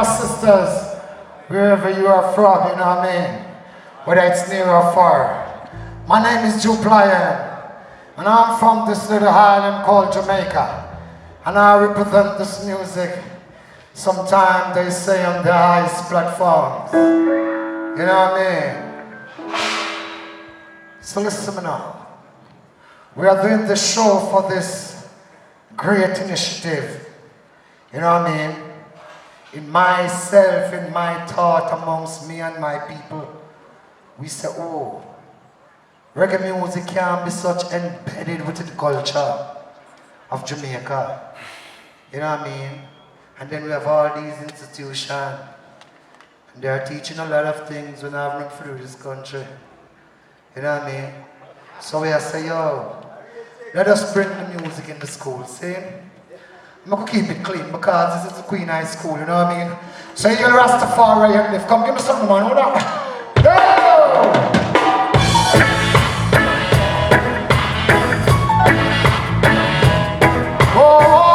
sisters, wherever you are from, you know what I mean? Whether it's near or far. My name is Droop, and I'm from this little island called Jamaica. And I represent this music. Sometimes they say on the highest platforms. You know what I mean? So listen to me now. We are doing this show for this great initiative. You know what I mean? In myself, in my thought amongst me and my people, we say, oh, reggae music can be such embedded within the culture of Jamaica. You know what I mean? And then we have all these institutions, and they are teaching a lot of things when I've run through this country. You know what I mean? So we say, yo, let us bring the music in the school, see? I'm going to keep it clean because this is the Queen High School, you know what I mean? So you're Rastafari and live. Come give me something, man. Hold on. Yo! Oh,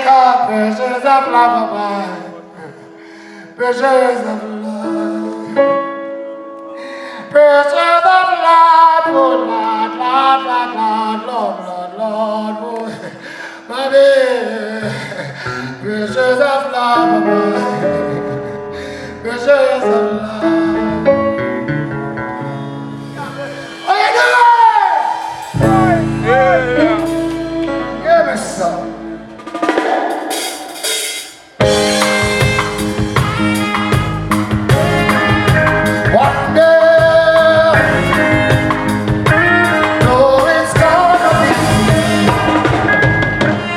Jamaica, pressures of love of mine. Pressures of love. Pressures of love, oh Lord, Lord, Lord, Lord, Lord, Lord, Lord, oh, my baby. Pressures of love of mine. Pressures of love. What you doing? Yeah. Give me some. One day, know it's gonna be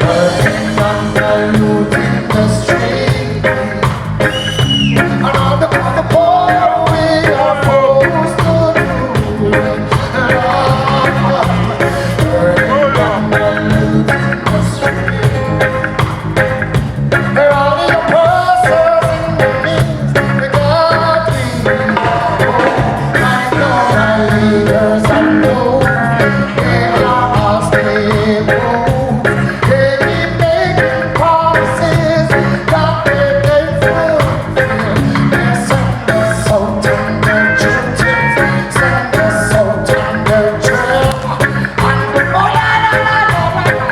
burning under looting the street, and all the poor we are forced to do. Burning under looting the street, where all the oppressors in the means they got me. Leaders and know they are all stable. They keep making promises that they can't fulfill. They send us out on their duties, send us out on their trail. And oh la la la la la.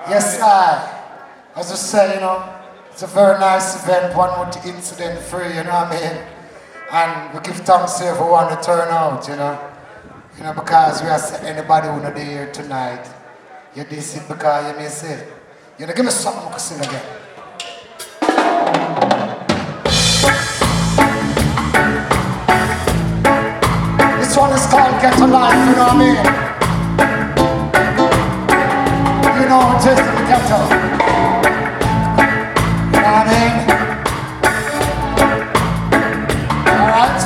Yes, as I say, you know, it's a very nice event, one with incident free, you know what I mean? And we give thanks to everyone to turn out, you know. You know, because we are saying anybody who not here tonight, you this it because you miss it. You know, give me something to sing again. This one is called Get a Life, you know what I mean? You know, just in the ghetto. You know what I mean? Alright?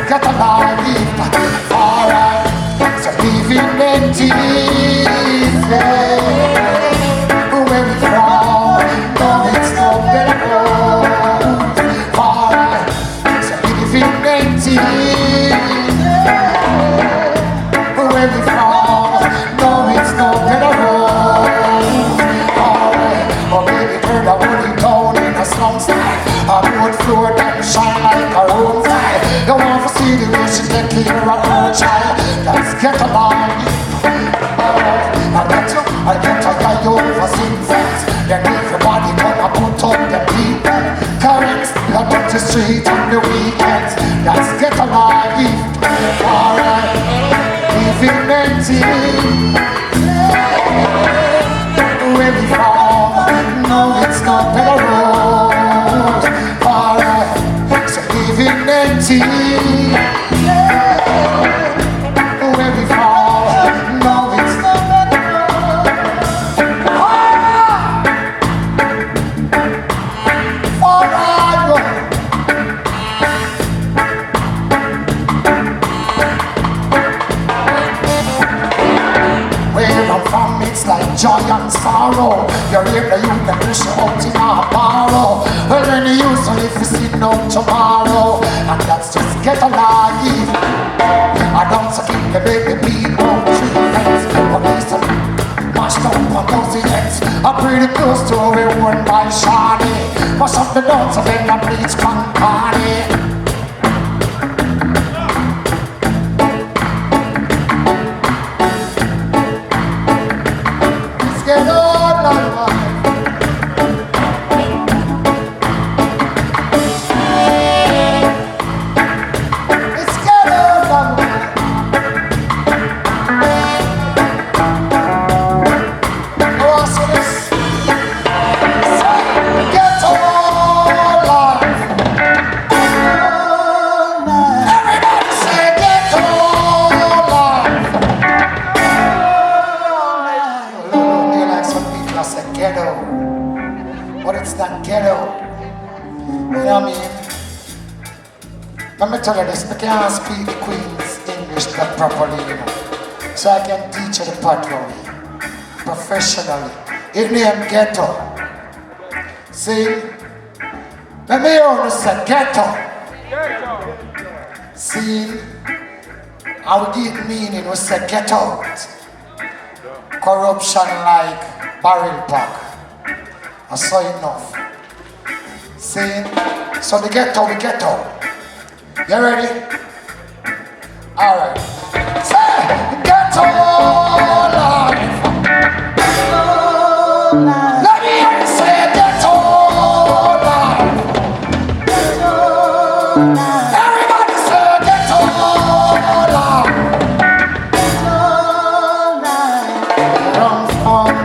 get alive. Alright, so living in Jesus. Where we from? No, it's no better road. Alright, so living in Jesus. Where we from? No, it's no better road. Alright, oh baby girl, I want you down in a slum style. A wood floor that shine like a room tile. You want to see the way she take care of her child. Let's get along. I get a guy over things. Then everybody gonna put up the people. Currents, not on the street on the weekends. Let's get along. Alright, living empty. Where we from? No, it's not better road. Alright, so living empty. Where we from? No, it's not better road. Alright, where I'm from, it's like joy and sorrow. You're here, you can push you out in a barrow. Well, when you use to live, you see no tomorrow. And that's just get alive. I don't keep the baby people, tree fence, police and mashed up on those ends. I'm pretty close to everyone by Shani. Mash up the dance and then I bleach Campani. Get on, it's get on, oh, so this get on, everybody say get on. Ghetto, but it's not ghetto. You know what I mean? Let me tell you this, I can't speak the Queen's English that properly, you know. So I can teach you the pathway professionally. It named ghetto. See? Let me hear you say ghetto. See? I would give meaning, we say get out. Corruption like barrel pack. I saw enough. See? So the ghetto, we get out. You ready? Alright. Say ghetto life. Let me hear you say ghetto life. Everybody say ghetto life. Run from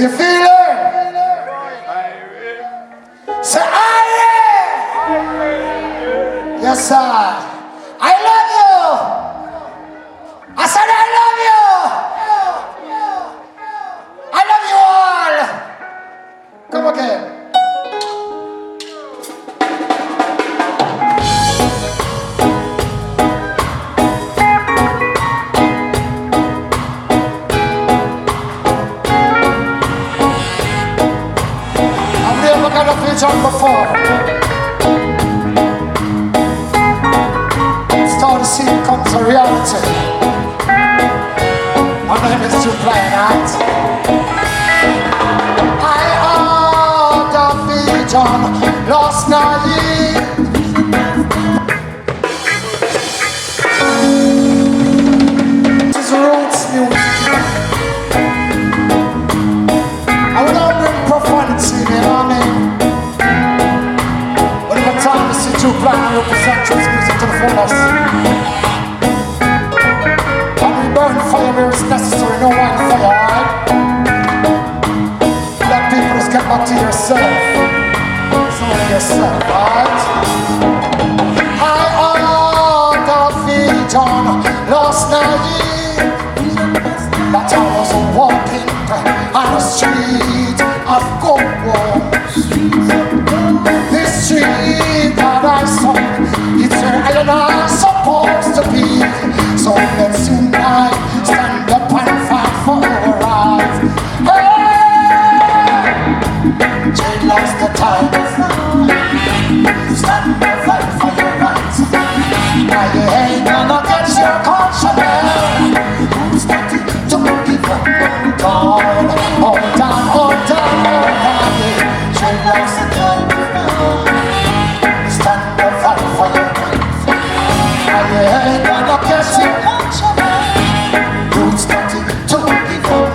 you feel it? Say, aye! Yes, sir. I love you. I said, I love you. I love you all. Come again. vision before. Start to see it come to reality. My name is Droop Lionheart. I had a vision last night. This is roots music. I would not bring profanity, you know what I mean? But every time you see Droop Lionheart represent this music to the fullest. And we burn fire where it's necessary, no one fire, alright? Let people just get back to yourself. It's only yourself, alright? I had a vision last night that I was walking on the street of gold. This street that I saw, it's where I and I supposed to be. So let's unite, stand up and fight for our rights. Hey! Jade lost the time. Stand up, fight for your rights. Now you ain't gonna get your conscience. Who's got to give up? Hold on, hold on. Jade lost the time. Stand up, fight for your rights. Now you ain't gonna get your conscience. Who's got to give up?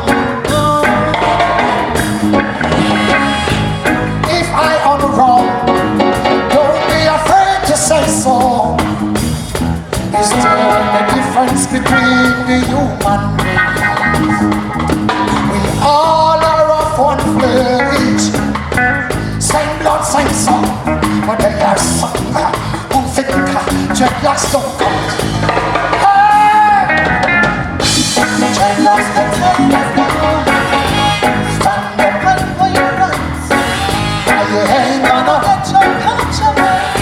If I am wrong, don't be afraid to say so. Is there any difference between the human race? We all are of one flesh, same blood, same soul. But there are some who think dreadlocks don't count. Hey! Dreadlocks don't count. Stand up for your rights. Now you ain't gonna get your conscience.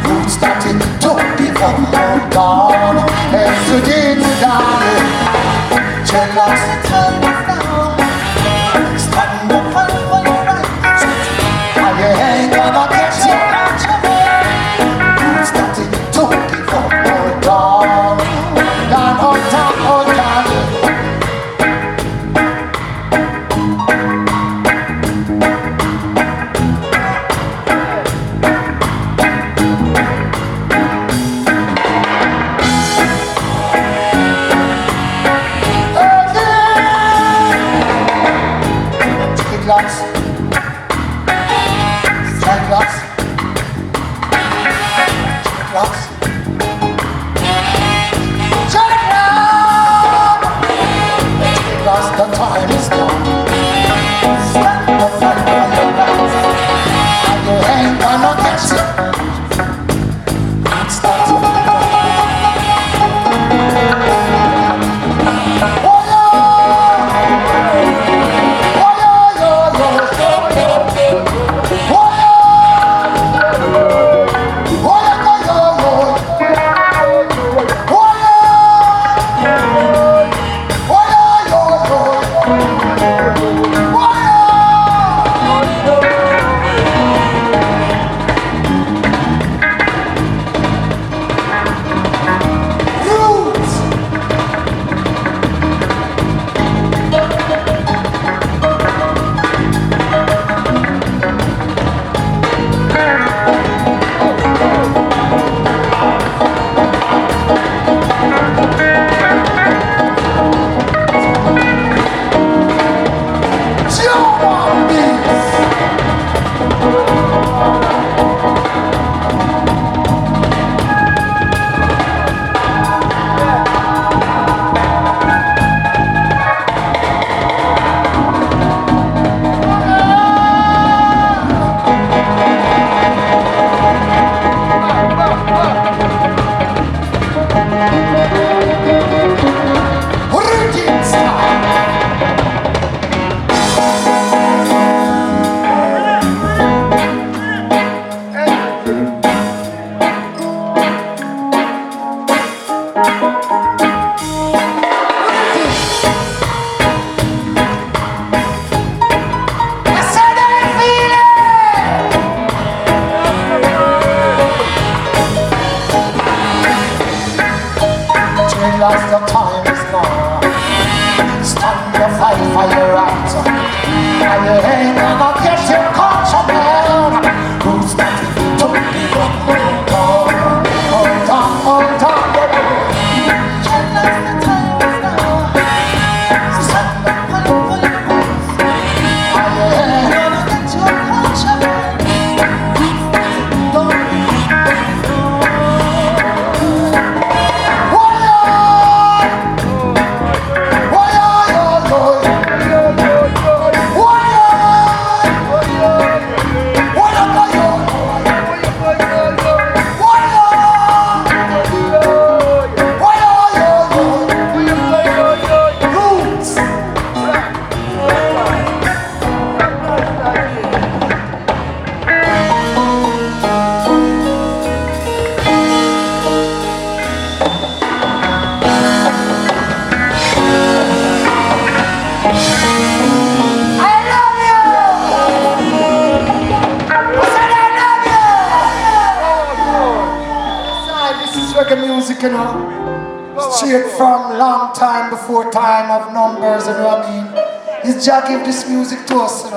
Roots started to give up, hold on. As you did to die, dreadlocks don't count. Stand up for your rights. Now you ain't gonna get your conscience. Roots started to give up, hold on. Hold on, hold on. Again. realize the time is now. Stand the fight for your right. And you ain't gonna get your culture, man. Who's not to give up? Hold on, hold on, hold on. You know, straight from long time before time of numbers, you know what I mean? It's Jah give this music to us, you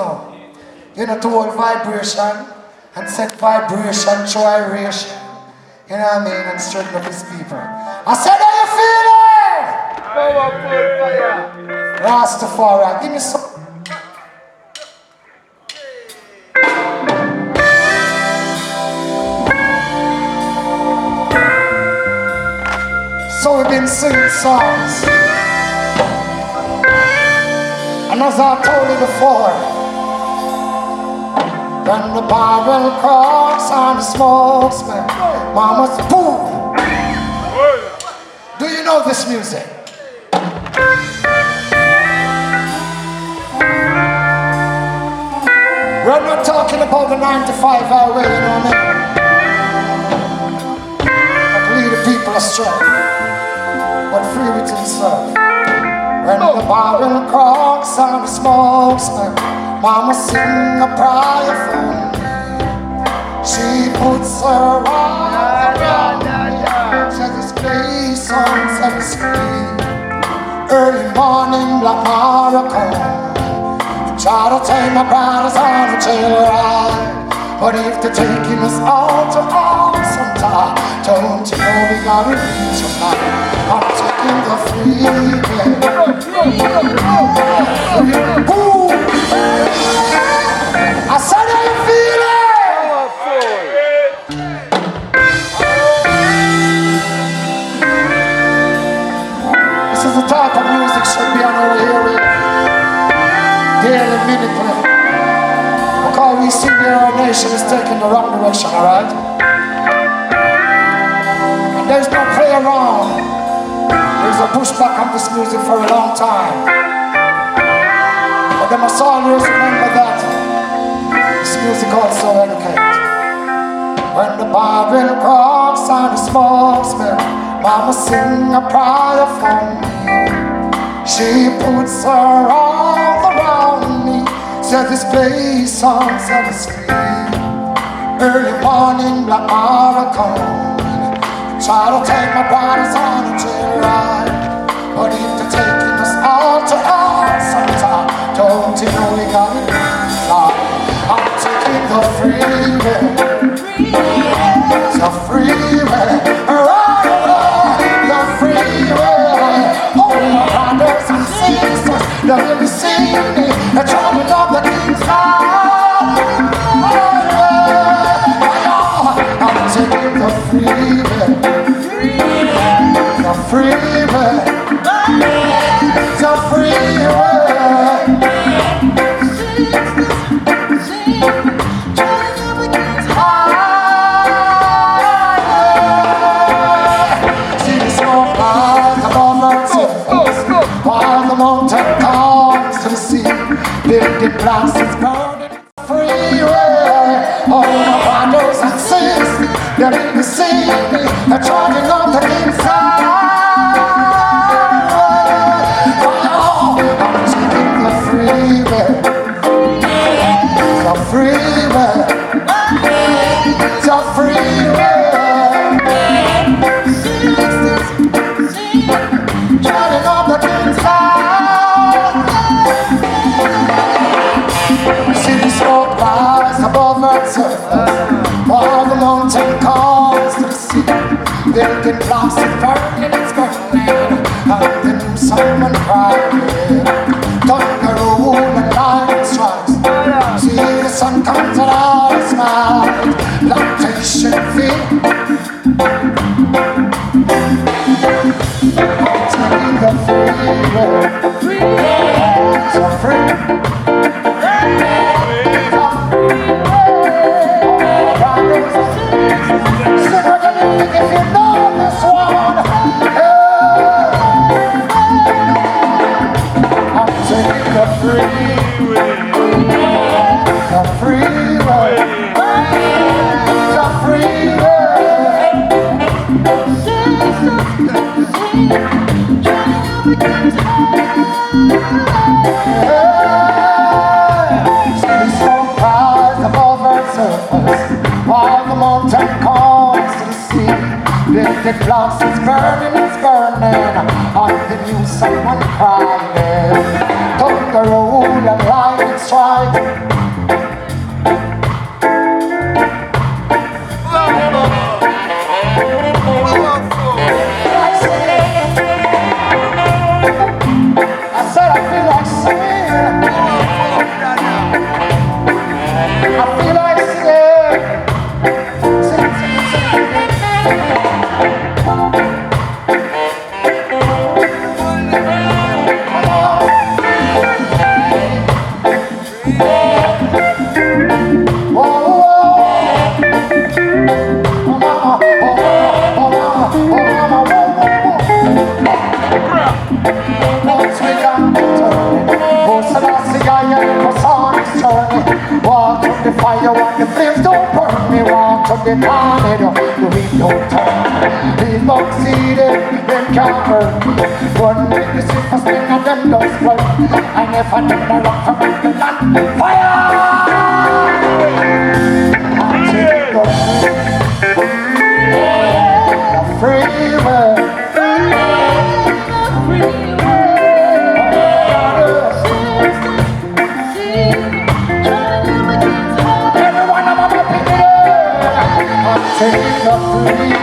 know, to hold vibration and set vibration through aeration, you know what I mean, and straighten up his people. I said, how you feeling? Rastafari, give me some. So we've been singing songs, and as I told you before, when the barrel cracks and the smoke smell, mama's boom. Do you know this music? We're not talking about the 9 to 5 hour way, you know what I mean? That lead the people astray. But free with himself. When the barrel cracks and the smoke smell, mama sing a prayer for me. She puts her arms around me. Says this place on set free. Early morning, black Mara come. Try to take my brothers on a jail ride. But if they're taking us all to awesome time, don't you know we gotta reach tonight? I'm taking the freeway. Ooh. I said, how you feeling? This is the type of music should be on our hearing daily, minutely. Because we see that our nation is taking the wrong direction, alright? And there's no play around. There's a pushback on this music for a long time. But they must always remember that this music also educates. When the barrel cracks and the smoke smell, mama sing a prayer for me. She puts her arms around me. Said this place on set free. Early morning, black Mara come. Try to take my brothers on a jail ride. But if they're taking us all to awesome time, don't you know we got it inside? I'm taking the freeway. The freeway. The freeway. Oh, my brothers and sisters, don't you see me? They're trying on the king's side. I'm taking the freeway. The freeway. The freeway. See the smoke clouds above the surface, while the mountain comes to the sea. Building blocks is burning freeway. All my brothers and sisters, they're in the sea. They're charging on the inside. I'm taking the freeway. The freeway. The freeway. Building blocks and burning, it's burning. And then someone crying. Thunder roll and lightning strikes. See the sun comes and all is mad. Plantation field. Taking the freeway. So free. If you know this one, I'm taking the freeway, the freeway, the freeway. See smoke rise above our surface, while the mountain calls to the sea. Building blocks, it's burning, on the news someone crying. Thunder roll and lightning strike. I said I feel like singing. I feel like singing. Sing, sing, sing. Walk through the fire and the flames don't burn me. Walk through the tornado, the wind don't turn. These bugs see them can't hurt me. One with the swiftest thing and them does flood. I never done a rock from the land. Fire! I'm taking the freeway. Take the freeway.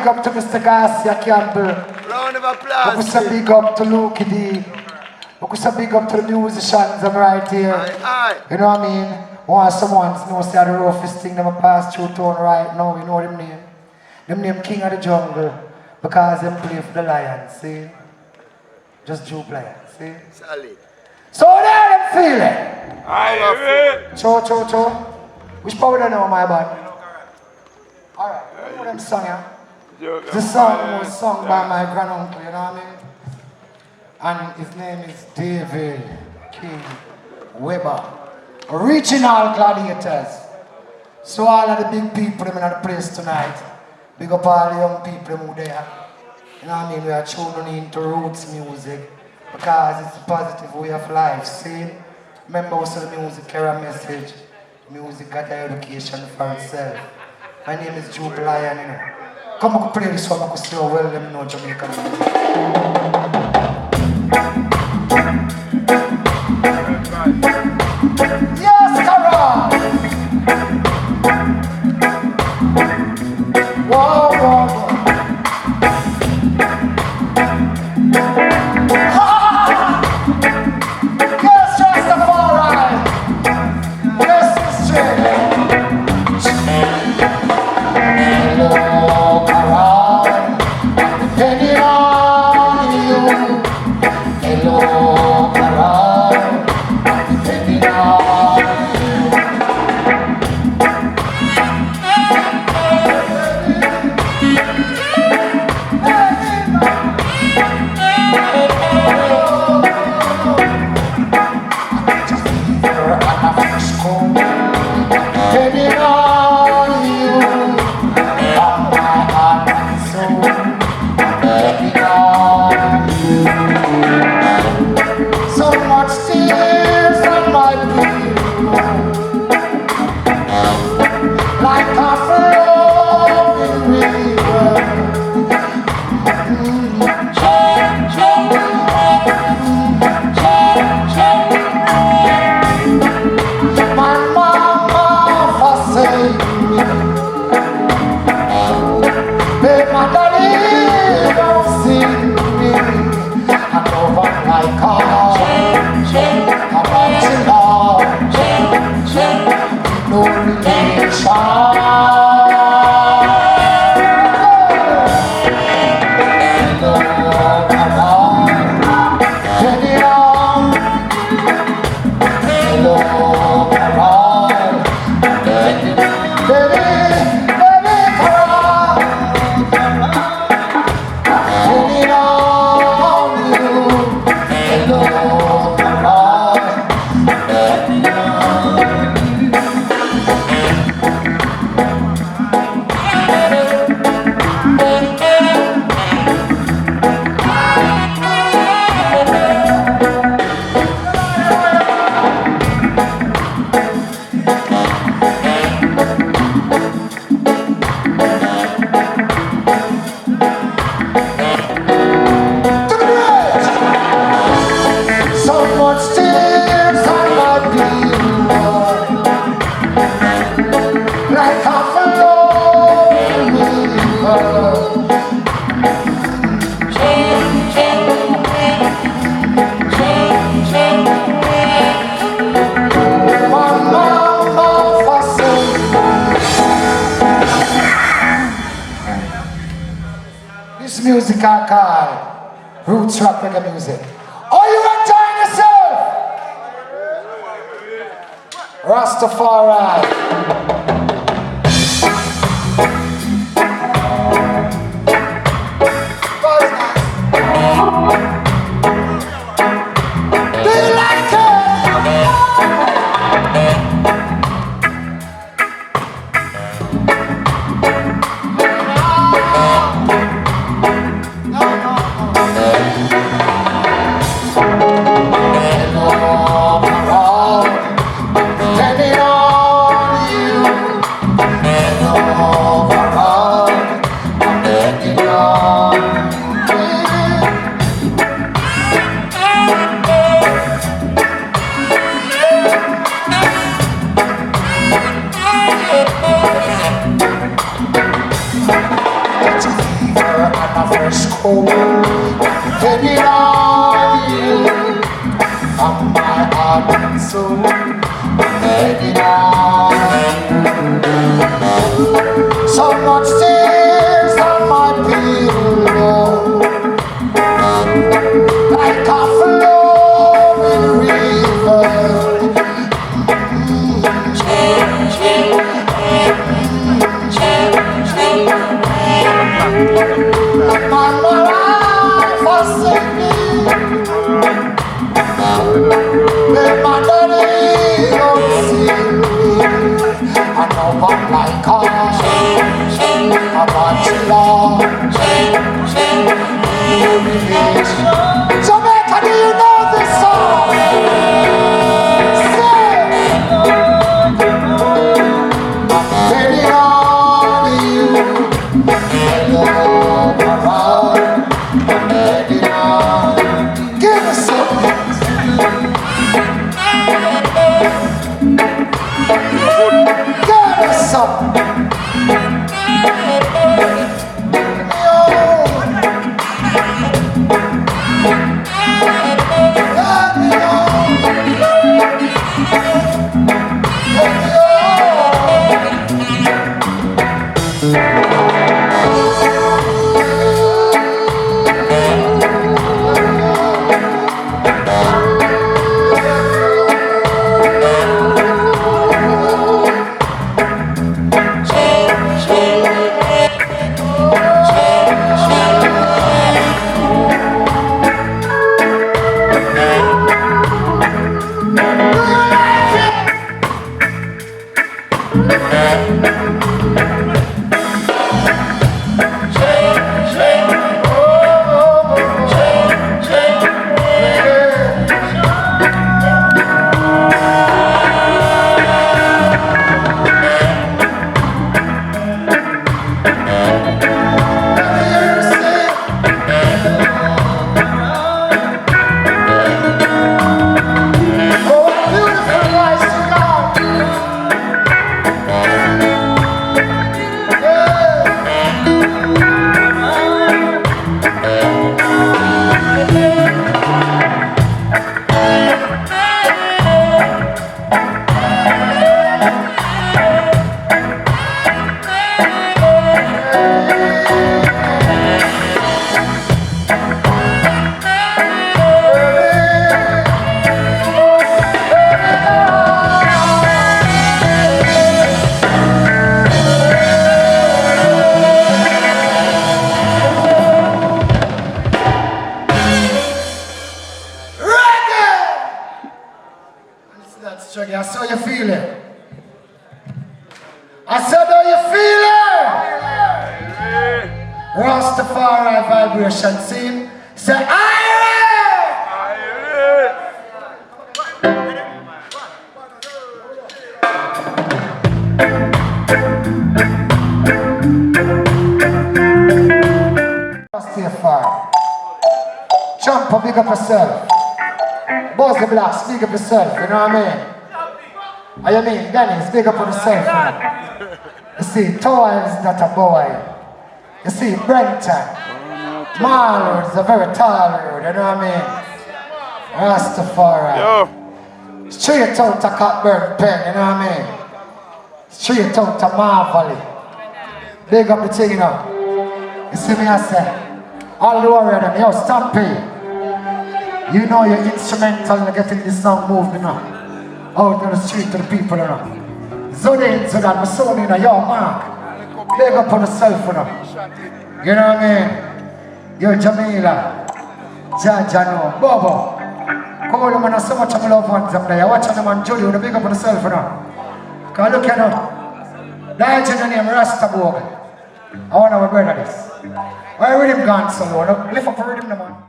Up to Mr. Garcia Campbell. Round of applause. We say big up to Luke D. We say big up to the musicians. I'm right here. Aye. You know what I mean? Want someone to know say the roughest thing that pass through town right now. You know them name? Them name King of the Jungle because them play for the Lions. See? Just Droop Lions. See? Solid. So there them feel it. Aye. Cho. Which power do know my band? Alright. You know them song, yeah? The song was sung by my granduncle, you know what I mean? And his name is David King, Weber, original gladiators. So all of the big people in the place tonight, big up all the young people who there. You know what I mean? We are tuning into roots music because it's a positive way of life. See? Remember also the music carry a message. Music got the education for itself. My name is Droop, you know. Come on, play this one, I can see how well them know Jamaican music. Yes, Kara! Whoa, whoa, whoa. Yes, Rastafari! Yes, sister! Hello, Kara. Depending on you. Hello, Kara. Depending on depending on you, on my heart and soul, depending on you. So much tears on my pillow, like a flowing river. My mama forsake me, but my daddy don't see me. I know I'm like no relation. This music I call roots rock reggae music. Are you enjoying yourself? Rastafari. Do you like it? Depending on you, on my heart and soul, depending on you. So much tears on my pillow, like a flowing river. My life was sinking. Let my daddy don't see me. I know one like us. I want you love. Jamaica, do you know this song? I'm ready on you. Hello, around. I'm ready on. Give us something. Give us something. I saw you feel it. I said, how you feel it? Rastafari vibration scene. Say, Irie! Rastafari. Jump up, big up yourself. Boss the blacks, big up yourself, you know what I mean? What you mean, Dennis, big up on yourself, man. You see, Toa is not a boy. You see, Brenton, Marlon is a very tall road, you know what I mean? Rastafari. Straight out to Cockburn Pen, you know what I mean? Straight out to Marvally. Big up the thing, you know. You see me, I say, all the warrior them, yo, Stampy. You know you're instrumental in getting this song moved, you know. Out on the street to the people, you know. Zodin, Zodan, my son, you know, yo, Mark. Big up on yourself, you know. You know what I mean? Yo, Jamila. Jano, Bobo. Come on, man, so much of my loved ones up there. You're watching them on Julie, you know, big up on yourself, you know. Because look, you know. That is the name Rasta Bogle. I want our brother this. Why rhythm gone so low? Lift up a rhythm, man.